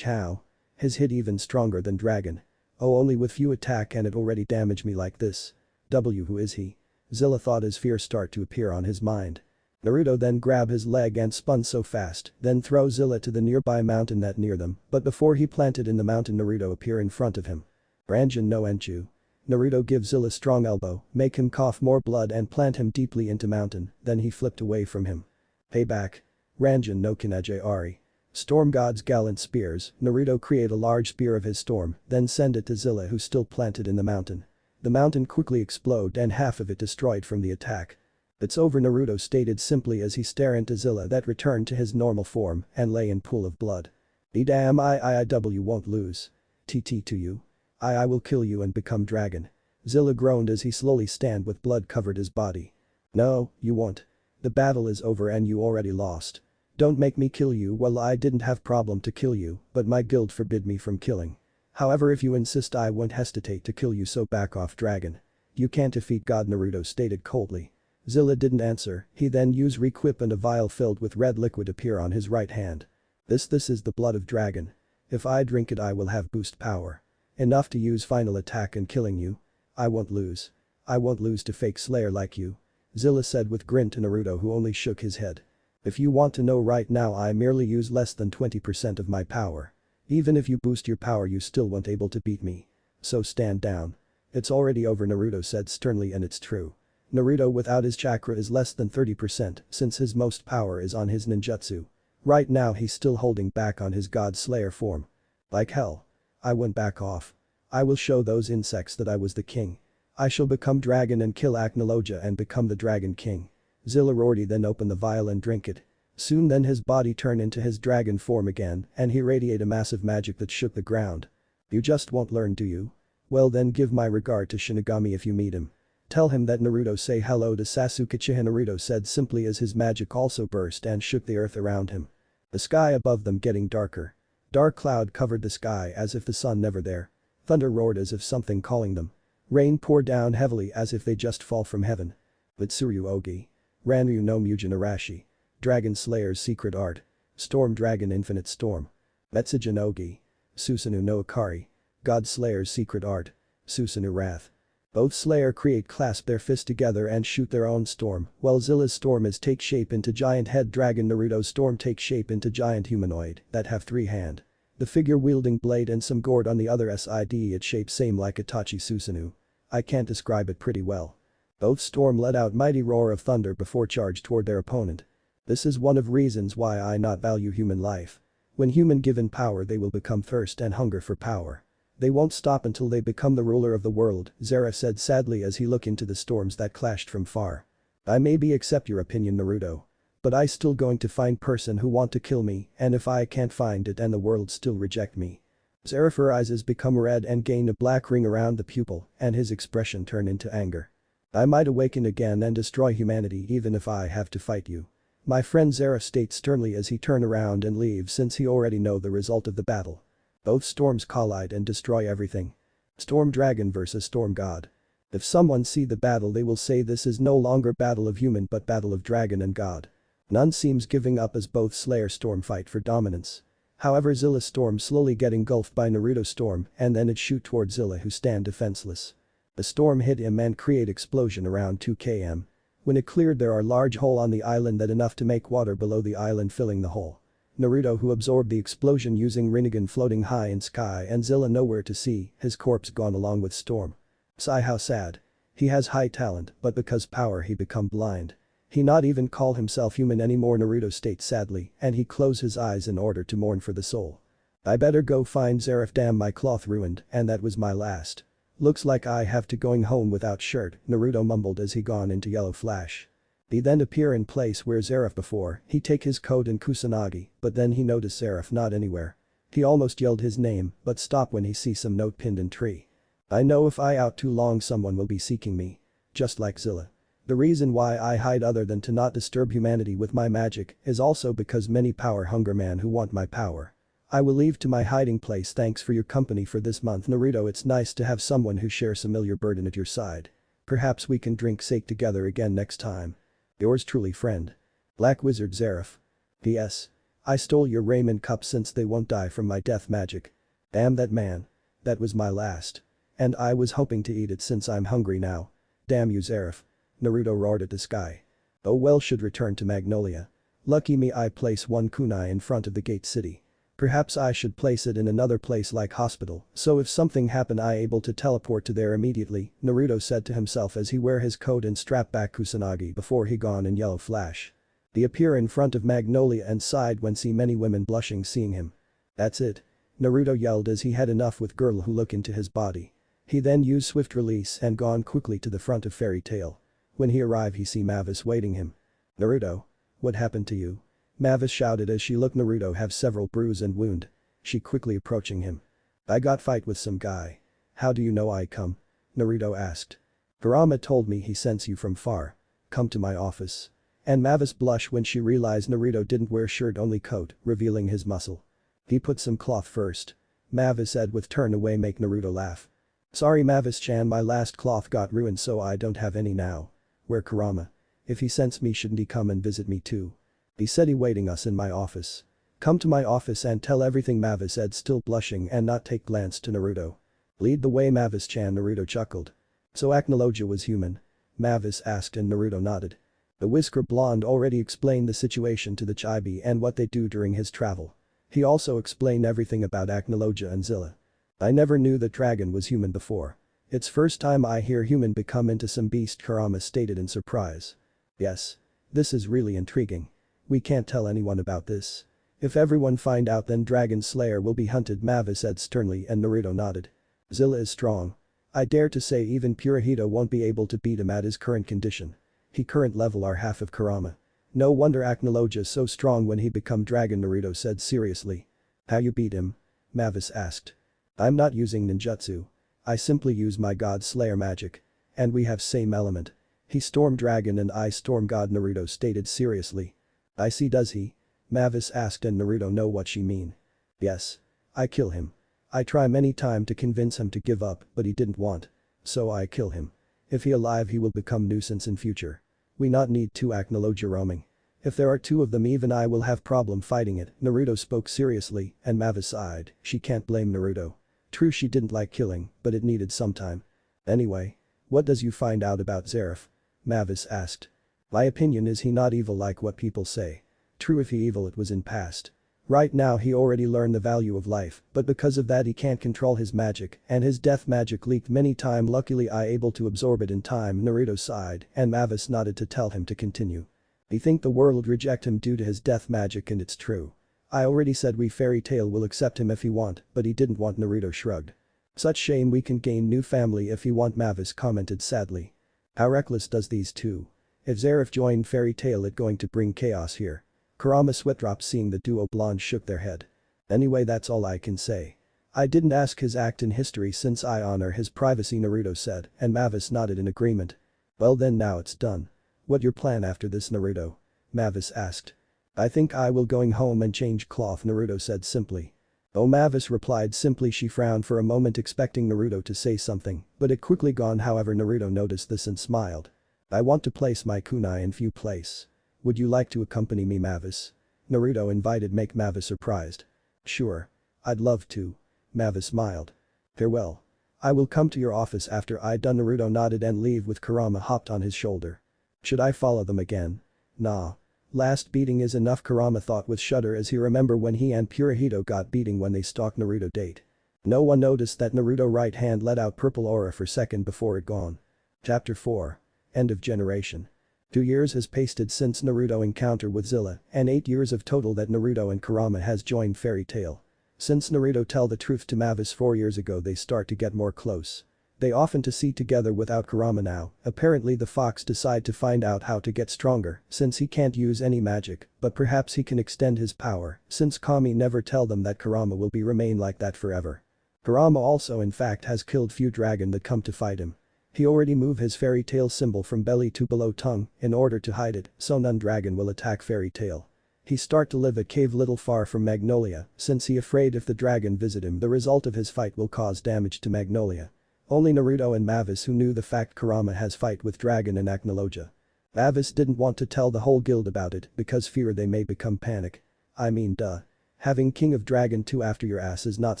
How? His hit even stronger than dragon. Oh, only with few attack and it already damaged me like this. Who is he? Zilla thought as fear start to appear on his mind. Naruto then grab his leg and spun so fast, then throw Zilla to the nearby mountain that near them, but before he planted in the mountain Naruto appear in front of him. Ranjin no Enchu. Naruto gives Zilla strong elbow, make him cough more blood and plant him deeply into mountain, then he flipped away from him. Payback. Ranjin no Kineji Ari. Storm God's gallant spears, Naruto create a large spear of his storm, then send it to Zilla who still planted in the mountain. The mountain quickly explode and half of it destroyed from the attack. It's over, Naruto stated simply as he stared into Zilla that returned to his normal form and lay in pool of blood. Damn, IIW won't lose. TT to you. I will kill you and become dragon. Zilla groaned as he slowly stand with blood covered his body. No, you won't. The battle is over and you already lost. Don't make me kill you. Well, I didn't have problem to kill you, but my guild forbid me from killing. However, if you insist I won't hesitate to kill you, so back off, dragon. You can't defeat God, Naruto stated coldly. Zilla didn't answer, he then used requip and a vial filled with red liquid appear on his right hand. This is the blood of dragon. If I drink it I will have boost power. Enough to use final attack and killing you. I won't lose. I won't lose to fake slayer like you. Zilla said with grin to Naruto, who only shook his head. If you want to know right now, I merely use less than 20% of my power. Even if you boost your power you still won't able to beat me. So stand down. It's already over, Naruto said sternly, and it's true. Naruto without his chakra is less than 30% since his most power is on his ninjutsu. Right now he's still holding back on his god slayer form. Like hell. I won't back off. I will show those insects that I was the king. I shall become dragon and kill Acnologia and become the dragon king. Zilla roared, then open the vial and drink it. Soon then his body turned into his dragon form again and he radiated a massive magic that shook the ground. You just won't learn, do you? Well then, give my regard to Shinigami if you meet him. Tell him that Naruto say hello to Sasuke Uchiha, Naruto said simply as his magic also burst and shook the earth around him. The sky above them getting darker. Dark cloud covered the sky as if the sun never there. Thunder roared as if something calling them. Rain poured down heavily as if they just fall from heaven. Vitsuryu Ogi. Ranryu no Mugen Arashi. Dragon Slayer's secret art. Storm Dragon Infinite Storm. Metsujin Ogi. Susanoo no Akari. God Slayer's secret art. Susanoo Wrath. Both Slayer create clasp their fists together and shoot their own storm, while Zilla's storm is take shape into giant head dragon. Naruto's storm takes shape into giant humanoid that have 3 hand. The figure wielding blade and some gourd on the other side, its shape same like Itachi Susanoo. I can't describe it pretty well. Both storm let out mighty roar of thunder before charge toward their opponent. This is one of reasons why I not value human life. When human given power they will become thirst and hunger for power. They won't stop until they become the ruler of the world, Zera said sadly as he looked into the storms that clashed from far. I maybe accept your opinion, Naruto. But I still going to find person who want to kill me, and if I can't find it and the world still reject me. Zera's eyes become red and gain a black ring around the pupil and his expression turn into anger. I might awaken again and destroy humanity even if I have to fight you. My friend Zera states sternly as he turn around and leave since he already know the result of the battle. Both storms collide and destroy everything. Storm Dragon versus Storm God. If someone see the battle they will say this is no longer battle of human but battle of dragon and god. None seems giving up as both Slayer Storm fight for dominance. However, Zilla's storm slowly get engulfed by Naruto's storm and then it shoot toward Zilla who stand defenseless. The storm hit him and create explosion around 2 km. When it cleared there are large hole on the island that enough to make water below the island filling the hole. Naruto who absorbed the explosion using Rinnegan floating high in sky and Zilla nowhere to see, his corpse gone along with storm. Sigh, how sad. He has high talent but because power he become blind. He not even call himself human anymore, Naruto states sadly and he close his eyes in order to mourn for the soul. I better go find Zeref, damn my cloth ruined and that was my last. Looks like I have to going home without shirt, Naruto mumbled as he gone into yellow flash. He then appear in place where Zeref before, he take his coat and Kusanagi, but then he noticed Zeref not anywhere. He almost yelled his name, but stop when he see some note pinned in tree. I know if I out too long someone will be seeking me. Just like Zilla. The reason why I hide other than to not disturb humanity with my magic is also because many power hunger man who want my power. I will leave to my hiding place. Thanks for your company for this month, Naruto. It's nice to have someone who shares familiar burden at your side. Perhaps we can drink sake together again next time. Yours truly, friend. Black Wizard Zeref. P.S. I stole your ramen cup since they won't die from my death magic. Damn that man. That was my last. And I was hoping to eat it since I'm hungry now. Damn you, Zeref. Naruto roared at the sky. Oh well, should return to Magnolia. Lucky me, I place one kunai in front of the gate city. Perhaps I should place it in another place like hospital, so if something happen I able to teleport to there immediately, Naruto said to himself as he wear his coat and strap back Kusanagi before he gone in yellow flash. He appear in front of Magnolia and sighed when see many women blushing seeing him. That's it. Naruto yelled as he had enough with girl who look into his body. He then used swift release and gone quickly to the front of Fairy Tail. When he arrived he see Mavis waiting him. Naruto. What happened to you? Mavis shouted as she looked Naruto have several bruise and wound. She quickly approaching him. I got fight with some guy. How do you know I come? Naruto asked. Kurama told me he sends you from far. Come to my office. And Mavis blushed when she realized Naruto didn't wear shirt only coat, revealing his muscle. He put some cloth first. Mavis said with turn away make Naruto laugh. Sorry Mavis-chan, my last cloth got ruined so I don't have any now. Where Kurama? If he sends me shouldn't he come and visit me too? He said he waiting us in my office. Come to my office and tell everything, Mavis said still blushing and not take glance to Naruto. Lead the way Mavis-chan, Naruto chuckled. So Acnologia was human? Mavis asked and Naruto nodded. The Whisker Blonde already explained the situation to the Chibi and what they do during his travel. He also explained everything about Acnologia and Zilla. I never knew that dragon was human before. It's first time I hear human become into some beast, Kurama stated in surprise. Yes. This is really intriguing. We can't tell anyone about this. If everyone find out then Dragon Slayer will be hunted, Mavis said sternly and Naruto nodded. Zilla is strong. I dare to say even Purahito won't be able to beat him at his current condition. He current level are half of Kurama. No wonder Acnologia so strong when he become dragon, Naruto said seriously. How you beat him? Mavis asked. I'm not using ninjutsu. I simply use my god slayer magic. And we have same element. He's storm dragon and I storm god, Naruto stated seriously. I see, does he? Mavis asked and Naruto know what she mean. Yes. I kill him. I try many time to convince him to give up but he didn't want. So I kill him. If he alive he will become nuisance in future. We not need two Acnologia roaming. If there are two of them even I will have problem fighting it, Naruto spoke seriously and Mavis sighed, she can't blame Naruto. True she didn't like killing, but it needed some time. Anyway. What does you find out about Zeref? Mavis asked. My opinion is he not evil like what people say. True if he evil it was in past. Right now he already learned the value of life, but because of that he can't control his magic and his death magic leaked many time, luckily I able to absorb it in time, Naruto sighed and Mavis nodded to tell him to continue. He think the world reject him due to his death magic and it's true. I already said we Fairy Tail will accept him if he want, but he didn't want, Naruto shrugged. Such shame, we can gain new family if he want, Mavis commented sadly. How reckless does these two? If Zeref joined Fairy Tail it going to bring chaos here. Kurama sweat dropped seeing the duo blonde shook their head. Anyway that's all I can say. I didn't ask his act in history since I honor his privacy, Naruto said and Mavis nodded in agreement. Well then now it's done. What your plan after this, Naruto? Mavis asked. I think I will going home and change cloth, Naruto said simply. Oh, Mavis replied simply. She frowned for a moment expecting Naruto to say something, but it quickly gone. However, Naruto noticed this and smiled. I want to place my kunai in few place. Would you like to accompany me, Mavis? Naruto invited, make Mavis surprised. Sure. I'd love to. Mavis smiled. Farewell. I will come to your office after I done. Naruto nodded and leave with Kurama hopped on his shoulder. Should I follow them again? Nah. Last beating is enough, Kurama thought with shudder as he remember when he and Purahito got beating when they stalked Naruto date. No one noticed that Naruto right hand let out purple aura for second before it gone. Chapter 4. End of generation. 2 years has pasted since Naruto encounter with Zilla and 8 years of total that Naruto and Kurama has joined Fairy Tail. Since Naruto tell the truth to Mavis 4 years ago they start to get more close. They often to see together without Kurama now, apparently the fox decide to find out how to get stronger since he can't use any magic, but perhaps he can extend his power since Kami never tell them that Kurama will be remain like that forever. Kurama also in fact has killed few dragon that come to fight him. He already move his Fairy Tail symbol from belly to below tongue in order to hide it so none dragon will attack Fairy Tail. He start to live a cave little far from Magnolia since he afraid if the dragon visit him the result of his fight will cause damage to Magnolia. Only Naruto and Mavis who knew the fact Kurama has fight with dragon in Aknologia. Mavis didn't want to tell the whole guild about it because fear they may become panic. I mean duh. Having King of Dragon 2 after your ass is not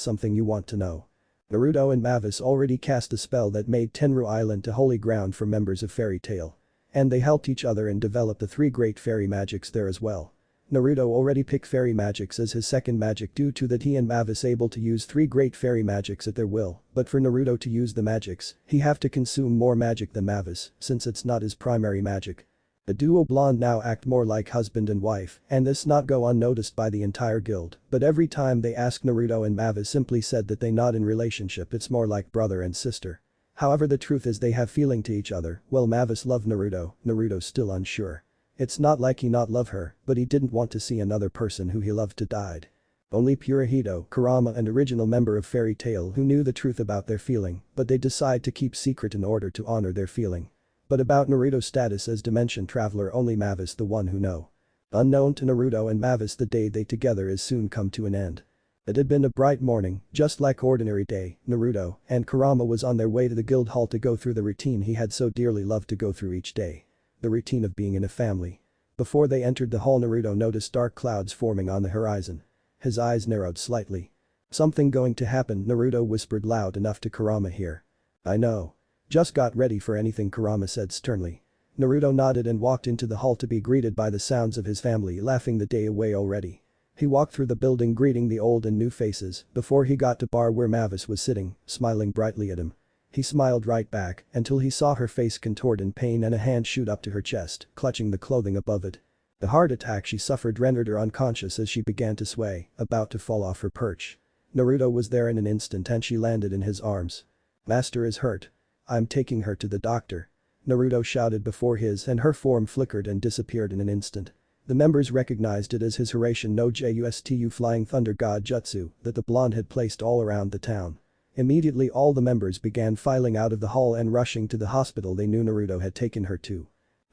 something you want to know. Naruto and Mavis already cast a spell that made Tenru Island to holy ground for members of Fairy Tail. And they helped each other and developed the 3 great fairy magics there as well. Naruto already picked fairy magics as his second magic due to that he and Mavis able to use 3 great fairy magics at their will, but for Naruto to use the magics, he have to consume more magic than Mavis since it's not his primary magic. The duo blonde now act more like husband and wife and this not go unnoticed by the entire guild, but every time they ask Naruto and Mavis simply said that they not in relationship it's more like brother and sister. However the truth is they have feeling to each other, well Mavis love Naruto's still unsure. It's not like he not love her, but he didn't want to see another person who he loved to died. Only Purahito, Kurama and original member of Fairy Tail who knew the truth about their feeling, but they decide to keep secret in order to honor their feeling. But about Naruto's status as dimension traveler only Mavis the one who know. Unknown to Naruto and Mavis the day they together is soon come to an end. It had been a bright morning, just like ordinary day, Naruto and Kurama was on their way to the guild hall to go through the routine he had so dearly loved to go through each day. The routine of being in a family. Before they entered the hall Naruto noticed dark clouds forming on the horizon. His eyes narrowed slightly. Something going to happen, Naruto whispered loud enough to Kurama hear. I know. Just got ready for anything, Kurama said sternly. Naruto nodded and walked into the hall to be greeted by the sounds of his family laughing the day away already. He walked through the building greeting the old and new faces before he got to bar where Mavis was sitting, smiling brightly at him. He smiled right back until he saw her face contort in pain and a hand shoot up to her chest, clutching the clothing above it. The heart attack she suffered rendered her unconscious as she began to sway, about to fall off her perch. Naruto was there in an instant and she landed in his arms. Master is hurt. I'm taking her to the doctor. Naruto shouted before his and her form flickered and disappeared in an instant. The members recognized it as his Hiraishin no Justu Flying Thunder God Jutsu that the blonde had placed all around the town. Immediately all the members began filing out of the hall and rushing to the hospital they knew Naruto had taken her to.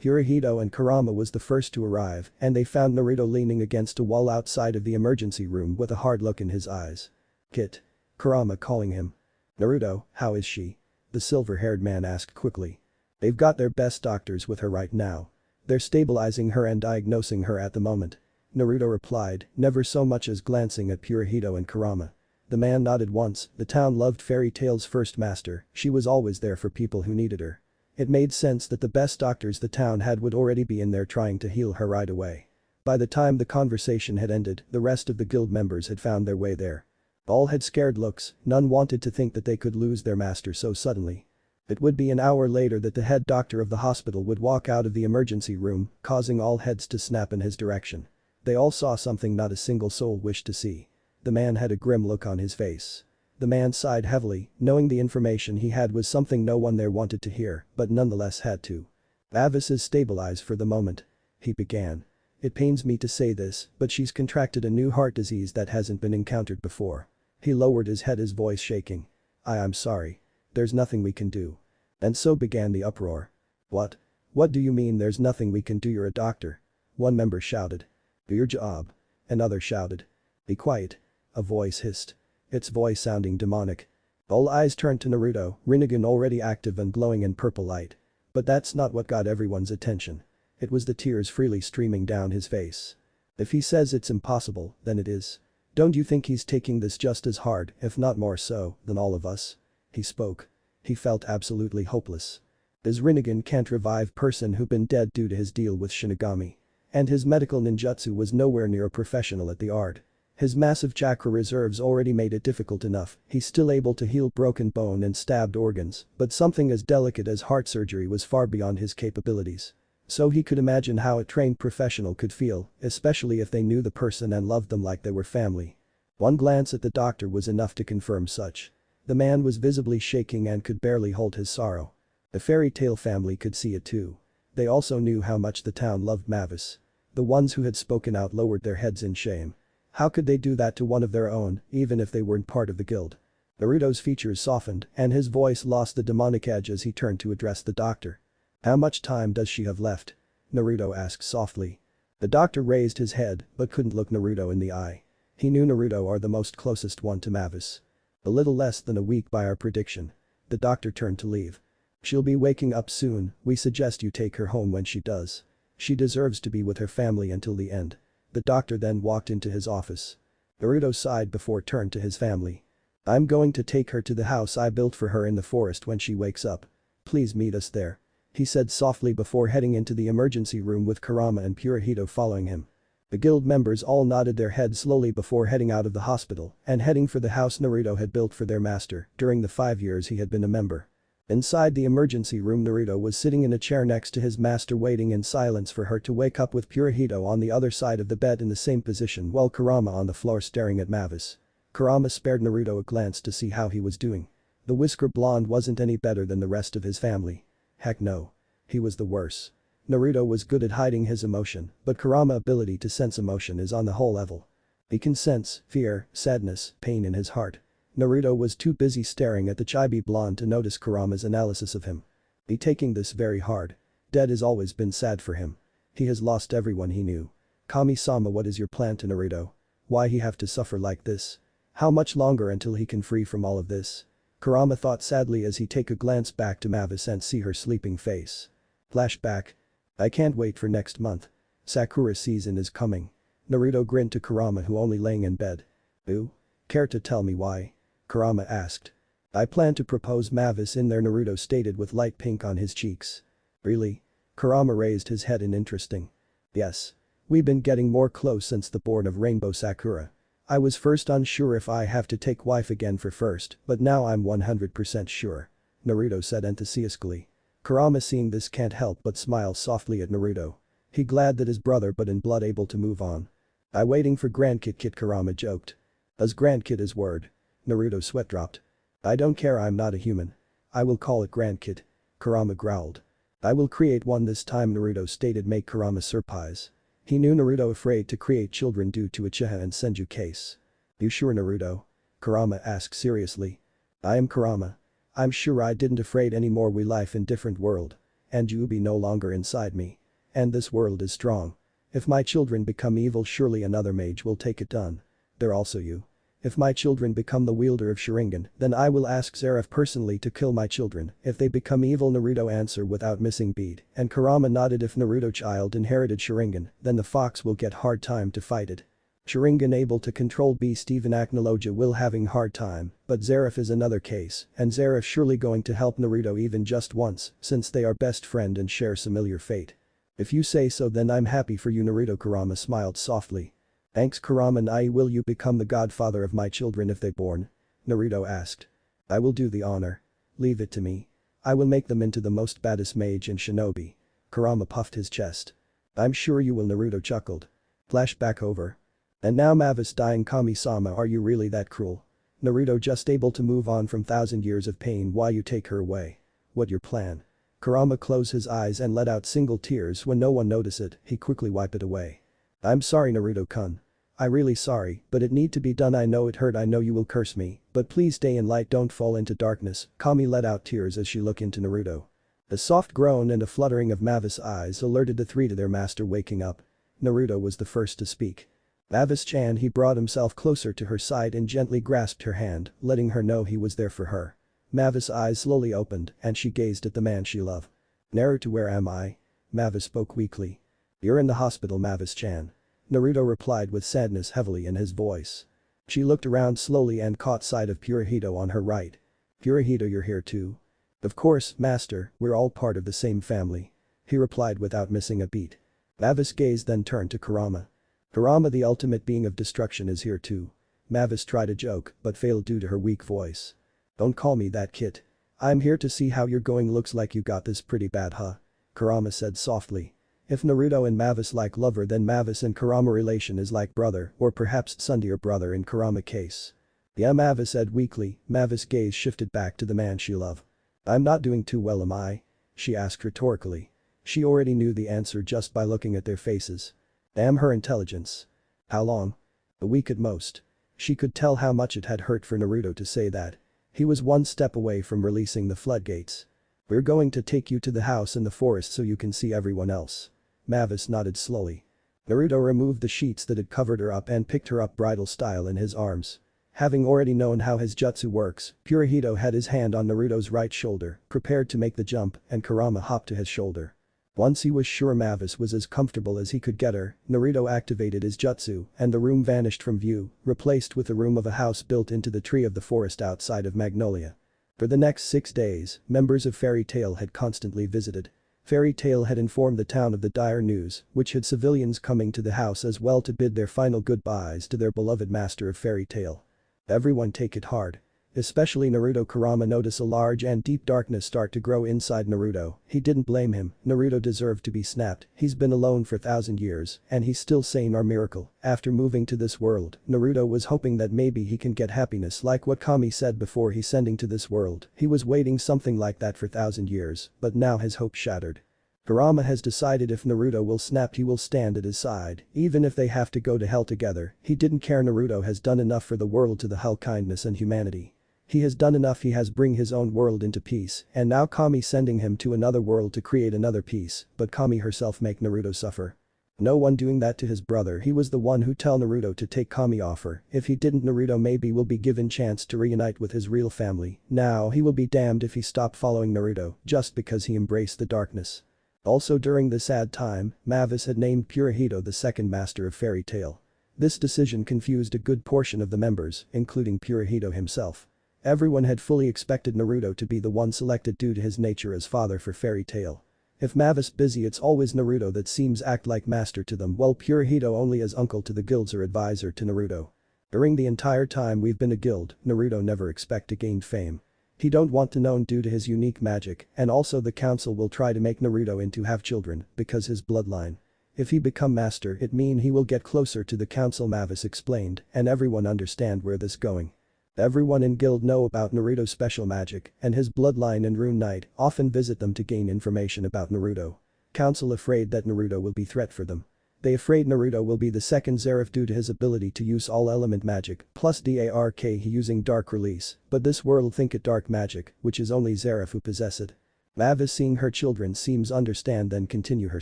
Hirohito and Kurama was the first to arrive and they found Naruto leaning against a wall outside of the emergency room with a hard look in his eyes. Kit. Kurama calling him. Naruto, how is she? The silver-haired man asked quickly. They've got their best doctors with her right now. They're stabilizing her and diagnosing her at the moment. Naruto replied, never so much as glancing at Purahito and Kurama. The man nodded once, the town loved Fairy Tail's first master, she was always there for people who needed her. It made sense that the best doctors the town had would already be in there trying to heal her right away. By the time the conversation had ended, the rest of the guild members had found their way there. All had scared looks, none wanted to think that they could lose their master so suddenly. It would be an hour later that the head doctor of the hospital would walk out of the emergency room, causing all heads to snap in his direction. They all saw something not a single soul wished to see. The man had a grim look on his face. The man sighed heavily, knowing the information he had was something no one there wanted to hear, but nonetheless had to. Mavis is stabilized for the moment. He began. It pains me to say this, but she's contracted a new heart disease that hasn't been encountered before. He lowered his head, his voice shaking. I'm sorry. There's nothing we can do. And so began the uproar. What? What do you mean there's nothing we can do? You're a doctor. One member shouted. Do your job. Another shouted. Be quiet. A voice hissed. Its voice sounding demonic. All eyes turned to Naruto, Rinnegan already active and glowing in purple light. But that's not what got everyone's attention. It was the tears freely streaming down his face. If he says it's impossible, then it is. Don't you think he's taking this just as hard, if not more so, than all of us? He spoke. He felt absolutely hopeless. His Rinnegan can't revive person who been dead due to his deal with Shinigami. And his medical ninjutsu was nowhere near a professional at the art. His massive chakra reserves already made it difficult enough, he's still able to heal broken bone and stabbed organs, but something as delicate as heart surgery was far beyond his capabilities. So he could imagine how a trained professional could feel, especially if they knew the person and loved them like they were family. One glance at the doctor was enough to confirm such. The man was visibly shaking and could barely hold his sorrow. The Fairy Tail family could see it too. They also knew how much the town loved Mavis. The ones who had spoken out lowered their heads in shame. How could they do that to one of their own, even if they weren't part of the guild? Naruto's features softened and his voice lost the demonic edge as he turned to address the doctor. How much time does she have left? Naruto asked softly. The doctor raised his head but couldn't look Naruto in the eye. He knew Naruto are the most closest one to Mavis. A little less than a week by our prediction. The doctor turned to leave. She'll be waking up soon, we suggest you take her home when she does. She deserves to be with her family until the end. The doctor then walked into his office. Naruto sighed before turned to his family. I'm going to take her to the house I built for her in the forest when she wakes up. Please meet us there. He said softly before heading into the emergency room with Kurama and Purahito following him. The guild members all nodded their heads slowly before heading out of the hospital and heading for the house Naruto had built for their master during the 5 years he had been a member. Inside the emergency room, Naruto was sitting in a chair next to his master waiting in silence for her to wake up with Purahito on the other side of the bed in the same position while Kurama on the floor staring at Mavis. Kurama spared Naruto a glance to see how he was doing. The whisker blonde wasn't any better than the rest of his family. Heck no. He was the worse. Naruto was good at hiding his emotion, but Kurama's ability to sense emotion is on the whole level. He can sense fear, sadness, pain in his heart. Naruto was too busy staring at the chibi blonde to notice Kurama's analysis of him. He taking this very hard. Dead has always been sad for him. He has lost everyone he knew. Kami-sama, what is your plan to Naruto? Why he have to suffer like this? How much longer until he can free from all of this? Kurama thought sadly as he take a glance back to Mavis and see her sleeping face. Flashback. I can't wait for next month. Sakura season is coming. Naruto grinned to Kurama who only laying in bed. Ooh? Care to tell me why? Kurama asked. I plan to propose Mavis in there, Naruto stated with light pink on his cheeks. Really? Kurama raised his head in interesting. Yes. We've been getting more close since the born of Rainbow Sakura. I was first unsure if I have to take wife again for first, but now I'm 100% sure. Naruto said enthusiastically. Kurama seeing this can't help but smile softly at Naruto. He glad that his brother but in blood able to move on. I waiting for grandkid, Kurama joked. As grandkid is word. Naruto sweat dropped. I don't care, I'm not a human. I will call it grandkid. Kurama growled. I will create one this time, Naruto stated, make Kurama surprise. He knew Naruto afraid to create children due to Uchiha and Senju case. You sure, Naruto? Kurama asked seriously. I am Kurama. I'm sure I didn't afraid anymore, we life in different world. And you be no longer inside me. And this world is strong. If my children become evil, surely another mage will take it done. They're also you. If my children become the wielder of Sharingan, then I will ask Zeref personally to kill my children. If they become evil, Naruto answer without missing beat, and Kurama nodded. If Naruto child inherited Sharingan, then the fox will get hard time to fight it. Sharingan able to control beast, even Aknologia will having hard time, but Zeref is another case, and Zeref surely going to help Naruto even just once, since they are best friend and share similar fate. If you say so, then I'm happy for you, Naruto. Kurama smiled softly. Thanks, Kurama. And will you become the godfather of my children if they born? Naruto asked. I will do the honor. Leave it to me. I will make them into the most baddest mage and shinobi. Kurama puffed his chest. I'm sure you will, Naruto chuckled. Flashback over. And now Mavis dying. Kami-sama, are you really that cruel? Naruto just able to move on from 1,000 years of pain, why you take her away? What your plan? Kurama closed his eyes and let out single tears. When no one noticed it, he quickly wiped it away. I'm sorry, Naruto-kun. I really sorry, but it need to be done. I know it hurt, I know you will curse me, but please stay in light, don't fall into darkness. Kami let out tears as she looked into Naruto. A soft groan and a fluttering of Mavis' eyes alerted the three to their master waking up. Naruto was the first to speak. Mavis-chan, he brought himself closer to her side and gently grasped her hand, letting her know he was there for her. Mavis' eyes slowly opened and she gazed at the man she loved. Naruto, where am I? Mavis spoke weakly. You're in the hospital, Mavis-chan. Naruto replied with sadness heavily in his voice. She looked around slowly and caught sight of Purahito on her right. Purahito, you're here too? Of course, master, we're all part of the same family. He replied without missing a beat. Mavis gazed then turned to Kurama. Kurama, the ultimate being of destruction, is here too. Mavis tried a joke but failed due to her weak voice. Don't call me that, kid. I'm here to see how you're going, looks like you got this pretty bad, huh? Kurama said softly. If Naruto and Mavis like lover, then Mavis and Kurama relation is like brother or perhaps Sunday or brother in Kurama case. Yeah, Mavis said weakly. Mavis' gaze shifted back to the man she loved. I'm not doing too well, am I? She asked rhetorically. She already knew the answer just by looking at their faces. Damn her intelligence. How long? A week at most. She could tell how much it had hurt for Naruto to say that. He was one step away from releasing the floodgates. We're going to take you to the house in the forest so you can see everyone else. Mavis nodded slowly. Naruto removed the sheets that had covered her up and picked her up bridal style in his arms. Having already known how his jutsu works, Purohito had his hand on Naruto's right shoulder, prepared to make the jump, and Kurama hopped to his shoulder. Once he was sure Mavis was as comfortable as he could get her, Naruto activated his jutsu, and the room vanished from view, replaced with the room of a house built into the tree of the forest outside of Magnolia. For the next 6 days, members of Fairy Tail had constantly visited. Fairy Tail had informed the town of the dire news, which had civilians coming to the house as well to bid their final goodbyes to their beloved master of Fairy Tail. Everyone take it hard. Especially Naruto. Kurama noticed a large and deep darkness start to grow inside Naruto. He didn't blame him, Naruto deserved to be snapped, he's been alone for 1,000 years, and he's still sane or miracle. After moving to this world, Naruto was hoping that maybe he can get happiness like what Kami said before he sending to this world. He was waiting something like that for 1,000 years, but now his hope shattered. Kurama has decided if Naruto will snap he will stand at his side, even if they have to go to hell together. He didn't care. Naruto has done enough for the world to the hell kindness and humanity. He has done enough. He has bring his own world into peace, and now Kami sending him to another world to create another peace, but Kami herself make Naruto suffer. No one doing that to his brother. He was the one who tell Naruto to take Kami offer. If he didn't, Naruto maybe will be given chance to reunite with his real family. Now he will be damned if he stop following Naruto just because he embraced the darkness. Also during this sad time, Mavis had named Purohito the second master of Fairy Tail. This decision confused a good portion of the members, including Purohito himself. Everyone had fully expected Naruto to be the one selected due to his nature as father for Fairy Tail. If Mavis busy, it's always Naruto that seems act like master to them, while Purohito only as uncle to the guilds or advisor to Naruto. During the entire time we've been a guild, Naruto never expect to gain fame. He don't want to known due to his unique magic, and also the council will try to make Naruto into have children because his bloodline. If he become master it mean he will get closer to the council, Mavis explained, and everyone understand where this going. Everyone in guild know about Naruto's special magic and his bloodline, and Rune Knight often visit them to gain information about Naruto. Council afraid that Naruto will be threat for them. They afraid Naruto will be the second Zeref due to his ability to use all element magic plus dark he using dark release, but this world think it dark magic which is only Zeref who possess it. Mavis seeing her children seems understand then continue her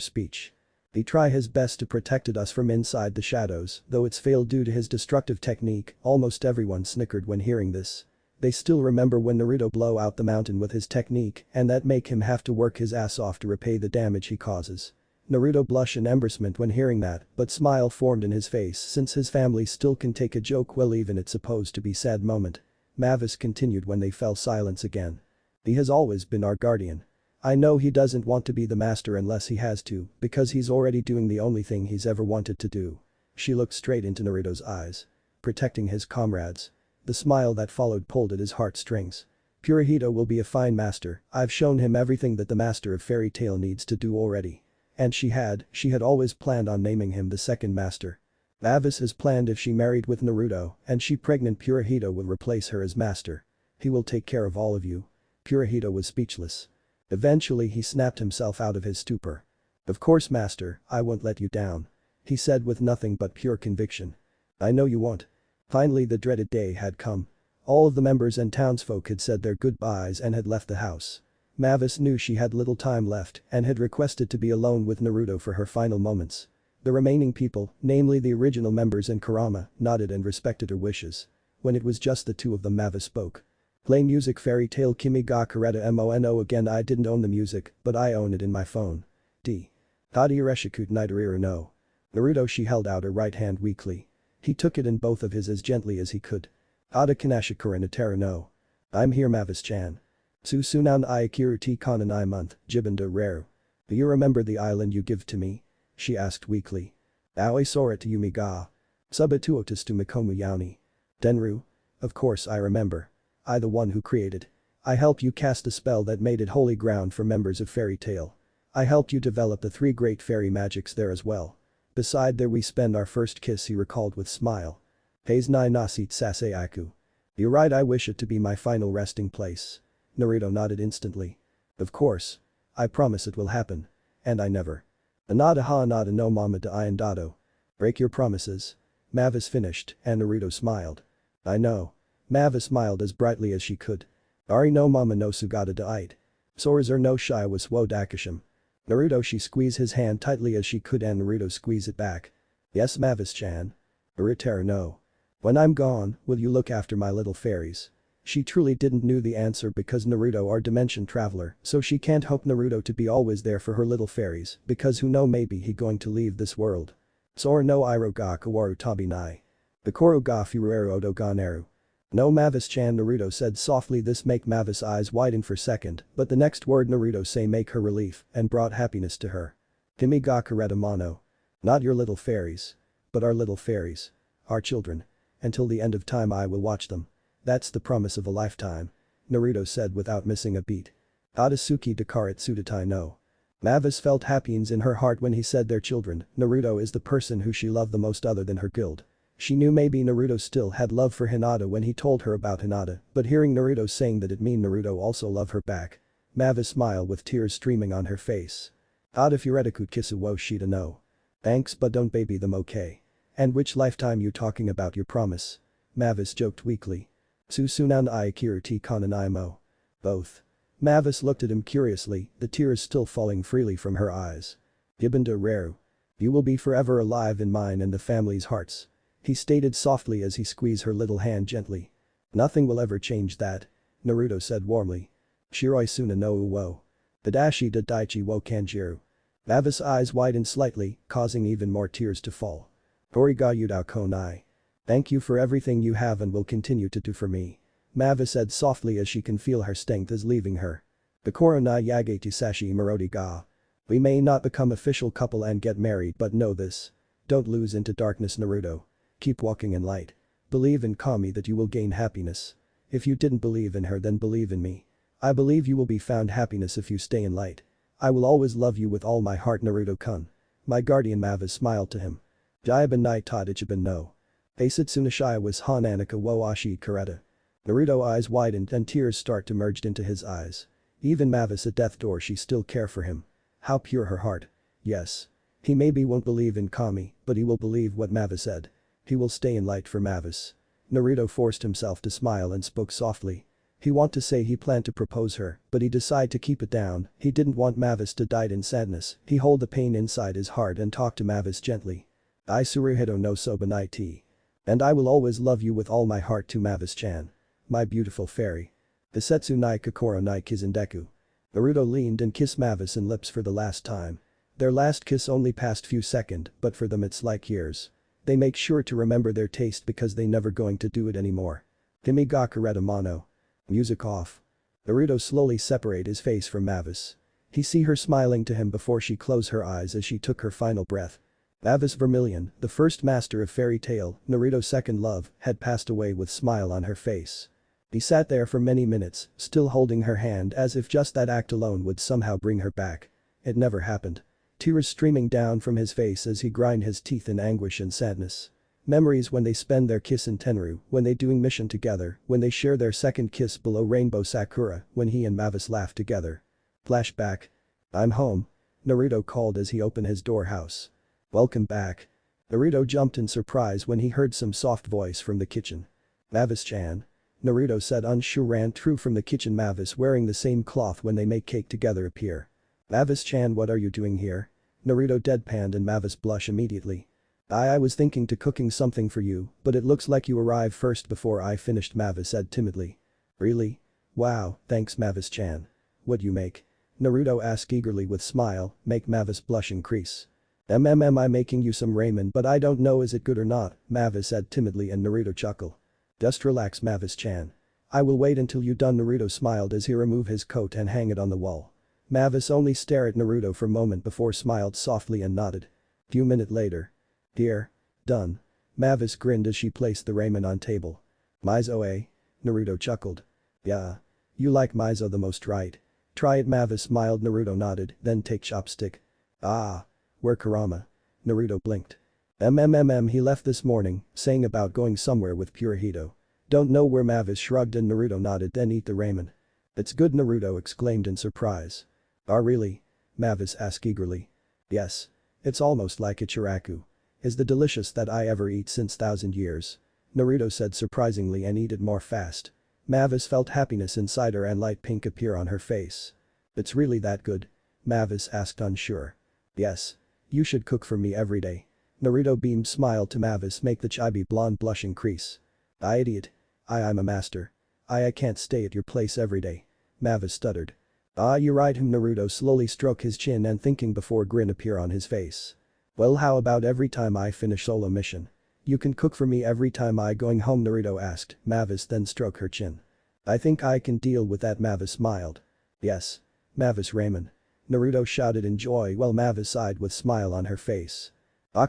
speech. He try his best to protected us from inside the shadows, though it's failed due to his destructive technique. Almost everyone snickered when hearing this. They still remember when Naruto blow out the mountain with his technique and that make him have to work his ass off to repay the damage he causes. Naruto blush in embarrassment when hearing that, but smile formed in his face since his family still can take a joke well even it's supposed to be sad moment. Mavis continued when they fell silence again. He has always been our guardian. I know he doesn't want to be the master unless he has to, because he's already doing the only thing he's ever wanted to do. She looked straight into Naruto's eyes. Protecting his comrades. The smile that followed pulled at his heartstrings. Purohito will be a fine master, I've shown him everything that the master of Fairy Tail needs to do already. And she had always planned on naming him the second master. Mavis has planned if she married with Naruto and she pregnant, Purohito will replace her as master. He will take care of all of you. Purohito was speechless. Eventually he snapped himself out of his stupor. Of course master, I won't let you down. He said with nothing but pure conviction. I know you won't. Finally the dreaded day had come. All of the members and townsfolk had said their goodbyes and had left the house. Mavis knew she had little time left and had requested to be alone with Naruto for her final moments. The remaining people, namely the original members and Kurama, nodded and respected her wishes. When it was just the two of them, Mavis spoke. Play music. Fairy Tail Kimi ga Kareta Mono. Again, I didn't own the music, but I own it in my phone. D. Tadi Ureshikut Naidariru no. Naruto. She held out her right hand weakly. He took it in both of his as gently as he could. Ada Kanashikura Natera no. I'm here, Mavis-chan. Susunan Iakiru T Kanan I month, Jibanda Raru. Do you remember the island you give to me? She asked weakly. Aoi Sora to Yumi ga. Subatuotus to Mikomu Yauni. Denru? Of course I remember. I the one who created. I helped you cast a spell that made it holy ground for members of Fairy Tail. I helped you develop the 3 great fairy magics there as well. Beside there we spend our first kiss, he recalled with smile. Haze nai nasit sase aku. You're right, I wish it to be my final resting place. Naruto nodded instantly. Of course. I promise it will happen. And I never. Anada ha anada no mama de iandado. Break your promises. Mavis finished and Naruto smiled. I know. Mavis smiled as brightly as she could. Ari no mama no sugata de ite. Sorazer no shai was wo dakishim. Naruto. She squeezed his hand tightly as she could and Naruto squeezed it back. Yes, Mavis-chan. Urutera, no. When I'm gone, will you look after my little fairies? She truly didn't know the answer because Naruto are dimension traveler, so she can't hope Naruto to be always there for her little fairies because who know maybe he going to leave this world. Sora no iro ga kawaru tabi nai. The koro ga furueru odo ga neru. No, Mavis-chan, Naruto said softly. This make Mavis' eyes widen for second, but the next word Naruto say make her relief and brought happiness to her. Kimi ga kareta mano. Not your little fairies. But our little fairies. Our children. Until the end of time I will watch them. That's the promise of a lifetime. Naruto said without missing a beat. Adasuki dakaret sudatai no. Mavis felt happiness in her heart when he said their children. Naruto is the person who she loved the most other than her guild. She knew maybe Naruto still had love for Hinata when he told her about Hinata, but hearing Naruto saying that it mean Naruto also love her back. Mavis smiled with tears streaming on her face. Ada furetaku kisu wo shita no. Thanks, but don't baby them, okay? And which lifetime you talking about your promise? Mavis joked weakly. Susunan I akiru te kanan mo. Both. Mavis looked at him curiously, the tears still falling freely from her eyes. Gibanda reru. You will be forever alive in mine and the family's hearts. He stated softly as he squeezed her little hand gently. Nothing will ever change that. Naruto said warmly. Shiroi suna no uwo. Tadashi da daichi wo kanjiru. Mavis' eyes widened slightly, causing even more tears to fall. Toriga yudao konai. Thank you for everything you have and will continue to do for me. Mavis said softly as she can feel her strength is leaving her. Bakoro na yageti sashi maroti ga. We may not become official couple and get married, but know this. Don't lose into darkness, Naruto. Keep walking in light. Believe in Kami that you will gain happiness. If you didn't believe in her, then believe in me. I believe you will be found happiness if you stay in light. I will always love you with all my heart, Naruto-kun. My guardian. Mavis smiled to him. Jaiban nai tadichiban no. Asatsunashia was Hananaka wo ashi kareta. Naruto eyes widened and tears start to merge into his eyes. Even Mavis at death door she still care for him. How pure her heart. Yes. He maybe won't believe in Kami, but he will believe what Mavis said. He will stay in light for Mavis. Naruto forced himself to smile and spoke softly. He want to say he planned to propose her, but he decided to keep it down. He didn't want Mavis to die in sadness. He hold the pain inside his heart and talked to Mavis gently. I suruhido no sobanai te. And I will always love you with all my heart too, Mavis-chan. My beautiful fairy. Hisetsu nai kokoro nai kizendeku. Naruto leaned and kissed Mavis in lips for the last time. Their last kiss only passed few seconds, but for them it's like years. They make sure to remember their taste because they never going to do it anymore. Kimi ga kareta mano. Music off. Naruto slowly separate his face from Mavis. He see her smiling to him before she closed her eyes as she took her final breath. Mavis Vermilion, the first master of fairy tale, Naruto's second love, had passed away with smile on her face. He sat there for many minutes, still holding her hand as if just that act alone would somehow bring her back. It never happened. Tears streaming down from his face as he grind his teeth in anguish and sadness. Memories when they spend their kiss in Tenru, when they doing mission together, when they share their second kiss below Rainbow Sakura, when he and Mavis laughed together. Flashback. I'm home. Naruto called as he opened his doorhouse. Welcome back. Naruto jumped in surprise when he heard some soft voice from the kitchen. Mavis-chan. Naruto said unsure ran through from the kitchen. Mavis wearing the same cloth when they make cake together appear. Mavis-chan, what are you doing here? Naruto deadpanned and Mavis blushed immediately. I was thinking to cooking something for you, but it looks like you arrived first before I finished, Mavis said timidly. Really? Wow, thanks Mavis-chan. What you make? Naruto asked eagerly with smile, make Mavis blush increase. I making you some ramen, but I don't know is it good or not, Mavis said timidly and Naruto chuckled. Just relax, Mavis-chan. I will wait until you done. Naruto smiled as he removed his coat and hang it on the wall. Mavis only stared at Naruto for a moment before smiled softly and nodded. Few minutes later. Dear. Done. Mavis grinned as she placed the ramen on table. Miso, eh? Naruto chuckled. Yeah. You like miso the most, right? Try it, Mavis smiled. Naruto nodded, then take chopstick. Ah. Where Kurama? Naruto blinked. He left this morning, saying about going somewhere with Purahito. Don't know where. Mavis shrugged and Naruto nodded, then eat the ramen. It's good, Naruto exclaimed in surprise. Ah, really? Mavis asked eagerly. Yes. It's almost like a chiraku. Is the delicious that I ever eat since 1,000 years. Naruto said surprisingly and eat it more fast. Mavis felt happiness inside her and light pink appear on her face. It's really that good? Mavis asked unsure. Yes. You should cook for me every day. Naruto beamed smile to Mavis make the chibi blonde blush increase. Idiot. I'm a master. I can't stay at your place every day. Mavis stuttered. You're right. Naruto slowly stroked his chin and thinking before grin appear on his face. Well, how about every time I finish solo mission? You can cook for me every time I going home, Naruto asked. Mavis then stroked her chin. I think I can deal with that, Mavis smiled. Yes. Mavis Raymond. Naruto shouted in joy while Mavis sighed with smile on her face.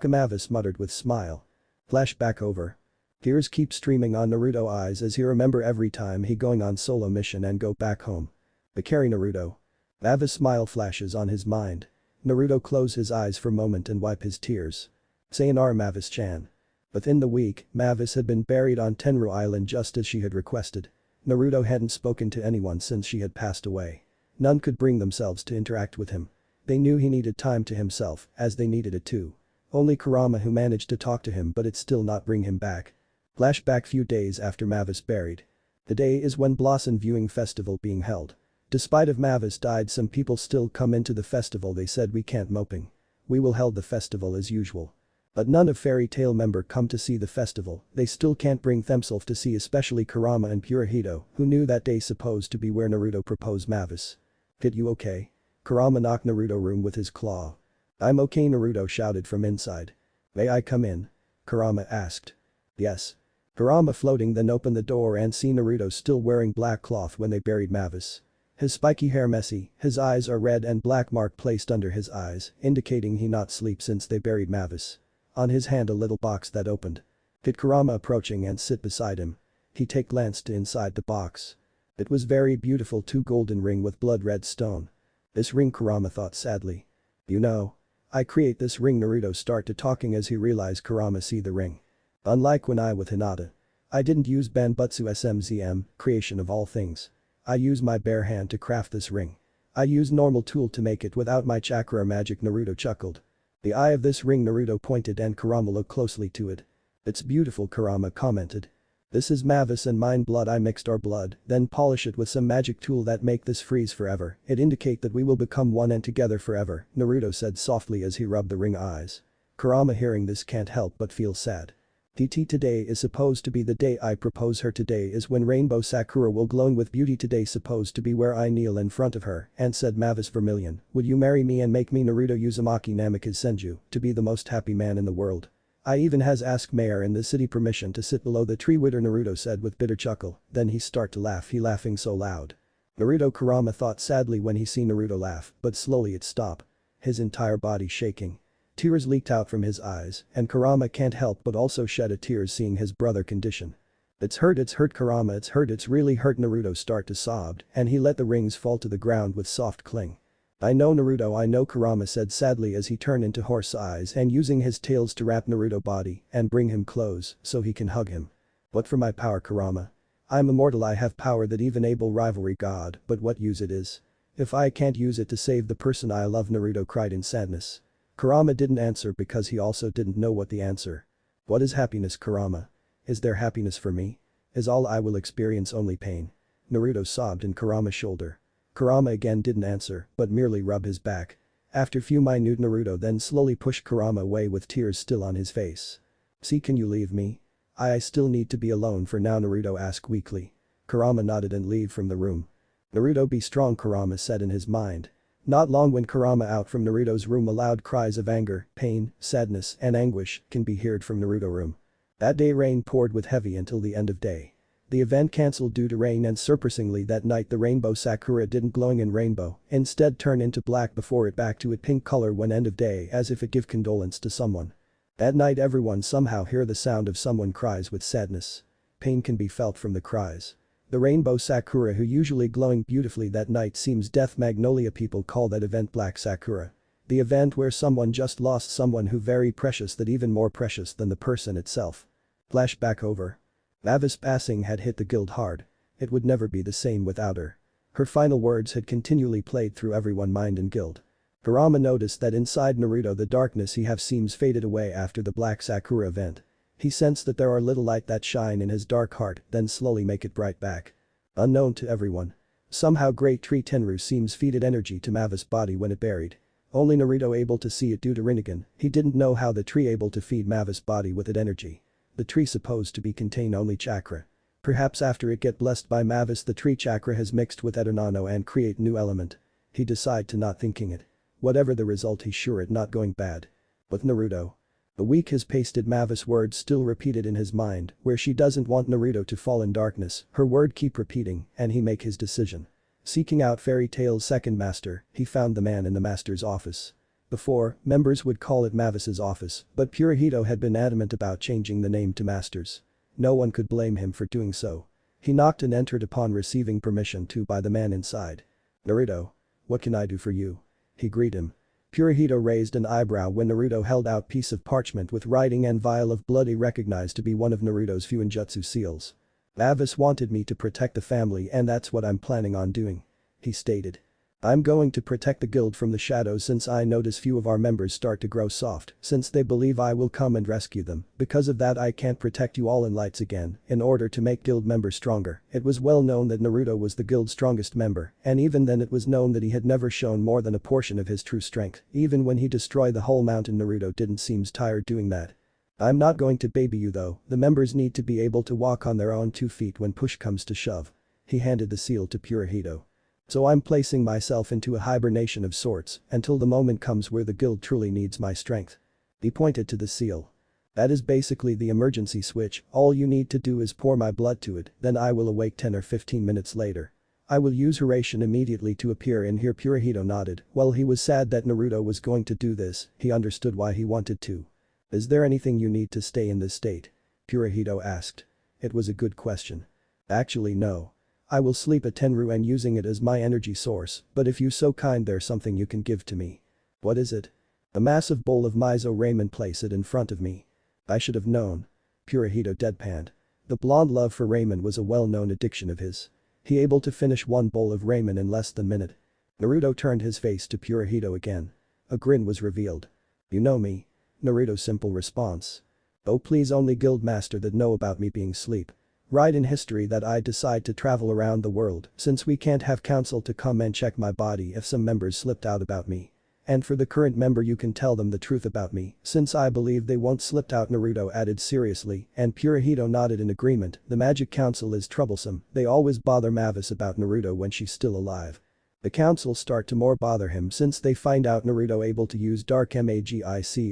Mavis muttered with smile. Flashback over. Tears keep streaming on Naruto eyes as he remember every time he going on solo mission and go back home. Bakari Naruto. Mavis smile flashes on his mind. Naruto close his eyes for a moment and wipe his tears. Sayonara Mavis-chan. Within the week, Mavis had been buried on Tenru Island just as she had requested. Naruto hadn't spoken to anyone since she had passed away. None could bring themselves to interact with him. They knew he needed time to himself, as they needed it too. Only Kurama who managed to talk to him but it still not bring him back. Flashback few days after Mavis buried. The day is when Blossom viewing festival being held. Despite of Mavis died, some people still come into the festival. They said we can't moping. We will held the festival as usual. But none of Fairy Tail member come to see the festival. They still can't bring themselves to see, especially Kurama and Purahito, who knew that day supposed to be where Naruto proposed Mavis. Fit you okay? Kurama knocked Naruto room with his claw. I'm okay, Naruto shouted from inside. May I come in? Kurama asked. Yes. Kurama floating then opened the door and see Naruto still wearing black cloth when they buried Mavis. His spiky hair messy, his eyes are red and black mark placed under his eyes, indicating he not sleep since they buried Mavis. On his hand a little box that opened. Fit Kurama approaching and sit beside him. He take glance to inside the box. It was very beautiful, two golden ring with blood red stone. This ring, Kurama thought sadly. You know. I create this ring, Naruto start to talking as he realized Kurama see the ring. Unlike when I with hinata. I didn't use Banbutsu SMZM, creation of all things. I use my bare hand to craft this ring. I use normal tool to make it without my chakra or magic, Naruto chuckled. The eye of this ring, Naruto pointed and Kurama looked closely to it. It's beautiful, Kurama commented. This is Mavis and mine blood. I mixed our blood, then polish it with some magic tool that make this freeze forever. It indicate that we will become one and together forever, Naruto said softly as he rubbed the ring eyes. Kurama hearing this can't help but feel sad. Today is supposed to be the day I propose her. Today is when rainbow sakura will glowing with beauty. Today supposed to be where I kneel in front of her and said Mavis Vermilion, would you marry me and make me Naruto Uzumaki Namikaze Senju to be the most happy man in the world? I even has asked mayor in the city permission to sit below the tree witter, Naruto said with bitter chuckle, then he start to laugh, he laughing so loud. Naruto Kurama thought sadly when he seen Naruto laugh, but slowly it stopped. His entire body shaking. Tears leaked out from his eyes and Kurama can't help but also shed a tear seeing his brother condition. It's hurt Kurama, it's hurt, it's really hurt, Naruto start to sob and he let the rings fall to the ground with soft cling. I know Naruto, I know, Kurama said sadly as he turned into horse eyes and using his tails to wrap Naruto body and bring him close so he can hug him. What for my power, Kurama? I'm immortal, I have power that even able rivalry god, but what use it is? If I can't use it to save the person I love, Naruto cried in sadness. Kurama didn't answer because he also didn't know what the answer. What is happiness, Kurama? Is there happiness for me? Is all I will experience only pain? Naruto sobbed in Kurama's shoulder. Kurama again didn't answer but merely rubbed his back. After few minute Naruto then slowly pushed Kurama away with tears still on his face. See, can you leave me? I still need to be alone for now, Naruto asked weakly. Kurama nodded and leave from the room. Naruto be strong, Kurama said in his mind. Not long when Kurama out from Naruto's room, loud cries of anger, pain, sadness and anguish can be heard from Naruto room. That day rain poured with heavy until the end of day. The event cancelled due to rain and surprisingly that night the rainbow sakura didn't glowing in rainbow, instead turned into black before it back to its pink color when end of day as if it give condolence to someone. That night everyone somehow hear the sound of someone cries with sadness. Pain can be felt from the cries. The rainbow sakura who usually glowing beautifully that night seems death magnolia, people call that event Black Sakura. The event where someone just lost someone who very precious, that even more precious than the person itself. Flashback over. Mavis passing had hit the guild hard. It would never be the same without her. Her final words had continually played through everyone's mind in guild. Kurama noticed that inside Naruto the darkness he have seems faded away after the Black Sakura event. He sensed that there are little light that shine in his dark heart then slowly make it bright back. Unknown to everyone. Somehow great tree Tenru seems feeded energy to Mavis' body when it buried. Only Naruto able to see it due to Rinnegan, he didn't know how the tree able to feed Mavis' body with it energy. The tree supposed to be contain only chakra. Perhaps after it get blessed by Mavis the tree chakra has mixed with Etonano and create new element. He decide to not thinking it. Whatever the result he sure it not going bad. But Naruto. A week has pasted Mavis' words still repeated in his mind where she doesn't want Naruto to fall in darkness, her word keep repeating and he make his decision. Seeking out Fairy Tail's second master, he found the man in the master's office. Before, members would call it Mavis's office, but Purahito had been adamant about changing the name to Master's. No one could blame him for doing so. He knocked and entered upon receiving permission to by the man inside. "Naruto. What can I do for you?" he greeted him. Purahito raised an eyebrow when Naruto held out piece of parchment with writing and vial of blood he recognized to be one of Naruto's Fuinjutsu seals. "Mavis wanted me to protect the family and that's what I'm planning on doing," he stated. "I'm going to protect the guild from the shadows since I notice few of our members start to grow soft since they believe I will come and rescue them. Because of that I can't protect you all in lights again in order to make guild members stronger." It was well known that Naruto was the guild's strongest member and even then it was known that he had never shown more than a portion of his true strength. Even when he destroyed the whole mountain Naruto didn't seem tired doing that. "I'm not going to baby you though, the members need to be able to walk on their own 2 feet when push comes to shove." He handed the seal to Purahito. "So I'm placing myself into a hibernation of sorts until the moment comes where the guild truly needs my strength." He pointed to the seal. "That is basically the emergency switch, all you need to do is pour my blood to it, then I will awake 10 or 15 minutes later. I will use Hiraishin immediately to appear in here." Purahito nodded. While he was sad that Naruto was going to do this, he understood why he wanted to. "Is there anything you need to stay in this state?" Purahito asked. It was a good question. "Actually no. I will sleep at Tenru and using it as my energy source, but if you so kind there's something you can give to me." "What is it?" "A massive bowl of miso ramen, place it in front of me." "I should have known." Purahito deadpanned. The blonde love for ramen was a well-known addiction of his. He able to finish one bowl of ramen in less than minute. Naruto turned his face to Purahito again. A grin was revealed. "You know me?" Naruto's simple response. "Oh please, only guild master that know about me being sleep. Write in history that I decide to travel around the world since we can't have council to come and check my body if some members slipped out about me. And for the current member you can tell them the truth about me since I believe they won't slipped out." Naruto added seriously and Purahito nodded in agreement. The magic council is troublesome, they always bother Mavis about Naruto when she's still alive. The council start to more bother him since they find out Naruto able to use dark magic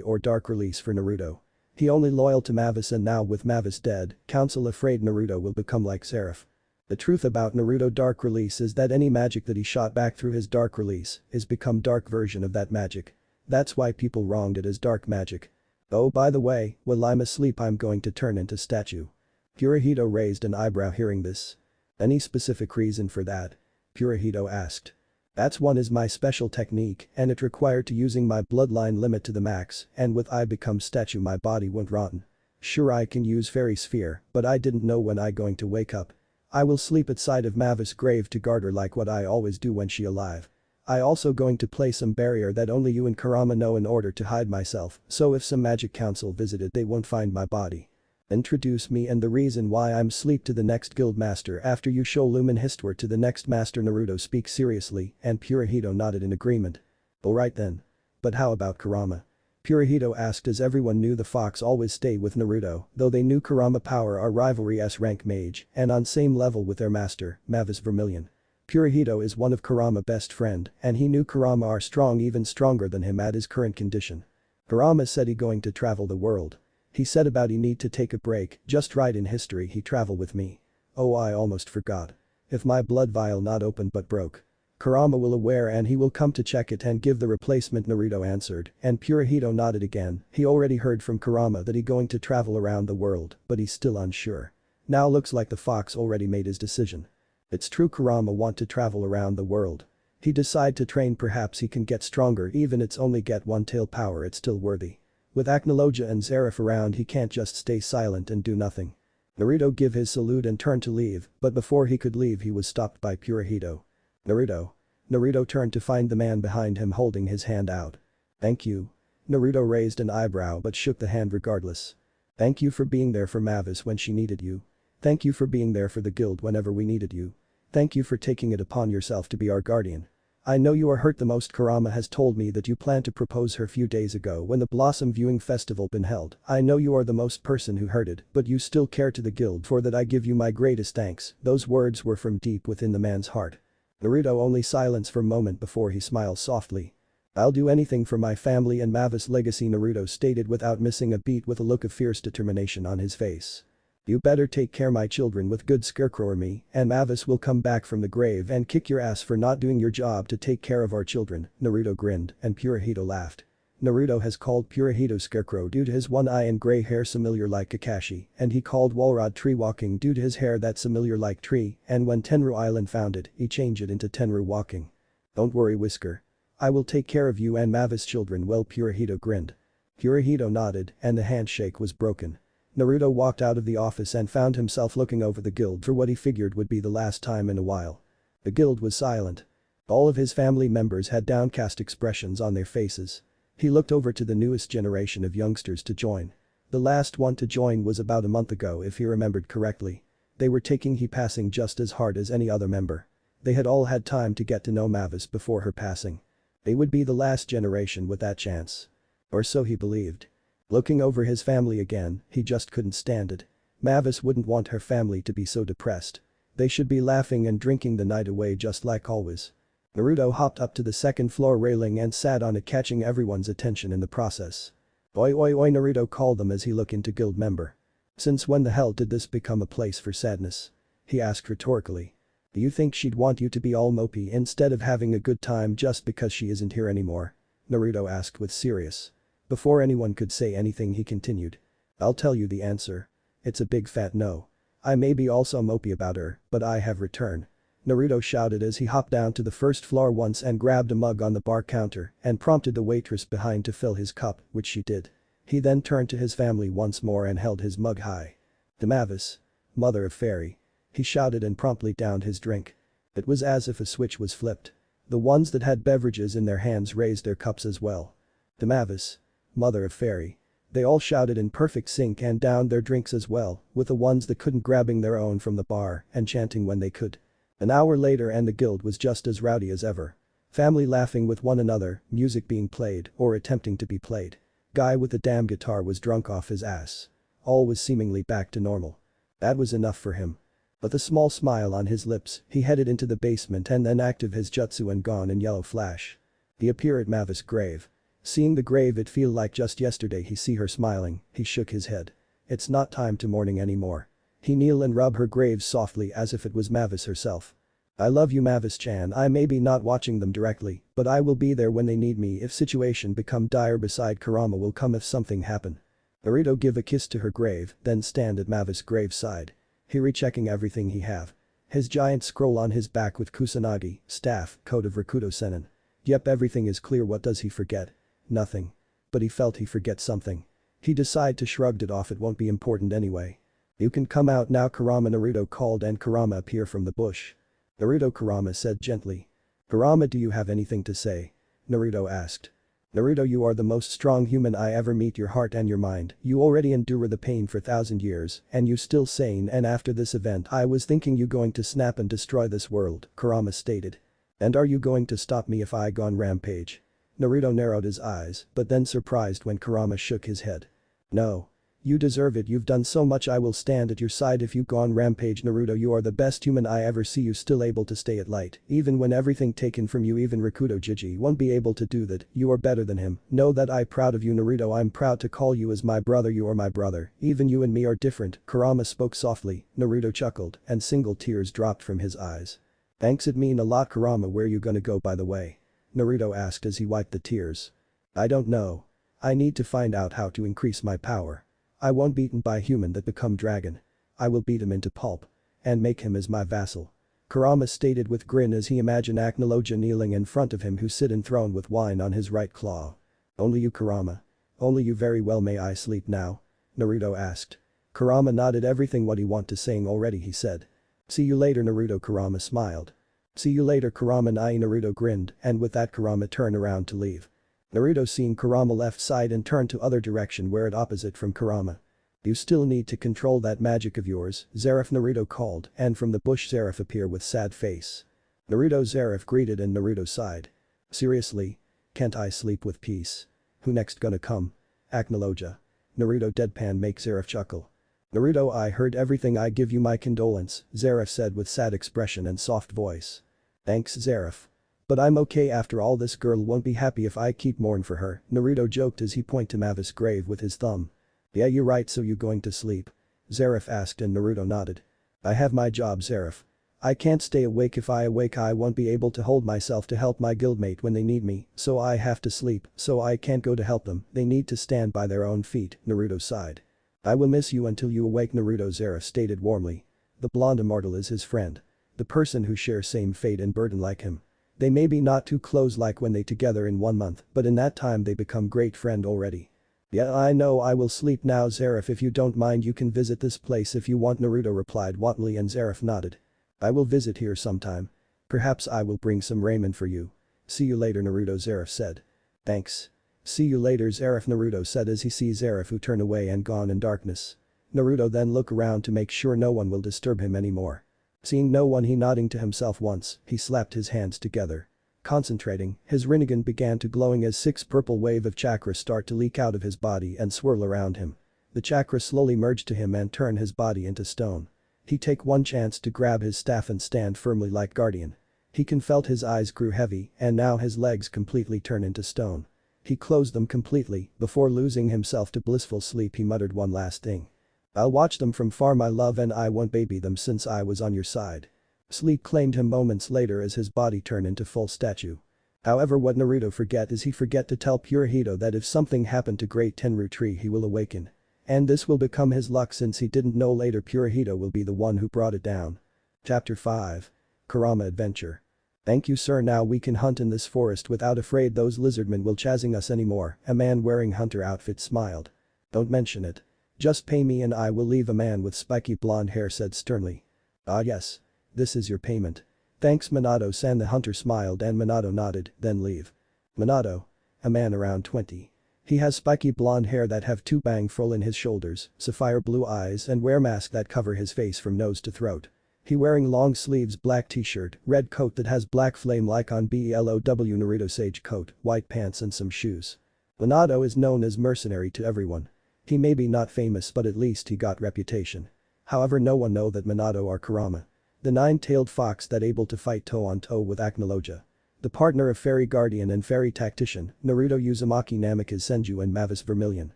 or dark release for Naruto. He only loyal to Mavis and now with Mavis dead, council afraid Naruto will become like Seraph. The truth about Naruto dark release is that any magic that he shot back through his dark release is become dark version of that magic. That's why people wronged it as dark magic. "Oh by the way, while I'm asleep I'm going to turn into statue." Purahito raised an eyebrow hearing this. "Any specific reason for that?" Purahito asked. "That's one is my special technique and it required to using my bloodline limit to the max and with I become statue my body won't rotten. Sure I can use fairy sphere but I didn't know when I going to wake up. I will sleep at side of Mavis' grave to guard her like what I always do when she alive. I also going to place some barrier that only you and Kurama know in order to hide myself so if some magic council visited they won't find my body. Introduce me and the reason why I'm sleep to the next guild master after you show Lumen Histoire to the next master." Naruto speaks seriously and Purahito nodded in agreement. "Alright then. But how about Kurama?" Purahito asked as everyone knew the fox always stay with Naruto, though they knew Kurama power are rivalry S-rank mage and on same level with their master, Mavis Vermilion. Purahito is one of Kurama best friend and he knew Kurama are strong even stronger than him at his current condition. Kurama said he going to travel the world. He said about he need to take a break, just write in history he travel with me. Oh I almost forgot. If my blood vial not open but broke. Kurama will aware and he will come to check it and give the replacement." Naruto answered and Purahito nodded again. He already heard from Kurama that he going to travel around the world but he's still unsure. Now looks like the fox already made his decision. It's true Kurama want to travel around the world. He decide to train perhaps he can get stronger even it's only get one tail power it's still worthy. With Acnologia and Seraph around he can't just stay silent and do nothing. Naruto give his salute and turned to leave but before he could leave he was stopped by Purahito. "Naruto." Naruto turned to find the man behind him holding his hand out. "Thank you." Naruto raised an eyebrow but shook the hand regardless. "Thank you for being there for Mavis when she needed you. Thank you for being there for the guild whenever we needed you. Thank you for taking it upon yourself to be our guardian. I know you are hurt the most. Kurama has told me that you planned to propose her few days ago when the Blossom Viewing Festival been held. I know you are the most person who heard it, but you still care to the guild. For that I give you my greatest thanks." Those words were from deep within the man's heart. Naruto only silence for a moment before he smiles softly. "I'll do anything for my family and Mavis' legacy," Naruto stated without missing a beat with a look of fierce determination on his face. "You better take care my children with good Scarecrow or me, and Mavis will come back from the grave and kick your ass for not doing your job to take care of our children." Naruto grinned and Purahito laughed. Naruto has called Purahito Scarecrow due to his one eye and grey hair similar like Kakashi, and he called Walrod Tree Walking due to his hair that's similar like tree, and when Tenru Island found it, he changed it into Tenru Walking. "Don't worry Whisker. I will take care of you and Mavis' children." Well, Purahito grinned. Purahito nodded and the handshake was broken. Naruto walked out of the office and found himself looking over the guild for what he figured would be the last time in a while. The guild was silent. All of his family members had downcast expressions on their faces. He looked over to the newest generation of youngsters to join. The last one to join was about a month ago if he remembered correctly. They were taking he passing just as hard as any other member. They had all had time to get to know Mavis before her passing. They would be the last generation with that chance. Or so he believed. Looking over his family again, he just couldn't stand it. Mavis wouldn't want her family to be so depressed. They should be laughing and drinking the night away just like always. Naruto hopped up to the second floor railing and sat on it, catching everyone's attention in the process. "Oi oi oi," Naruto called them as he looked into guild member. "Since when the hell did this become a place for sadness?" he asked rhetorically. "Do you think she'd want you to be all mopey instead of having a good time just because she isn't here anymore?" Naruto asked with serious. Before anyone could say anything he continued. "I'll tell you the answer. It's a big fat no. I may be also mopey about her, but I have returned." Naruto shouted as he hopped down to the first floor once and grabbed a mug on the bar counter and prompted the waitress behind to fill his cup, which she did. He then turned to his family once more and held his mug high. "To Mavis. Mother of Fairy." He shouted and promptly downed his drink. It was as if a switch was flipped. The ones that had beverages in their hands raised their cups as well. "To Mavis. Mother of Fairy." They all shouted in perfect sync and downed their drinks as well, with the ones that couldn't grabbing their own from the bar and chanting when they could. An hour later and the guild was just as rowdy as ever. Family laughing with one another, music being played or attempting to be played. Guy with the damn guitar was drunk off his ass. All was seemingly back to normal. That was enough for him. With a small smile on his lips, he headed into the basement and then active his jutsu and gone in yellow flash. He appeared at Mavis' grave. Seeing the grave, it feel like just yesterday he see her smiling. He shook his head. It's not time to mourning anymore. He kneel and rub her grave softly as if it was Mavis herself. "I love you Mavis-chan. I may be not watching them directly, but I will be there when they need me if situation become dire. Beside Kurama will come if something happen." Naruto give a kiss to her grave, then stand at Mavis' grave side. He rechecking everything he have. His giant scroll on his back with Kusanagi, staff, code of Rakuto Senin. Yep, everything is clear. What does he forget? Nothing. But he felt he forget something. He decided to shrugged it off, it won't be important anyway. "You can come out now," Kurama Naruto called and Kurama appear from the bush. "Naruto," Kurama said gently. "Kurama, do you have anything to say?" Naruto asked. "Naruto, you are the most strong human I ever meet. Your heart and your mind, you already endure the pain for 1,000 years and you still sane, and after this event I was thinking you going to snap and destroy this world," Kurama stated. "And are you going to stop me if I go on rampage?" Naruto narrowed his eyes, but then surprised when Kurama shook his head. "No. You deserve it. You've done so much. I will stand at your side if you go on rampage." "Naruto, you are the best human I ever see. You still able to stay at light even when everything taken from you. Even Rakuto Jiji won't be able to do that. You are better than him. Know that. I proud of you." "Naruto, I'm proud to call you as my brother. You are my brother. Even you and me are different." Kurama spoke softly. Naruto chuckled and single tears dropped from his eyes. "Thanks, it mean a lot." "Kurama, where you gonna go by the way?" Naruto asked as he wiped the tears. "I don't know. I need to find out how to increase my power. I won't beaten by human that become dragon. I will beat him into pulp. And make him as my vassal." Kurama stated with grin as he imagined Aknoloja kneeling in front of him who sit enthroned with wine on his right claw. "Only you, Kurama? Only you? Very well, may I sleep now?" Naruto asked. Kurama nodded. "Everything what he want to saying already," he said. "See you later, Naruto." Kurama smiled. "See you later, Kurama." Naruto grinned and with that Kurama turned around to leave. Naruto seeing Kurama left side and turned to other direction where it opposite from Kurama. "You still need to control that magic of yours, Zeref," Naruto called and from the bush Zeref appear with sad face. Naruto Zeref greeted and Naruto sighed. Seriously? Can't I sleep with peace? Who next gonna come? Acnologia. Naruto deadpan make Zeref chuckle. Naruto, I heard everything, I give you my condolence, Zeref said with sad expression and soft voice. Thanks Zeref. But I'm okay after all, this girl won't be happy if I keep mourn for her, Naruto joked as he pointed to Mavis' grave with his thumb. Yeah, you're right, so you going to sleep? Zeref asked and Naruto nodded. I have my job Zeref. I can't stay awake, if I awake I won't be able to hold myself to help my guildmate when they need me, so I have to sleep, so I can't go to help them, they need to stand by their own feet, Naruto sighed. I will miss you until you awake, Naruto Zeref stated warmly. The blonde immortal is his friend. The person who shares same fate and burden like him. They may be not too close like when they together in 1 month, but in that time they become great friend already. Yeah, I know, I will sleep now Zeref, if you don't mind you can visit this place if you want, Naruto replied wantonly and Zeref nodded. I will visit here sometime. Perhaps I will bring some ramen for you. See you later Naruto Zeref said. Thanks. See you later Zeref, Naruto said as he sees Zeref who turn away and gone in darkness. Naruto then look around to make sure no one will disturb him anymore. Seeing no one, he nodding to himself once, he slapped his hands together. Concentrating, his Rinnegan began to glowing as 6 purple wave of chakra start to leak out of his body and swirl around him. The chakra slowly merged to him and turn his body into stone. He take one chance to grab his staff and stand firmly like guardian. He can felt his eyes grew heavy and now his legs completely turn into stone. He closed them completely, before losing himself to blissful sleep he muttered one last thing. I'll watch them from far my love and I won't baby them since I was on your side. Sleep claimed him moments later as his body turned into full statue. However, what Naruto forget is he forget to tell Purahito that if something happened to Great Tenru Tree he will awaken. And this will become his luck since he didn't know later Purahito will be the one who brought it down. Chapter 5. Kurama Adventure. Thank you sir, now we can hunt in this forest without afraid those lizardmen will chasing us anymore, a man wearing hunter outfit smiled. Don't mention it. Just pay me and I will leave, a man with spiky blonde hair said sternly. Ah yes. This is your payment. Thanks Minato-san, the hunter smiled and Minato nodded, then leave. Minato. A man around 20. He has spiky blonde hair that have 2 bang full in his shoulders, sapphire blue eyes and wear mask that cover his face from nose to throat. He wearing long sleeves black t-shirt, red coat that has black flame like on BELOW, Naruto sage coat, white pants and some shoes. Minato is known as mercenary to everyone. He may be not famous but at least he got reputation. However, no one know that Minato or Kurama. The 9-tailed fox that able to fight toe-on-toe with Acnologia. The partner of Fairy Guardian and Fairy Tactician, Naruto Uzumaki Namikaze Senju and Mavis Vermilion.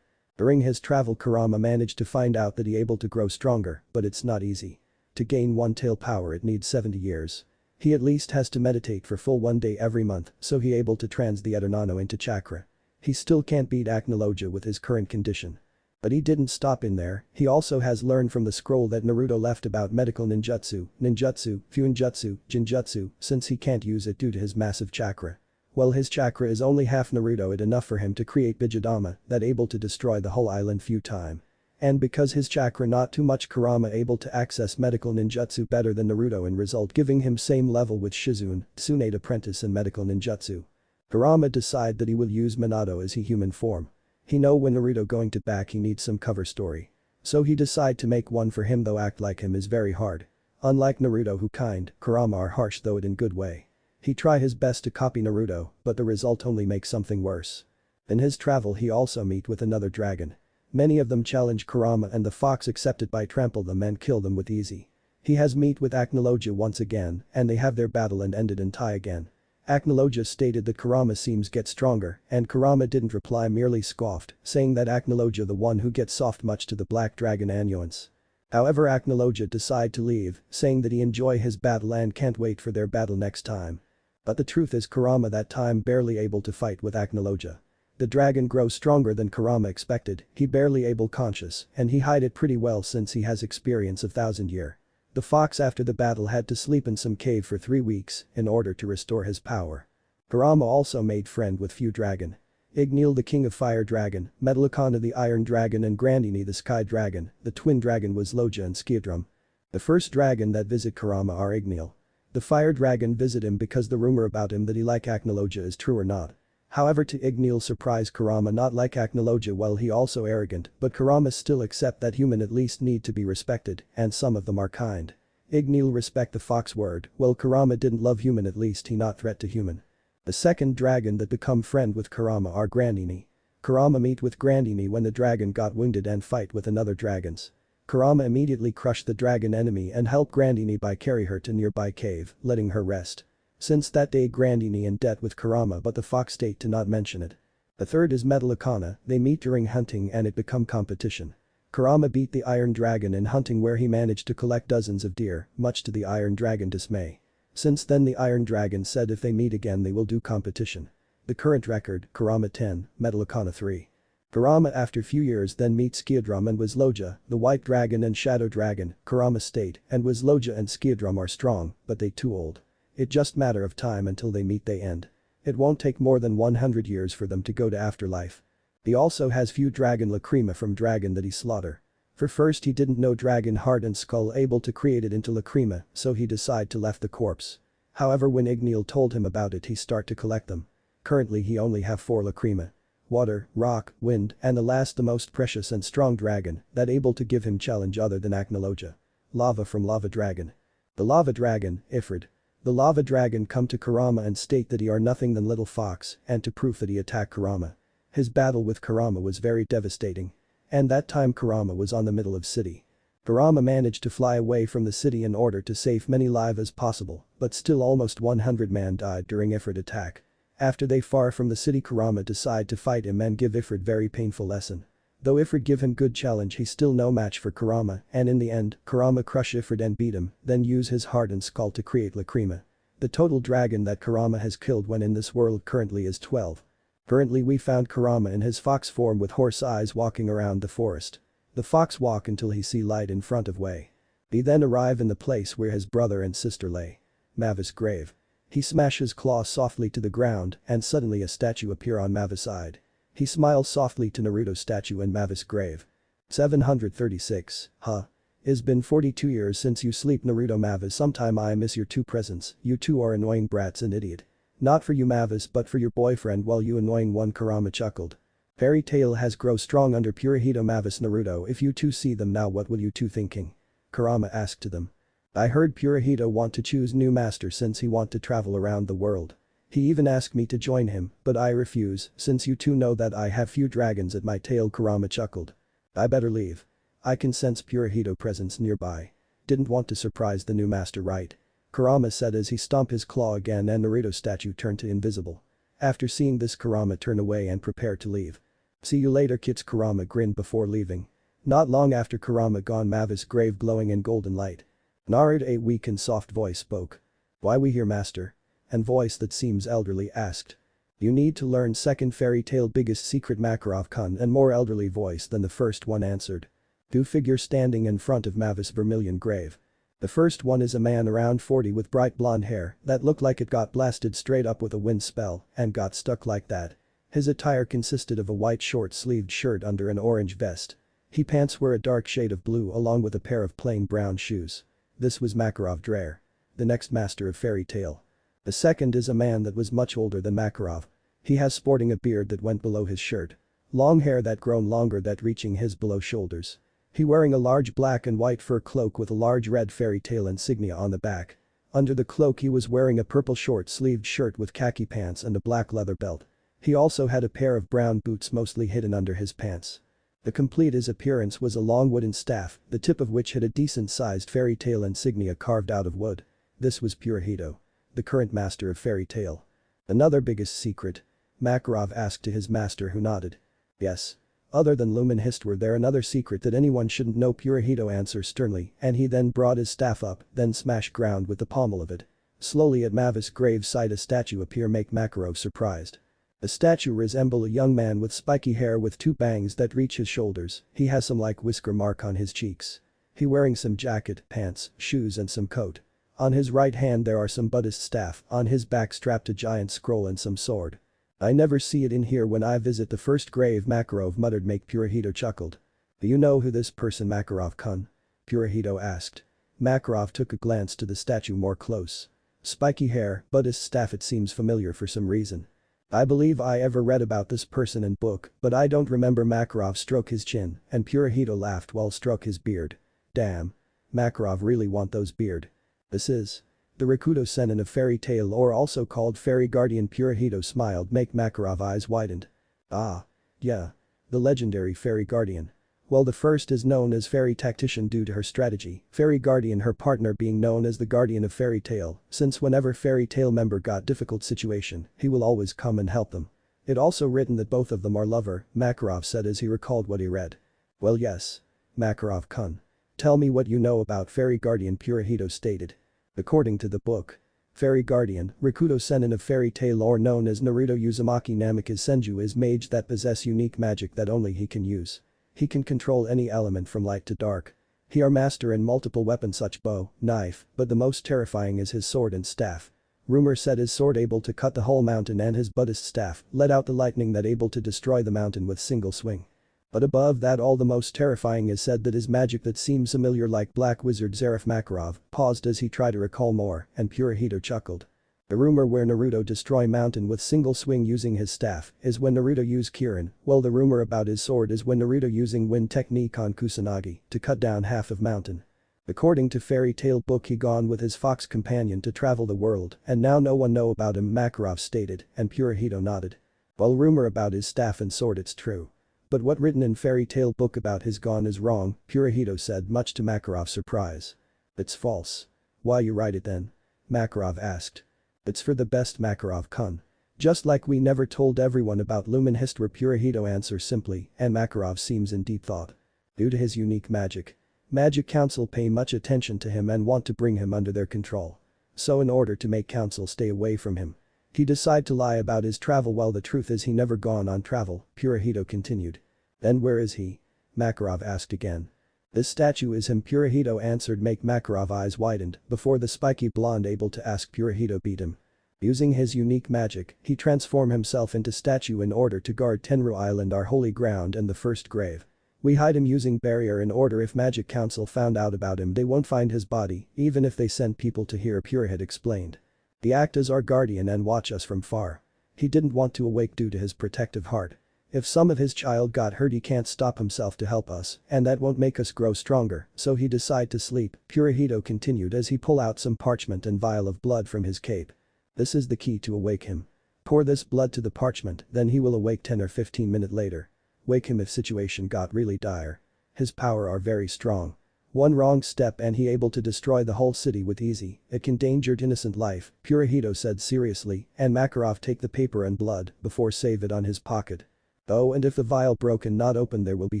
During his travel Kurama managed to find out that he able to grow stronger, but it's not easy. To gain 1-tail power it needs 70 years. He at least has to meditate for full 1 day every month so he able to trans the Eternano into chakra. He still can't beat Acnologia with his current condition. But he didn't stop in there, he also has learned from the scroll that Naruto left about medical ninjutsu, fuinjutsu, jinjutsu, since he can't use it due to his massive chakra. Well, his chakra is only half Naruto, it enough for him to create Bijidama that able to destroy the whole island few time. And because his chakra not too much, Kurama able to access medical ninjutsu better than Naruto and result giving him same level with Shizune, Tsunade apprentice in medical ninjutsu. Kurama decide that he will use Minato as he human form. He know when Naruto going to back he needs some cover story. So he decide to make one for him, though act like him is very hard. Unlike Naruto who kind, Kurama are harsh though it in good way. He try his best to copy Naruto, but the result only makes something worse. In his travel he also meet with another dragon. Many of them challenge Kurama and the fox accepted by trample them and kill them with easy. He has meet with Acnologia once again and they have their battle and ended in tie again. Acnologia stated that Kurama seems get stronger and Kurama didn't reply, merely scoffed, saying that Acnologia the one who gets soft much to the black dragon annuance. However, Acnologia decide to leave, saying that he enjoy his battle and can't wait for their battle next time. But the truth is Kurama that time barely able to fight with Acnologia. The dragon grows stronger than Kurama expected, he barely able conscious and he hide it pretty well since he has experience of 1000 year. The fox after the battle had to sleep in some cave for 3 weeks in order to restore his power. Kurama also made friend with few dragon. Igneel the king of fire dragon, Metallicana the iron dragon and Grandini the sky dragon, the twin dragon was Loja and Skiadrum. The first dragon that visit Kurama are Igneel. The fire dragon visit him because the rumor about him that he like Acnologia is true or not. However, to Igneel surprise Kurama not like Acnologia, well he also arrogant but Kurama still accept that human at least need to be respected and some of them are kind. Ignil respect the fox word, well Kurama didn't love human, at least he not threat to human. The second dragon that become friend with Kurama are Grandini. Kurama meet with Grandini when the dragon got wounded and fight with another dragons. Kurama immediately crushed the dragon enemy and helped Grandini by carry her to nearby cave, letting her rest. Since that day Grandini in debt with Kurama, but the fox state to not mention it. The third is Metallicana, they meet during hunting and it become competition. Kurama beat the Iron Dragon in hunting where he managed to collect dozens of deer, much to the Iron Dragon dismay. Since then the Iron Dragon said if they meet again they will do competition. The current record, Kurama 10, Metallicana 3. Kurama after few years then meets Skiadrum and Wisloja, the White Dragon and Shadow Dragon, Kurama state and Wisloja and Skiadrum are strong, but they too old. It just matter of time until they meet they end. It won't take more than 100 years for them to go to afterlife. He also has few dragon lacrima from dragon that he slaughter. For first he didn't know dragon heart and skull able to create it into lacrima, so he decide to left the corpse. However when Ignil told him about it he start to collect them. Currently he only have 4 lacrima. Water, rock, wind, and the last the most precious and strong dragon that able to give him challenge other than Acnologia. Lava from Lava Dragon. The Lava Dragon, Ifrid. The Lava Dragon come to Kurama and state that he are nothing than little fox and to prove that he attack Kurama. His battle with Kurama was very devastating. And that time Kurama was on the middle of city. Kurama managed to fly away from the city in order to save many lives as possible, but still almost 100 man died during Ifrid attack. After they far from the city Kurama decide to fight him and give Ifrid very painful lesson. Though Ifrid give him good challenge he still no match for Kurama and in the end, Kurama crush Ifrid and beat him, then use his heart and skull to create lacrima. The total dragon that Kurama has killed when in this world currently is 12. Currently we found Kurama in his fox form with horse eyes walking around the forest. The fox walk until he see light in front of way. He then arrive in the place where his brother and sister lay. Mavis grave. He smash his claw softly to the ground and suddenly a statue appear on Mavis side. He smiles softly to Naruto statue in Mavis grave. 736, huh? It's been 42 years since you sleep Naruto Mavis, sometime I miss your two presents, you two are annoying brats and idiot. Not for you Mavis but for your boyfriend while you annoying one Kurama chuckled. Fairy Tail has grow strong under Purahito Mavis Naruto if you two see them now what will you two thinking? Kurama asked to them. I heard Purahito want to choose new master since he want to travel around the world. He even asked me to join him, but I refuse since you two know that I have few dragons at my tail Kurama chuckled. I better leave. I can sense Purahito presence nearby. Didn't want to surprise the new master right? Kurama said as he stomped his claw again and Naruto statue turned to invisible. After seeing this Kurama turned away and prepared to leave. See you later kids Kurama grinned before leaving. Not long after Kurama gone Mavis grave glowing in golden light. Naruto a weak and soft voice spoke. Why we here master? And voice that seems elderly asked. You need to learn second fairy tale biggest secret Makarov-kun and more elderly voice than the first one answered. Two figures standing in front of Mavis vermilion grave. The first one is a man around 40 with bright blonde hair that looked like it got blasted straight up with a wind spell and got stuck like that. His attire consisted of a white short-sleeved shirt under an orange vest. His pants were a dark shade of blue along with a pair of plain brown shoes. This was Makarov Dreher. The next master of fairy tale. The second is a man that was much older than Makarov. He has sporting a beard that went below his shirt. Long hair that grown longer that reaching his below shoulders. He wearing a large black and white fur cloak with a large red fairy tale insignia on the back. Under the cloak he was wearing a purple short-sleeved shirt with khaki pants and a black leather belt. He also had a pair of brown boots mostly hidden under his pants. The complete his appearance was a long wooden staff, the tip of which had a decent-sized fairy tale insignia carved out of wood. This was Purahito. The current master of fairy tale. Another biggest secret? Makarov asked to his master who nodded. Yes. Other than Lumen Hist were there another secret that anyone shouldn't know Purahito answered sternly and he then brought his staff up then smashed ground with the pommel of it. Slowly at Mavis' grave side a statue appear make Makarov surprised. The statue resemble a young man with spiky hair with two bangs that reach his shoulders, he has some like whisker mark on his cheeks. He wearing some jacket, pants, shoes and some coat. On his right hand there are some Buddhist staff, on his back strapped a giant scroll and some sword. I never see it in here when I visit the first grave Makarov muttered make Purahito chuckled. Do you know who this person Makarov-kun? Purahito asked. Makarov took a glance to the statue more close. Spiky hair, Buddhist staff it seems familiar for some reason. I believe I ever read about this person in book but I don't remember Makarov stroke his chin and Purahito laughed while stroke his beard. Damn. Makarov really want those beard. This is the Rakuto Sennin of fairy tale or also called fairy guardian. Purahito smiled make Makarov eyes widened. Ah. Yeah. The legendary fairy guardian. Well, the first is known as fairy tactician due to her strategy, fairy guardian her partner being known as the guardian of fairy tale, since whenever fairy tale member got difficult situation, he will always come and help them. It also written that both of them are lover, Makarov said as he recalled what he read. Well yes. Makarov-kun. Tell me what you know about fairy guardian, Purahito stated. According to the book, fairy guardian, Rakuto Sennin of fairy tale or known as Naruto Uzumaki Namikaze Senju is mage that possess unique magic that only he can use. He can control any element from light to dark. He are master in multiple weapons such bow, knife, but the most terrifying is his sword and staff. Rumor said his sword able to cut the whole mountain and his Buddhist staff let out the lightning that able to destroy the mountain with single swing. But above that all the most terrifying is said that his magic that seems familiar like Black Wizard Zaref. Makarov paused as he tried to recall more and Purahito chuckled. The rumor where Naruto destroy mountain with single swing using his staff is when Naruto use Kirin, while the rumor about his sword is when Naruto using wind technique on Kusanagi to cut down half of mountain. According to fairy tale book he gone with his fox companion to travel the world and now no one know about him, Makarov stated and Purahito nodded. Well, rumor about his staff and sword it's true. But what written in fairy tale book about his gone is wrong, Purahito said much to Makarov's surprise. It's false. Why you write it then? Makarov asked. It's for the best, Makarov-kun. Just like we never told everyone about Lumen history, Purahito answers simply and Makarov seems in deep thought. Due to his unique magic. Magic Council pay much attention to him and want to bring him under their control. So in order to make Council stay away from him, he decide to lie about his travel while the truth is he never gone on travel, Purahito continued. Then where is he? Makarov asked again. This statue is him, Purahito answered make Makarov eyes widened before the spiky blonde able to ask Purahito beat him. Using his unique magic, he transform himself into statue in order to guard Tenru Island, our holy ground and the first grave. We hide him using barrier in order if Magic Council found out about him they won't find his body even if they send people to here, Purahito explained. He act as our guardian and watch us from far. He didn't want to awake due to his protective heart. If some of his child got hurt he can't stop himself to help us and that won't make us grow stronger so he decide to sleep, Purahito continued as he pull out some parchment and vial of blood from his cape. This is the key to awake him. Pour this blood to the parchment then he will awake 10 or 15 minutes later. Wake him if situation got really dire. His power are very strong. One wrong step and he able to destroy the whole city with easy, it endangered innocent life, Purahito said seriously and Makarov take the paper and blood before save it on his pocket. Oh, and if the vial broken not open there will be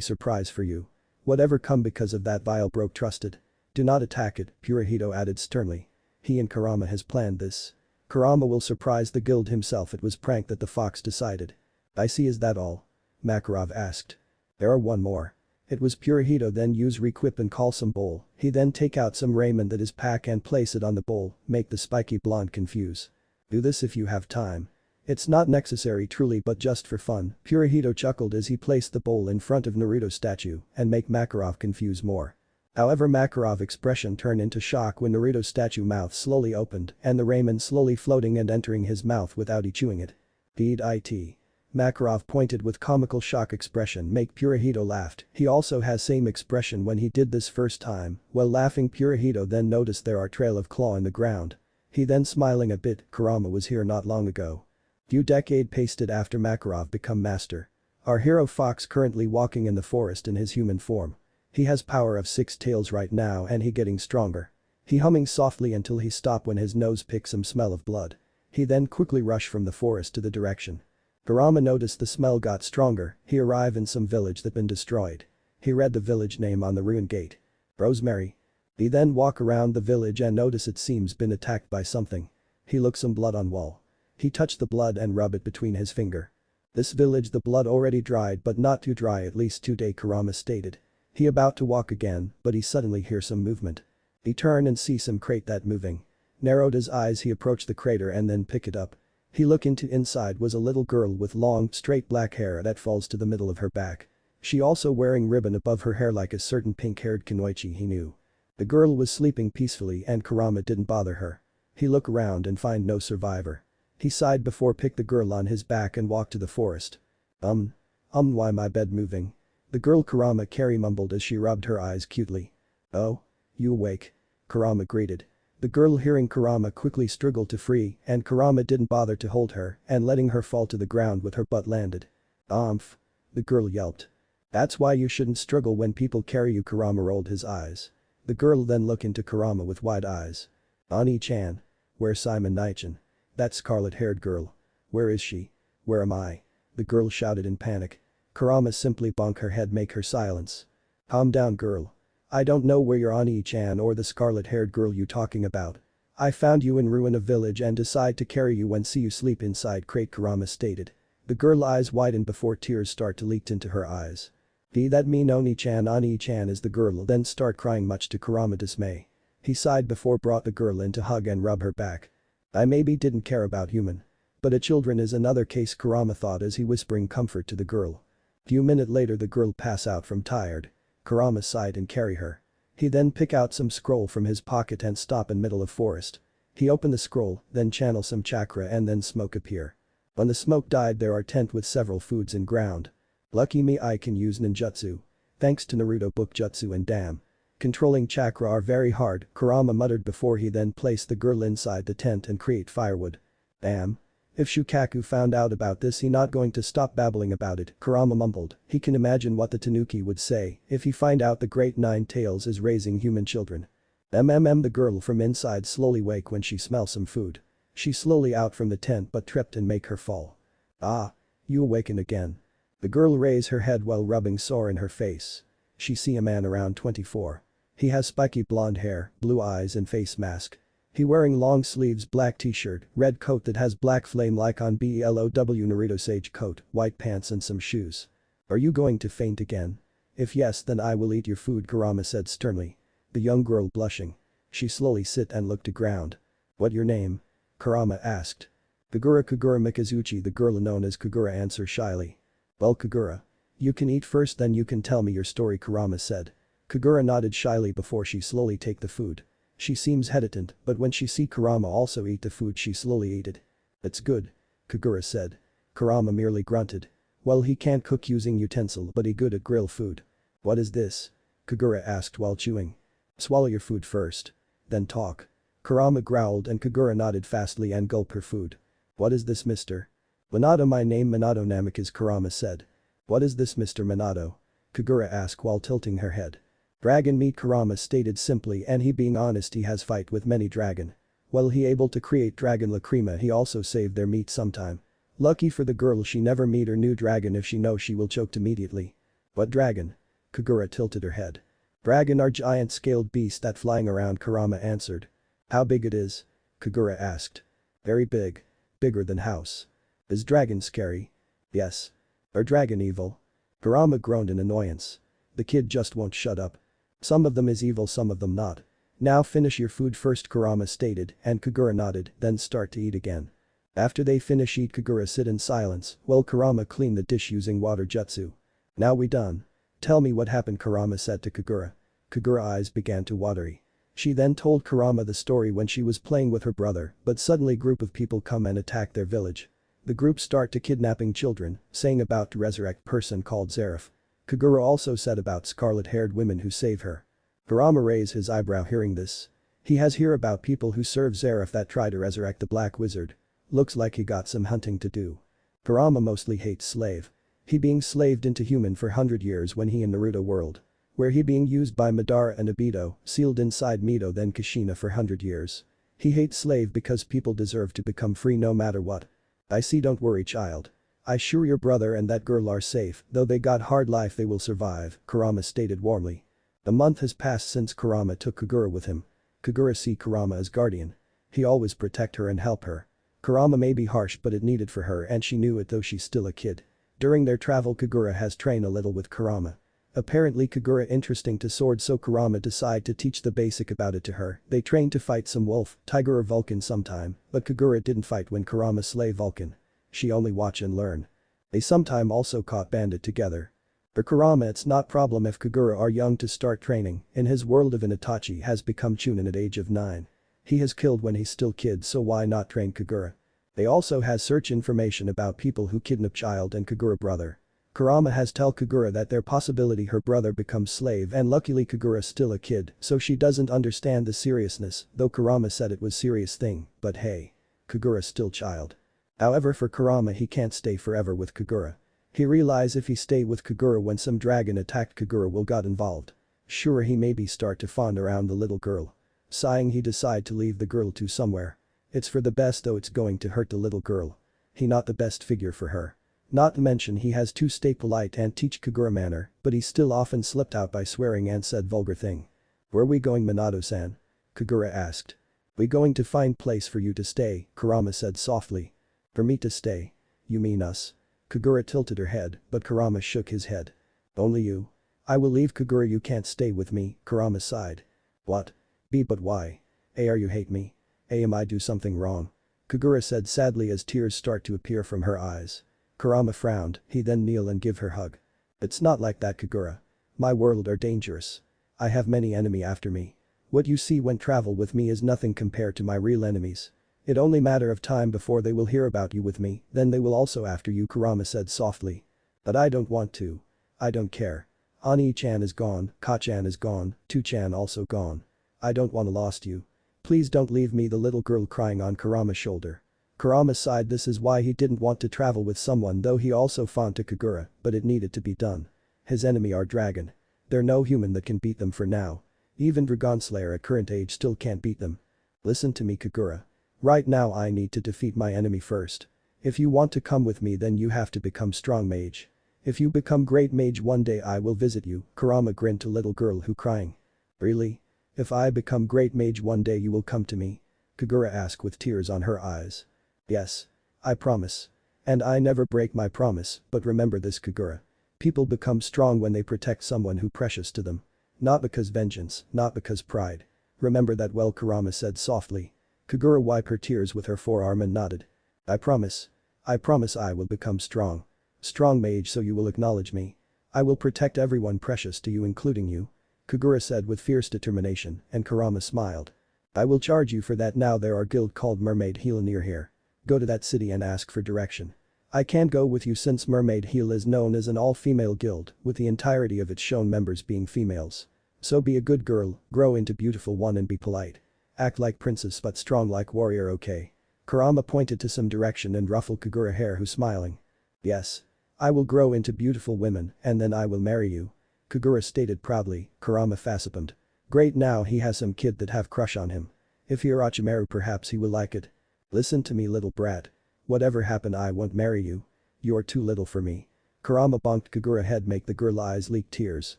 surprise for you. Whatever come because of that vial broke trusted. Do not attack it, Purahito added sternly. He and Kurama has planned this. Kurama will surprise the guild himself, it was prank that the fox decided. I see, is that all? Makarov asked. There are one more. It was Purahito then use requip and call some bowl, he then take out some raiment that is pack and place it on the bowl, make the spiky blonde confuse. Do this if you have time. It's not necessary truly but just for fun, Purahito chuckled as he placed the bowl in front of Naruto's statue and make Makarov confuse more. However, Makarov expression turned into shock when Naruto's statue mouth slowly opened and the ramen slowly floating and entering his mouth without he chewing it. Bead it. Makarov pointed with comical shock expression make Purahito laughed, he also has same expression when he did this first time, while laughing Purahito then noticed there are trail of claw in the ground. He then smiling a bit, Kurama was here not long ago. Few decade pasted after Makarov become master. Our hero fox currently walking in the forest in his human form. He has power of 6 tails right now and he getting stronger. He humming softly until he stop when his nose picks some smell of blood. He then quickly rush from the forest to the direction. Kurama noticed the smell got stronger, he arrive in some village that been destroyed. He read the village name on the ruined gate. Rosemary. He then walk around the village and notice it seems been attacked by something. He look some blood on wall. He touched the blood and rub it between his finger. This village the blood already dried but not too dry, at least 2 day, Kurama stated. He about to walk again but he suddenly hear some movement. He turn and see some crate that moving. Narrowed his eyes he approached the crater and then pick it up. He look into inside was a little girl with long straight black hair that falls to the middle of her back. She also wearing ribbon above her hair like a certain pink-haired kunoichi he knew. The girl was sleeping peacefully and Kurama didn't bother her. He look around and find no survivor. He sighed before pick the girl on his back and walk to the forest. Why my bed moving? The girl Kurama Kari mumbled as she rubbed her eyes cutely. Oh? You awake? Kurama greeted. The girl hearing Kurama quickly struggled to free and Kurama didn't bother to hold her and letting her fall to the ground with her butt landed. Umph. The girl yelped. That's why you shouldn't struggle when people carry you. Kurama rolled his eyes. The girl then looked into Kurama with wide eyes. Ani-chan. Where's Simon Nichan? That scarlet-haired girl. Where is she? Where am I? The girl shouted in panic. Kurama simply bonked her head make her silence. Calm down girl. I don't know where you're Ani-chan or the scarlet-haired girl you talking about. I found you in ruin of village and decide to carry you and see you sleep inside crate Kurama stated. The girl eyes widened before tears start to leak into her eyes. That mean Oni-chan is the girl then start crying much to Kurama dismay. He sighed before brought the girl in to hug and rub her back. I maybe didn't care about human. But a children is another case Kurama thought as he whispering comfort to the girl. Few minutes later the girl pass out from tired. Kurama sighed and carry her. He then pick out some scroll from his pocket and stop in middle of forest. He open the scroll, then channel some chakra and then smoke appear. When the smoke died there are tent with several foods in ground. Lucky me I can use ninjutsu. Thanks to Naruto book jutsu and damn. Controlling chakra are very hard, Kurama muttered before he then placed the girl inside the tent and create firewood. Damn. If Shukaku found out about this he not going to stop babbling about it, Kurama mumbled. He can imagine what the Tanuki would say if he find out the great nine tails is raising human children. The girl from inside slowly wake when she smells some food. She slowly out from the tent but tripped and make her fall. Ah. You awaken again. The girl raise her head while rubbing sore in her face. She see a man around 24. He has spiky blonde hair, blue eyes and face mask. He wearing long sleeves black t-shirt, red coat that has black flame like on BELOW Naruto sage coat, white pants and some shoes. Are you going to faint again? If yes then I will eat your food Kurama said sternly. The young girl blushing. She slowly sit and looked to ground. What your name? Kurama asked. Kagura Mikazuchi the girl known as Kagura answered shyly. Well Kagura. You can eat first then you can tell me your story Kurama said. Kagura nodded shyly before she slowly take the food. She seems hesitant but when she see Kurama also eat the food she slowly ate it. It's good. Kagura said. Kurama merely grunted. Well he can't cook using utensil but he good at grill food. What is this? Kagura asked while chewing. Swallow your food first. Then talk. Kurama growled and Kagura nodded fastly and gulped her food. What is this mister? Minato my name Minato Namikaze Kurama said. What is this Mr. Minato? Kagura asked while tilting her head. Dragon meat Kurama stated simply and he being honest he has fight with many dragon. While he able to create dragon lacrima he also saved their meat sometime. Lucky for the girl she never meet her new dragon if she knows she will choked immediately. What dragon? Kagura tilted her head. Dragon are giant scaled beast that flying around Kurama answered. How big it is? Kagura asked. Very big. Bigger than house. Is dragon scary? Yes. Are dragon evil? Kurama groaned in annoyance. The kid just won't shut up. Some of them is evil some of them not. Now finish your food first Kurama stated and Kagura nodded then start to eat again. After they finish eat Kagura sit in silence while Kurama clean the dish using water jutsu. Now we done. Tell me what happened Kurama said to Kagura. Kagura eyes began to watery. She then told Kurama the story when she was playing with her brother but suddenly group of people come and attack their village. The group start to kidnapping children, saying about to resurrect person called Zareth. Kagura also said about scarlet-haired women who save her. Kurama raised his eyebrow hearing this. He has hear about people who serve Zareth that try to resurrect the black wizard. Looks like he got some hunting to do. Kurama mostly hates slave. He being slaved into human for 100 years when he in Naruto world. Where he being used by Madara and Obito, sealed inside Mito then Kushina for 100 years. He hates slave because people deserve to become free no matter what. I see don't worry child. I sure your brother and that girl are safe, though they got hard life they will survive, Kurama stated warmly. A month has passed since Kurama took Kagura with him. Kagura see Kurama as guardian. He always protect her and help her. Kurama may be harsh but it needed for her and she knew it though she's still a kid. During their travel Kagura has trained a little with Kurama. Apparently Kagura interesting to sword so Kurama decide to teach the basic about it to her. They trained to fight some wolf, tiger or Vulcan sometime, but Kagura didn't fight when Kurama slay Vulcan. She only watch and learn. They sometime also caught bandit together. For Kurama it's not problem if Kagura are young to start training, in his world of Itachi has become Chunin at age of 9. He has killed when he's still kid so why not train Kagura? They also has search information about people who kidnap child and Kagura brother. Kurama has tell Kagura that there possibility her brother becomes slave and luckily Kagura's still a kid so she doesn't understand the seriousness though Kurama said it was serious thing but hey. Kagura's still child. However for Kurama he can't stay forever with Kagura. He realize if he stay with Kagura when some dragon attacked Kagura will got involved. Sure he maybe start to fawn around the little girl. Sighing he decide to leave the girl to somewhere. It's for the best though it's going to hurt the little girl. He not the best figure for her. Not to mention he has to stay polite and teach Kagura manner, but he still often slipped out by swearing and said vulgar thing. Where we going Minato-san? Kagura asked. We going to find place for you to stay, Kurama said softly. For me to stay? You mean us? Kagura tilted her head, but Kurama shook his head. Only you? I will leave Kagura you can't stay with me, Kurama sighed. What? But why? Are you hate me? Am I do something wrong? Kagura said sadly as tears start to appear from her eyes. Kurama frowned, he then kneel and give her hug. It's not like that Kagura. My world are dangerous. I have many enemy after me. What you see when travel with me is nothing compared to my real enemies. It only matter of time before they will hear about you with me, then they will also after you Kurama said softly. But I don't want to. I don't care. Ani-chan is gone, Ka-chan is gone, Tu-chan also gone. I don't wanna lost you. Please don't leave me the little girl crying on Kurama's shoulder. Kurama sighed this is why he didn't want to travel with someone though he also fond to Kagura, but it needed to be done. His enemy are dragon. There no human that can beat them for now. Even Dragon Slayer at current age still can't beat them. Listen to me Kagura. Right now I need to defeat my enemy first. If you want to come with me then you have to become strong mage. If you become great mage one day I will visit you, Kurama grinned to little girl who crying. Really? If I become great mage one day you will come to me? Kagura asked with tears on her eyes. Yes. I promise. And I never break my promise, but remember this Kagura. People become strong when they protect someone who precious to them. Not because vengeance, not because pride. Remember that well Kurama said softly. Kagura wiped her tears with her forearm and nodded. I promise. I promise I will become strong. Strong mage so you will acknowledge me. I will protect everyone precious to you including you. Kagura said with fierce determination and Kurama smiled. I will charge you for that now there are guild called Mermaid Heel near here. Go to that city and ask for direction. I can't go with you since Mermaid Heel is known as an all-female guild with the entirety of its shown members being females. So be a good girl, grow into beautiful one and be polite. Act like princess but strong like warrior okay. Kurama pointed to some direction and ruffled Kagura hair who smiling. Yes. I will grow into beautiful women and then I will marry you. Kagura stated proudly, Kurama facepalmed. Great now he has some kid that have crush on him. If he Orochimaru perhaps he will like it. Listen to me little brat. Whatever happen I won't marry you. You're too little for me. Kurama bonked Kagura head make the girl eyes leak tears.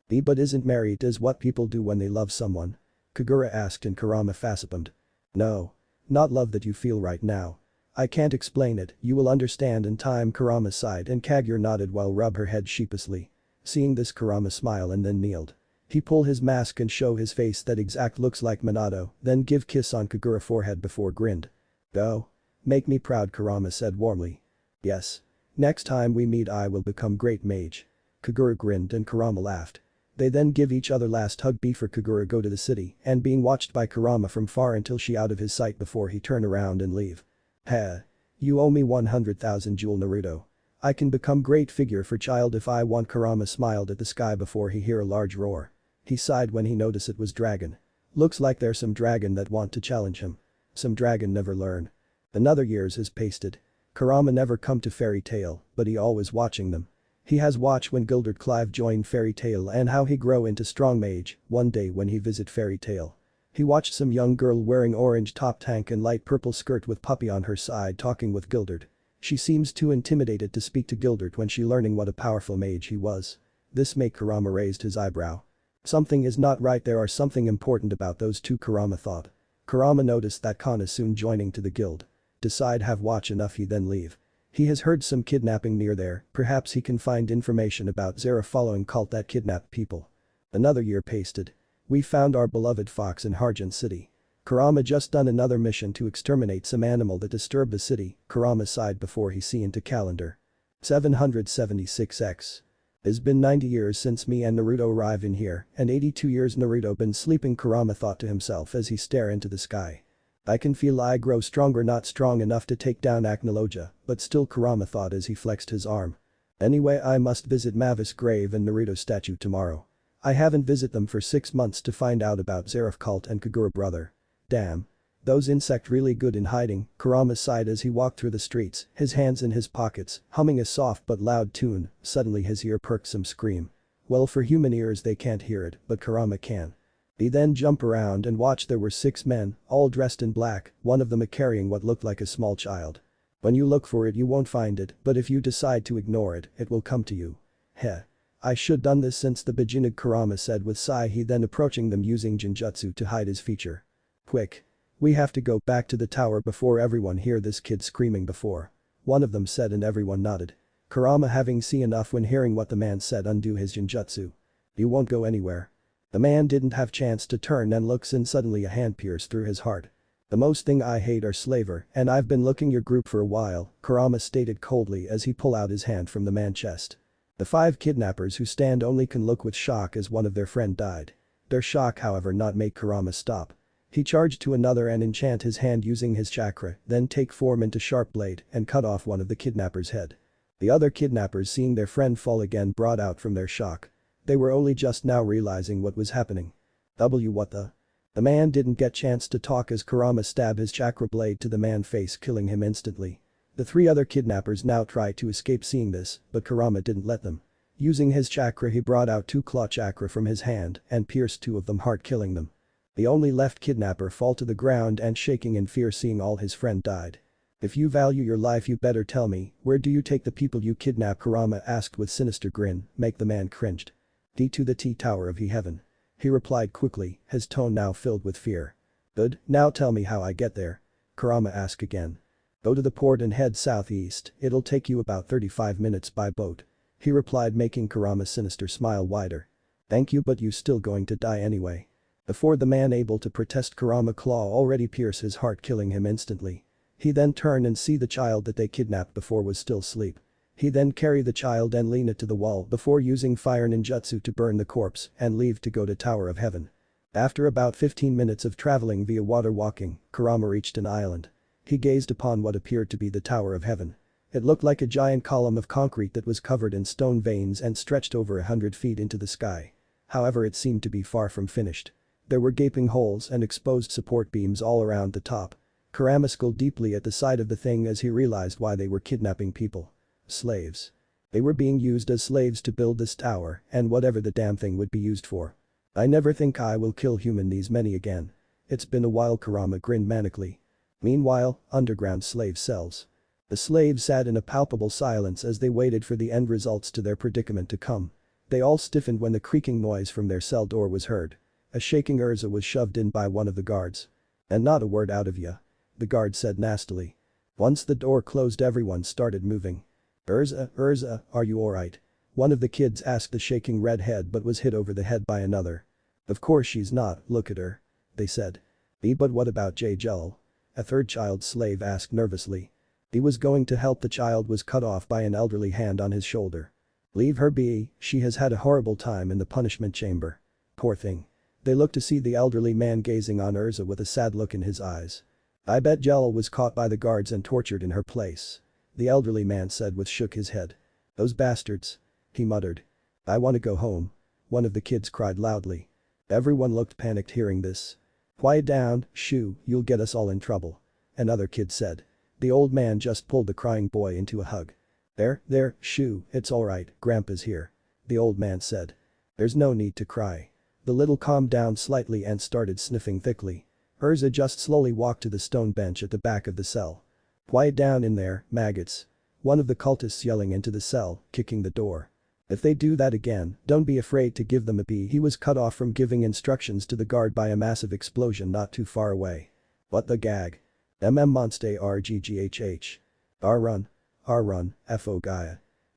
But isn't married is what people do when they love someone? Kagura asked and Kurama facepalmed. No. Not love that you feel right now. I can't explain it, you will understand in time Kurama sighed and Kagura nodded while rub her head sheepishly. Seeing this Kurama smile and then kneeled. He pull his mask and show his face that exact looks like Minato, then give kiss on Kagura forehead before grinned. Go. Make me proud Kurama said warmly. Yes. Next time we meet I will become great mage. Kagura grinned and Kurama laughed. They then give each other last hug before Kagura go to the city and being watched by Kurama from far until she out of his sight before he turn around and leave. Heh. You owe me 100,000 jewel Naruto. I can become great figure for child if I want Kurama smiled at the sky before he hear a large roar. He sighed when he noticed it was dragon. Looks like there's some dragon that want to challenge him. Some dragon never learn. Another years has pasted. Kurama never come to Fairy Tail, but he always watching them. He has watched when Gilded Clive joined Fairy Tail and how he grow into strong mage, one day when he visit Fairy Tail. He watched some young girl wearing orange top tank and light purple skirt with puppy on her side talking with Gilded. She seems too intimidated to speak to Gilded when she learning what a powerful mage he was. This make Kurama raised his eyebrow. Something is not right there are something important about those two Kurama thought. Kurama noticed that Khan is soon joining to the guild. Decide have watch enough he then leave. He has heard some kidnapping near there, perhaps he can find information about Zera following cult that kidnapped people. Another year pasted. We found our beloved fox in Harjan City. Kurama just done another mission to exterminate some animal that disturbed the city, Kurama sighed before he see into calendar. 776x. It's been 90 years since me and Naruto arrive in here and 82 years Naruto been sleeping Kurama thought to himself as he stare into the sky. I can feel I grow stronger not strong enough to take down Aknologia, but still Kurama thought as he flexed his arm. Anyway, I must visit Mavis' grave and Naruto statue tomorrow. I haven't visited them for 6 months to find out about Zeref cult and Kagura brother. Damn. Those insect really good in hiding, Kurama sighed as he walked through the streets, his hands in his pockets, humming a soft but loud tune. Suddenly his ear perked some scream. Well, for human ears they can't hear it, but Kurama can. He then jumped around and watched. There were 6 men, all dressed in black, one of them carrying what looked like a small child. When you look for it you won't find it, but if you decide to ignore it, it will come to you. Heh. I should done this since the beginning, Kurama said with sigh. He then approaching them using Jinjutsu to hide his feature. Quick. We have to go back to the tower before everyone hear this kid screaming before. One of them said and everyone nodded. Kurama, having seen enough when hearing what the man said, undo his Jinjutsu. You won't go anywhere. The man didn't have chance to turn and looks, and suddenly a hand pierced through his heart. The most thing I hate are slaver, and I've been looking your group for a while, Kurama stated coldly as he pulled out his hand from the man's chest. The 5 kidnappers who stand only can look with shock as one of their friend died. Their shock, however, not make Kurama stop. He charged to another and enchant his hand using his chakra, then take form into sharp blade and cut off one of the kidnappers' head. The other kidnappers, seeing their friend fall again, brought out from their shock. They were only just now realizing what was happening. What the? The man didn't get chance to talk as Kurama stabbed his chakra blade to the man's face, killing him instantly. The 3 other kidnappers now tried to escape seeing this, but Kurama didn't let them. Using his chakra he brought out 2 claw chakra from his hand and pierced 2 of them hard, killing them. The only left kidnapper fall to the ground and shaking in fear seeing all his friend died. If you value your life you better tell me, where do you take the people you kidnap? Kurama asked with sinister grin, make the man cringed. To the T-Tower of Heaven. He replied quickly, his tone now filled with fear. Good, now tell me how I get there. Kurama asked again. Go to the port and head southeast, it'll take you about 35 minutes by boat. He replied, making Kurama's sinister smile wider. Thank you, but you still going to die anyway. Before the man able to protest, Kurama claw already pierced his heart, killing him instantly. He then turned and see the child that they kidnapped before was still asleep. He then carry the child and lean it to the wall before using fire ninjutsu to burn the corpse and leave to go to Tower of Heaven. After about 15 minutes of traveling via water walking, Kurama reached an island. He gazed upon what appeared to be the Tower of Heaven. It looked like a giant column of concrete that was covered in stone veins and stretched over 100 feet into the sky. However, it seemed to be far from finished. There were gaping holes and exposed support beams all around the top. Kurama scolded deeply at the sight of the thing as he realized why they were kidnapping people. Slaves. They were being used as slaves to build this tower and whatever the damn thing would be used for. I never think I will kill human these many again. It's been a while, Kurama grinned manically. Meanwhile, underground slave cells. The slaves sat in a palpable silence as they waited for the end results to their predicament to come. They all stiffened when the creaking noise from their cell door was heard. A shaking Urza was shoved in by one of the guards. And not a word out of ya. The guard said nastily. Once the door closed, everyone started moving. Urza, are you alright? One of the kids asked the shaking redhead, but was hit over the head by another. Of course she's not, look at her. They said. But what about J-Jel? A third child slave asked nervously. He was going to help. The child was cut off by an elderly hand on his shoulder. Leave her be, she has had a horrible time in the punishment chamber. Poor thing. They looked to see the elderly man gazing on Urza with a sad look in his eyes. I bet Jel was caught by the guards and tortured in her place. The elderly man said with shook his head. Those bastards. He muttered. I want to go home. One of the kids cried loudly. Everyone looked panicked hearing this. Quiet down, shoo, you'll get us all in trouble. Another kid said. The old man just pulled the crying boy into a hug. There, shoo, it's alright, Grandpa's here. The old man said. There's no need to cry. The little calmed down slightly and started sniffing thickly. Urza just slowly walked to the stone bench at the back of the cell. Quiet down in there, maggots. One of the cultists yelling into the cell, kicking the door. If they do that again, don't be afraid to give them a B. He was cut off from giving instructions to the guard by a massive explosion not too far away. What the gag? Monste RGGHH. Run, FO Gaia.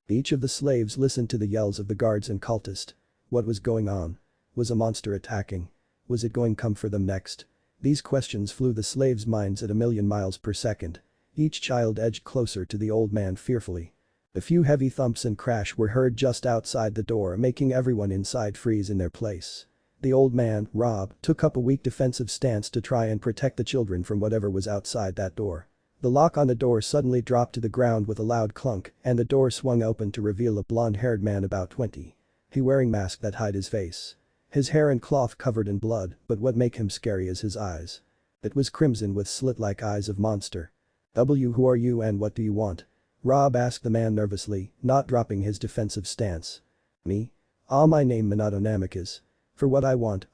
Each of the slaves listened to the yells of the guards and cultist. What was going on? Was a monster attacking? Was it going to come for them next? These questions flew the slaves' minds at 1,000,000 miles per second. Each child edged closer to the old man fearfully. A few heavy thumps and crash were heard just outside the door, making everyone inside freeze in their place. The old man, Rob, took up a weak defensive stance to try and protect the children from whatever was outside that door. The lock on the door suddenly dropped to the ground with a loud clunk and the door swung open to reveal a blonde-haired man about 20. He wearing mask that hide his face. His hair and cloth covered in blood, but what make him scary is his eyes. It was crimson with slit-like eyes of monster. Who are you and what do you want? Rob asked the man nervously, not dropping his defensive stance. Me? My name Minato Namikaze. For what I want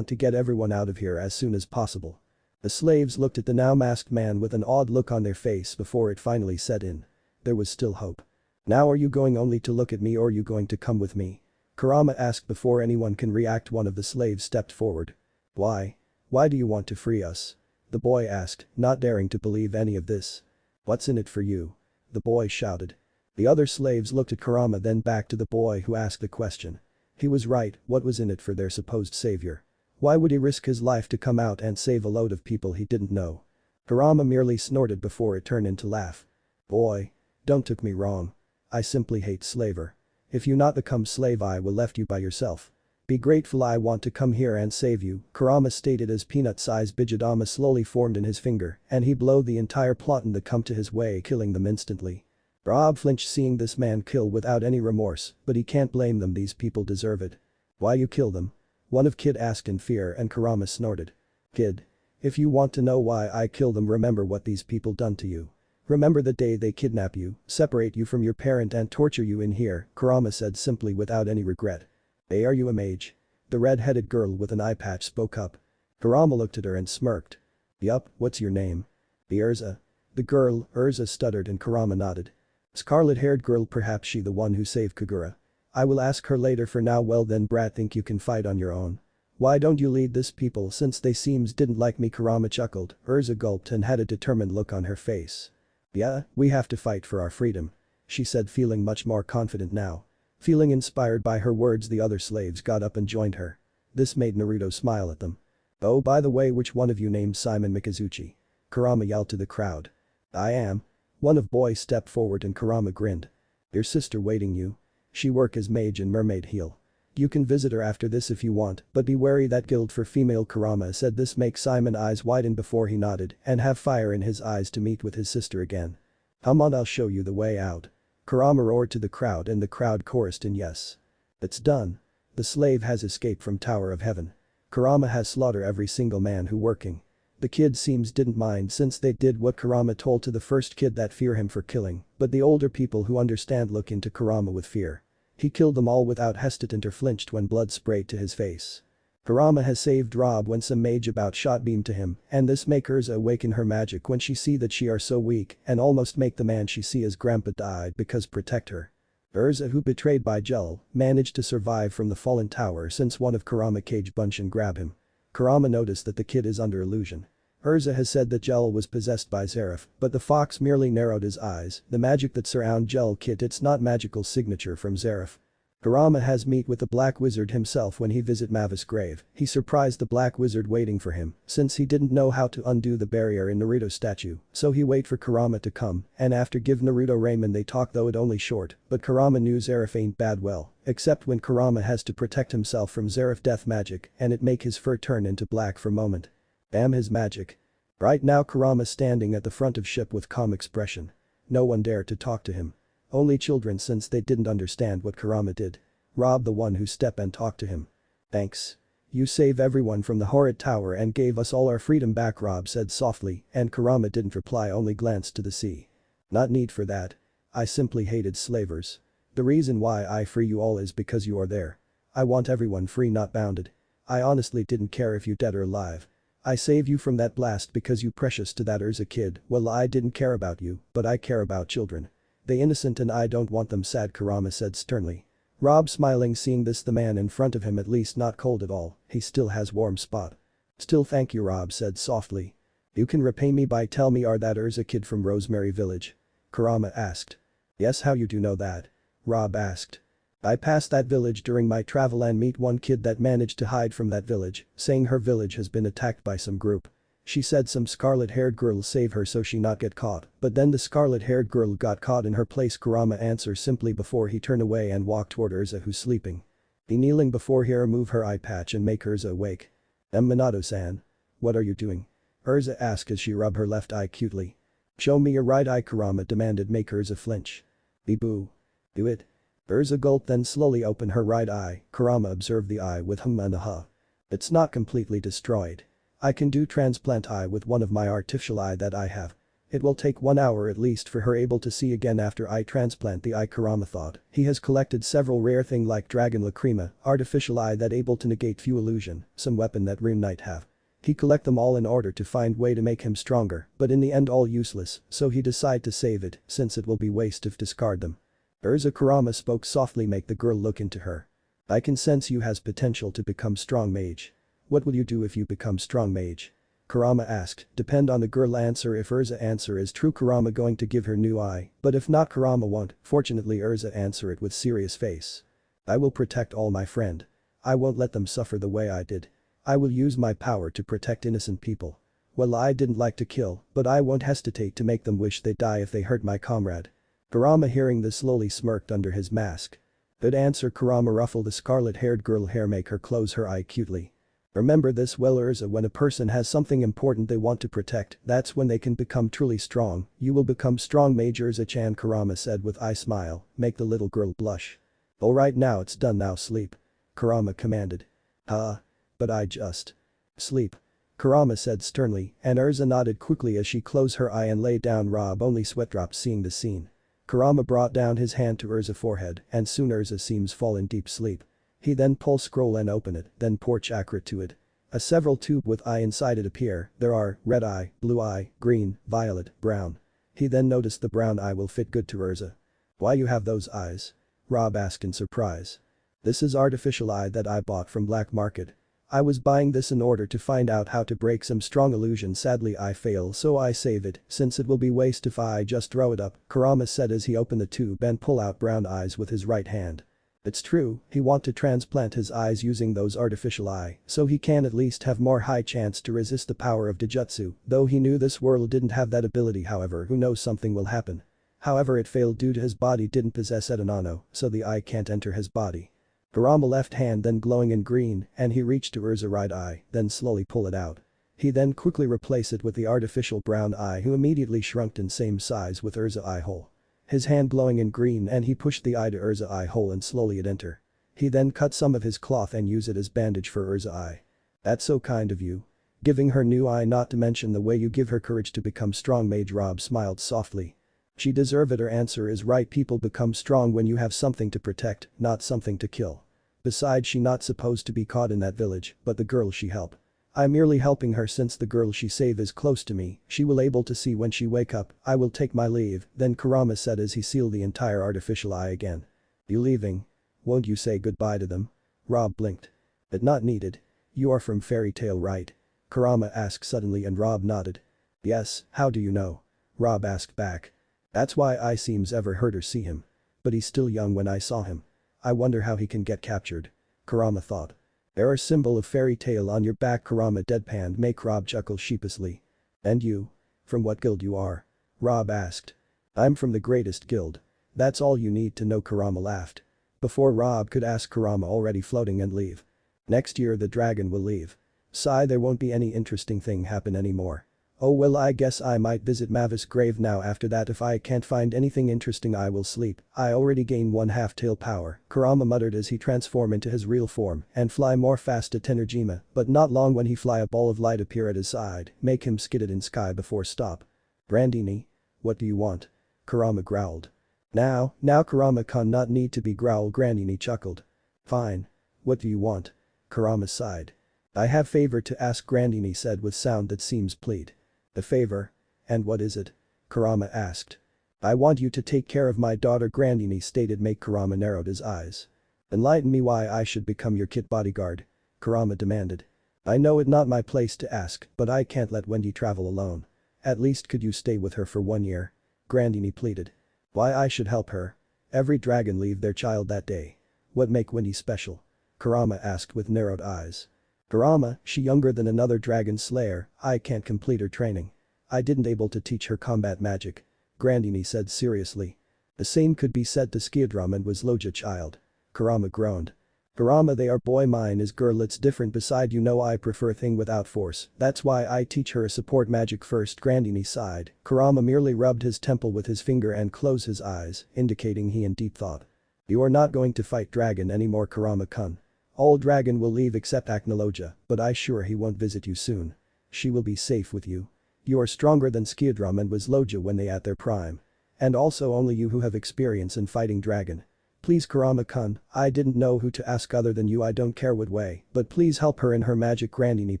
to get everyone out of here as soon as possible. The slaves looked at the now masked man with an odd look on their face before it finally set in. There was still hope. Now are you going only to look at me or are you going to come with me? Kurama asked before anyone can react. One of the slaves stepped forward. Why? Why do you want to free us? The boy asked, not daring to believe any of this. What's in it for you? The boy shouted. The other slaves looked at Kurama then back to the boy who asked the question. He was right, what was in it for their supposed savior? Why would he risk his life to come out and save a load of people he didn't know? Kurama merely snorted before it turned into laugh. Boy. Don't took me wrong. I simply hate slaver. If you not become slave I will left you by yourself. Be grateful I want to come here and save you, Kurama stated as peanut-sized Bijadama slowly formed in his finger and he blowed the entire platoon that come to his way killing them instantly. Rob flinched seeing this man kill without any remorse, but he can't blame them, these people deserve it. Why you kill them? One of Kid asked in fear and Kurama snorted. Kid. If you want to know why I kill them remember what these people done to you. Remember the day they kidnap you, separate you from your parent and torture you in here, Kurama said simply without any regret. Hey, are you a mage? The red-headed girl with an eye patch spoke up. Kurama looked at her and smirked. Yup, what's your name? Urza. The girl, Urza stuttered and Kurama nodded. Scarlet-haired girl, perhaps she the one who saved Kagura. I will ask her later. For now well then brat, think you can fight on your own? Why don't you lead this people since they seems didn't like me? Kurama chuckled. Urza gulped and had a determined look on her face. Yeah, we have to fight for our freedom. She said feeling much more confident now. Feeling inspired by her words the other slaves got up and joined her. This made Naruto smile at them. Oh by the way which one of you named Simon Mikazuchi? Kurama yelled to the crowd. I am. One of boys stepped forward and Kurama grinned. Your sister waiting you. She work as mage in Mermaid Heel. You can visit her after this if you want, but be wary that guild for female. Kurama said this make Simon eyes widen before he nodded and have fire in his eyes to meet with his sister again. Come on, I'll show you the way out. Kurama roared to the crowd and the crowd chorused in yes. It's done. The slave has escaped from Tower of Heaven. Kurama has slaughtered every single man who working. The kid seems didn't mind since they did what Kurama told to the first kid that fear him for killing, but the older people who understand look into Kurama with fear. He killed them all without hesitant or flinched when blood sprayed to his face. Kurama has saved Rob when some mage about shot beam to him and this make Urza awaken her magic when she see that she are so weak and almost make the man she see as grandpa died because protect her. Urza who betrayed by Gel managed to survive from the fallen tower since one of Kurama cage bunch and grab him. Kurama noticed that the kid is under illusion. Urza has said that Gel was possessed by Zeref, but the fox merely narrowed his eyes. The magic that surround Gel kid, it's not magical signature from Zeref. Kurama has meet with the Black Wizard himself when he visit Mavis' grave. He surprised the Black Wizard waiting for him since he didn't know how to undo the barrier in Naruto's statue, so he wait for Kurama to come and after give Naruto Ramen they talk though it only short, but Kurama knew Zeref ain't bad well, except when Kurama has to protect himself from Zeref death magic and it make his fur turn into black for moment. Bam his magic. Right now Kurama standing at the front of ship with calm expression. No one dared to talk to him. Only children since they didn't understand what Kurama did. Rob the one who step and talk to him. Thanks. You save everyone from the horrid tower and gave us all our freedom back, Rob said softly and Kurama didn't reply, only glanced to the sea. Not need for that. I simply hated slavers. The reason why I free you all is because you are there. I want everyone free not bounded. I honestly didn't care if you dead or alive. I save you from that blast because you precious to that Urza kid. Well I didn't care about you, but I care about children. They innocent and I don't want them sad, Kurama said sternly. Rob smiling seeing this, the man in front of him at least not cold at all, he still has warm spot. Still thank you, Rob said softly. You can repay me by tell me are that Urza kid from Rosemary Village? Kurama asked. Yes, how you do know that? Rob asked. I passed that village during my travel and meet one kid that managed to hide from that village, saying her village has been attacked by some group. She said some scarlet-haired girl save her so she not get caught, but then the scarlet-haired girl got caught in her place, Kurama answered simply before he turned away and walked toward Urza who's sleeping. He kneeling before her, remove her eye patch and make Urza awake. Minato-san. What are you doing? Urza asked as she rubbed her left eye cutely. Show me your right eye, Kurama demanded, make Urza flinch. Boo. Do it. Urza gulped, then slowly opened her right eye. Kurama observed the eye with and a huh. It's not completely destroyed. I can do transplant eye with one of my artificial eye that I have. It will take 1 hour at least for her able to see again after I transplant the eye, Kurama thought. He has collected several rare thing like dragon lacrima, artificial eye that able to negate few illusion, some weapon that Rune Knight have. He collect them all in order to find way to make him stronger, but in the end all useless, so he decide to save it since it will be waste if discard them. Urza, Kurama spoke softly, make the girl look into her. I can sense you has potential to become strong mage. What will you do if you become strong mage? Kurama asked. Depend on the girl answer. If Urza answer is true, Kurama going to give her new eye, but if not, Kurama won't. Fortunately, Urza answer it with serious face. I will protect all my friend. I won't let them suffer the way I did. I will use my power to protect innocent people. Well, I didn't like to kill, but I won't hesitate to make them wish they die if they hurt my comrade. Kurama hearing this slowly smirked under his mask. Good answer, Kurama ruffled the scarlet-haired girl hair, make her close her eye cutely. Remember this well, Urza, when a person has something important they want to protect, that's when they can become truly strong. You will become strong mage, Urza-chan, Kurama said with eye smile, make the little girl blush. Alright, now it's done, now sleep. Kurama commanded. But I just. Sleep. Kurama said sternly, and Urza nodded quickly as she closed her eye and lay down. Rob only sweat dropped seeing the scene. Kurama brought down his hand to Urza's forehead and soon Urza seems fall in deep sleep. He then pull scroll and open it, then pour chakra to it. A several tube with eye inside it appear, there are red eye, blue eye, green, violet, brown. He then noticed the brown eye will fit good to Urza. Why you have those eyes? Rob asked in surprise. This is artificial eye that I bought from black market. I was buying this in order to find out how to break some strong illusion, sadly I fail so I save it since it will be waste if I just throw it up, Kurama said as he opened the tube and pull out brown eyes with his right hand. It's true, he want to transplant his eyes using those artificial eye so he can at least have more high chance to resist the power of Dijutsu, though he knew this world didn't have that ability. However, who knows, something will happen. However, it failed due to his body didn't possess Edanano, so the eye can't enter his body. Kurama left hand then glowing in green and he reached to Urza right eye, then slowly pull it out. He then quickly replace it with the artificial brown eye who immediately shrunk in same size with Urza eye hole. His hand glowing in green and he pushed the eye to Urza eye hole and slowly it enter. He then cut some of his cloth and use it as bandage for Urza eye. That's so kind of you. Giving her new eye, not to mention the way you give her courage to become strong mage. Rob smiled softly. She deserve it. Her answer is right, people become strong when you have something to protect, not something to kill. Besides, she not supposed to be caught in that village, but the girl she help. I'm merely helping her since the girl she save is close to me, she will able to see when she wake up. I will take my leave, then Kurama said as he sealed the entire artificial eye again. You leaving? Won't you say goodbye to them? Rob blinked. But not needed. You are from Fairy Tail, right? Kurama asked suddenly and Rob nodded. Yes, how do you know? Rob asked back. That's why I seems ever heard or see him. But he's still young when I saw him. I wonder how he can get captured. Kurama thought. There are symbol of Fairy Tail on your back, Kurama deadpanned, make Rob chuckle sheepishly. And you? From what guild you are? Rob asked. I'm from the greatest guild. That's all you need to know, Kurama laughed. Before Rob could ask, Kurama already floating and leave. Next year the dragon will leave. Sigh, there won't be any interesting thing happen anymore. Oh well, I guess I might visit Mavis' grave now. After that, if I can't find anything interesting I will sleep. I already gained 1/2 tail power, Kurama muttered as he transformed into his real form and fly more fast to Tenojima, but not long when he fly a ball of light appear at his side, make him skidded in sky before stop. Brandini? What do you want? Kurama growled. Now Kurama-kun not need to be growled, Grandini chuckled. Fine. What do you want? Kurama sighed. I have favor to ask, Grandini said with sound that seems plead. A favor? And what is it? Kurama asked. I want you to take care of my daughter, Grandini stated. Make Kurama narrowed his eyes. Enlighten me why I should become your kit bodyguard? Kurama demanded. I know it not my place to ask, but I can't let Wendy travel alone. At least could you stay with her for 1 year? Grandini pleaded. Why I should help her? Every dragon leave their child that day. What make Wendy special? Kurama asked with narrowed eyes. Kurama, she younger than another dragon slayer, I can't complete her training. I didn't able to teach her combat magic. Grandini said seriously. The same could be said to Skiadram and was Loja child. Kurama groaned. Kurama, they are boy, mine is girl, it's different, beside you know I prefer thing without force, that's why I teach her a support magic first. Grandini sighed. Kurama merely rubbed his temple with his finger and closed his eyes, indicating he in deep thought. You are not going to fight dragon anymore, Kurama-kun. All dragon will leave except Aknoloja, but I sure he won't visit you soon. She will be safe with you. You are stronger than Skiadrum and was Loja when they at their prime. And also only you who have experience in fighting dragon. Please Kurama-kun, I didn't know who to ask other than you, I don't care what way, but please help her in her magic, Grandini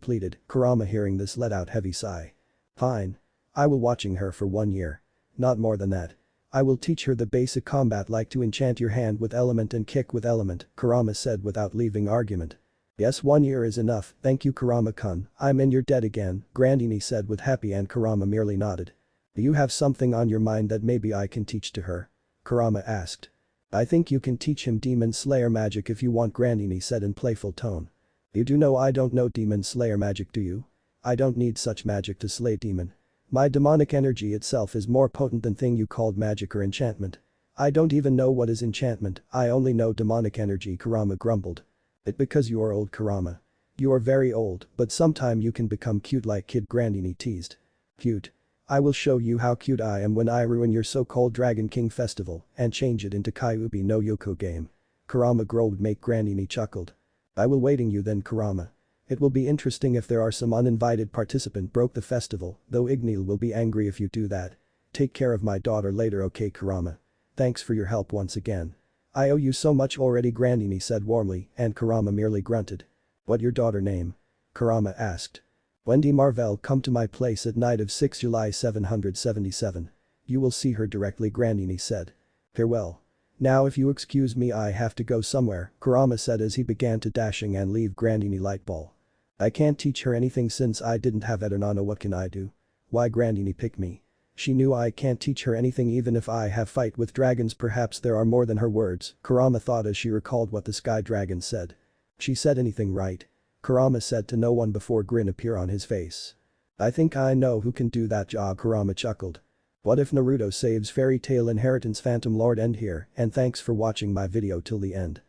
pleaded. Kurama hearing this let out heavy sigh. Fine. I will watching her for 1 year. Not more than that. I will teach her the basic combat like to enchant your hand with element and kick with element, Kurama said without leaving argument. Yes, 1 year is enough, thank you Kurama-kun, I'm in your debt again, Grandini said with happy, and Kurama merely nodded. Do you have something on your mind that maybe I can teach to her? Kurama asked. I think you can teach him Demon Slayer magic if you want, Grandini said in playful tone. You do know I don't know Demon Slayer magic, do you? I don't need such magic to slay demon. My demonic energy itself is more potent than thing you called magic or enchantment. I don't even know what is enchantment, I only know demonic energy, Kurama grumbled. It because you are old, Kurama. You are very old, but sometime you can become cute like kid, Grandini teased. Cute. I will show you how cute I am when I ruin your so-called Dragon King festival and change it into Kyuubi no Yoko game. Kurama growled, make Grandini chuckled. I will waiting you then, Kurama. It will be interesting if there are some uninvited participant broke the festival, though Ignil will be angry if you do that. Take care of my daughter later, okay Kurama. Thanks for your help once again. I owe you so much already, Grandini said warmly, and Kurama merely grunted. What your daughter name? Kurama asked. Wendy Marvell, come to my place at night of 6 July 777. You will see her directly, Grandini said. Farewell. Now if you excuse me, I have to go somewhere, Kurama said as he began to dashing and leave Grandini Lightball. I can't teach her anything since I didn't have Edernano, what can I do? Why Grandini pick me? She knew I can't teach her anything even if I have fight with dragons, perhaps there are more than her words, Kurama thought as she recalled what the sky dragon said. She said anything right? Kurama said to no one before grin appear on his face. I think I know who can do that job, Kurama chuckled. What if Naruto saves Fairy Tail Inheritance Phantom Lord? End here, and thanks for watching my video till the end.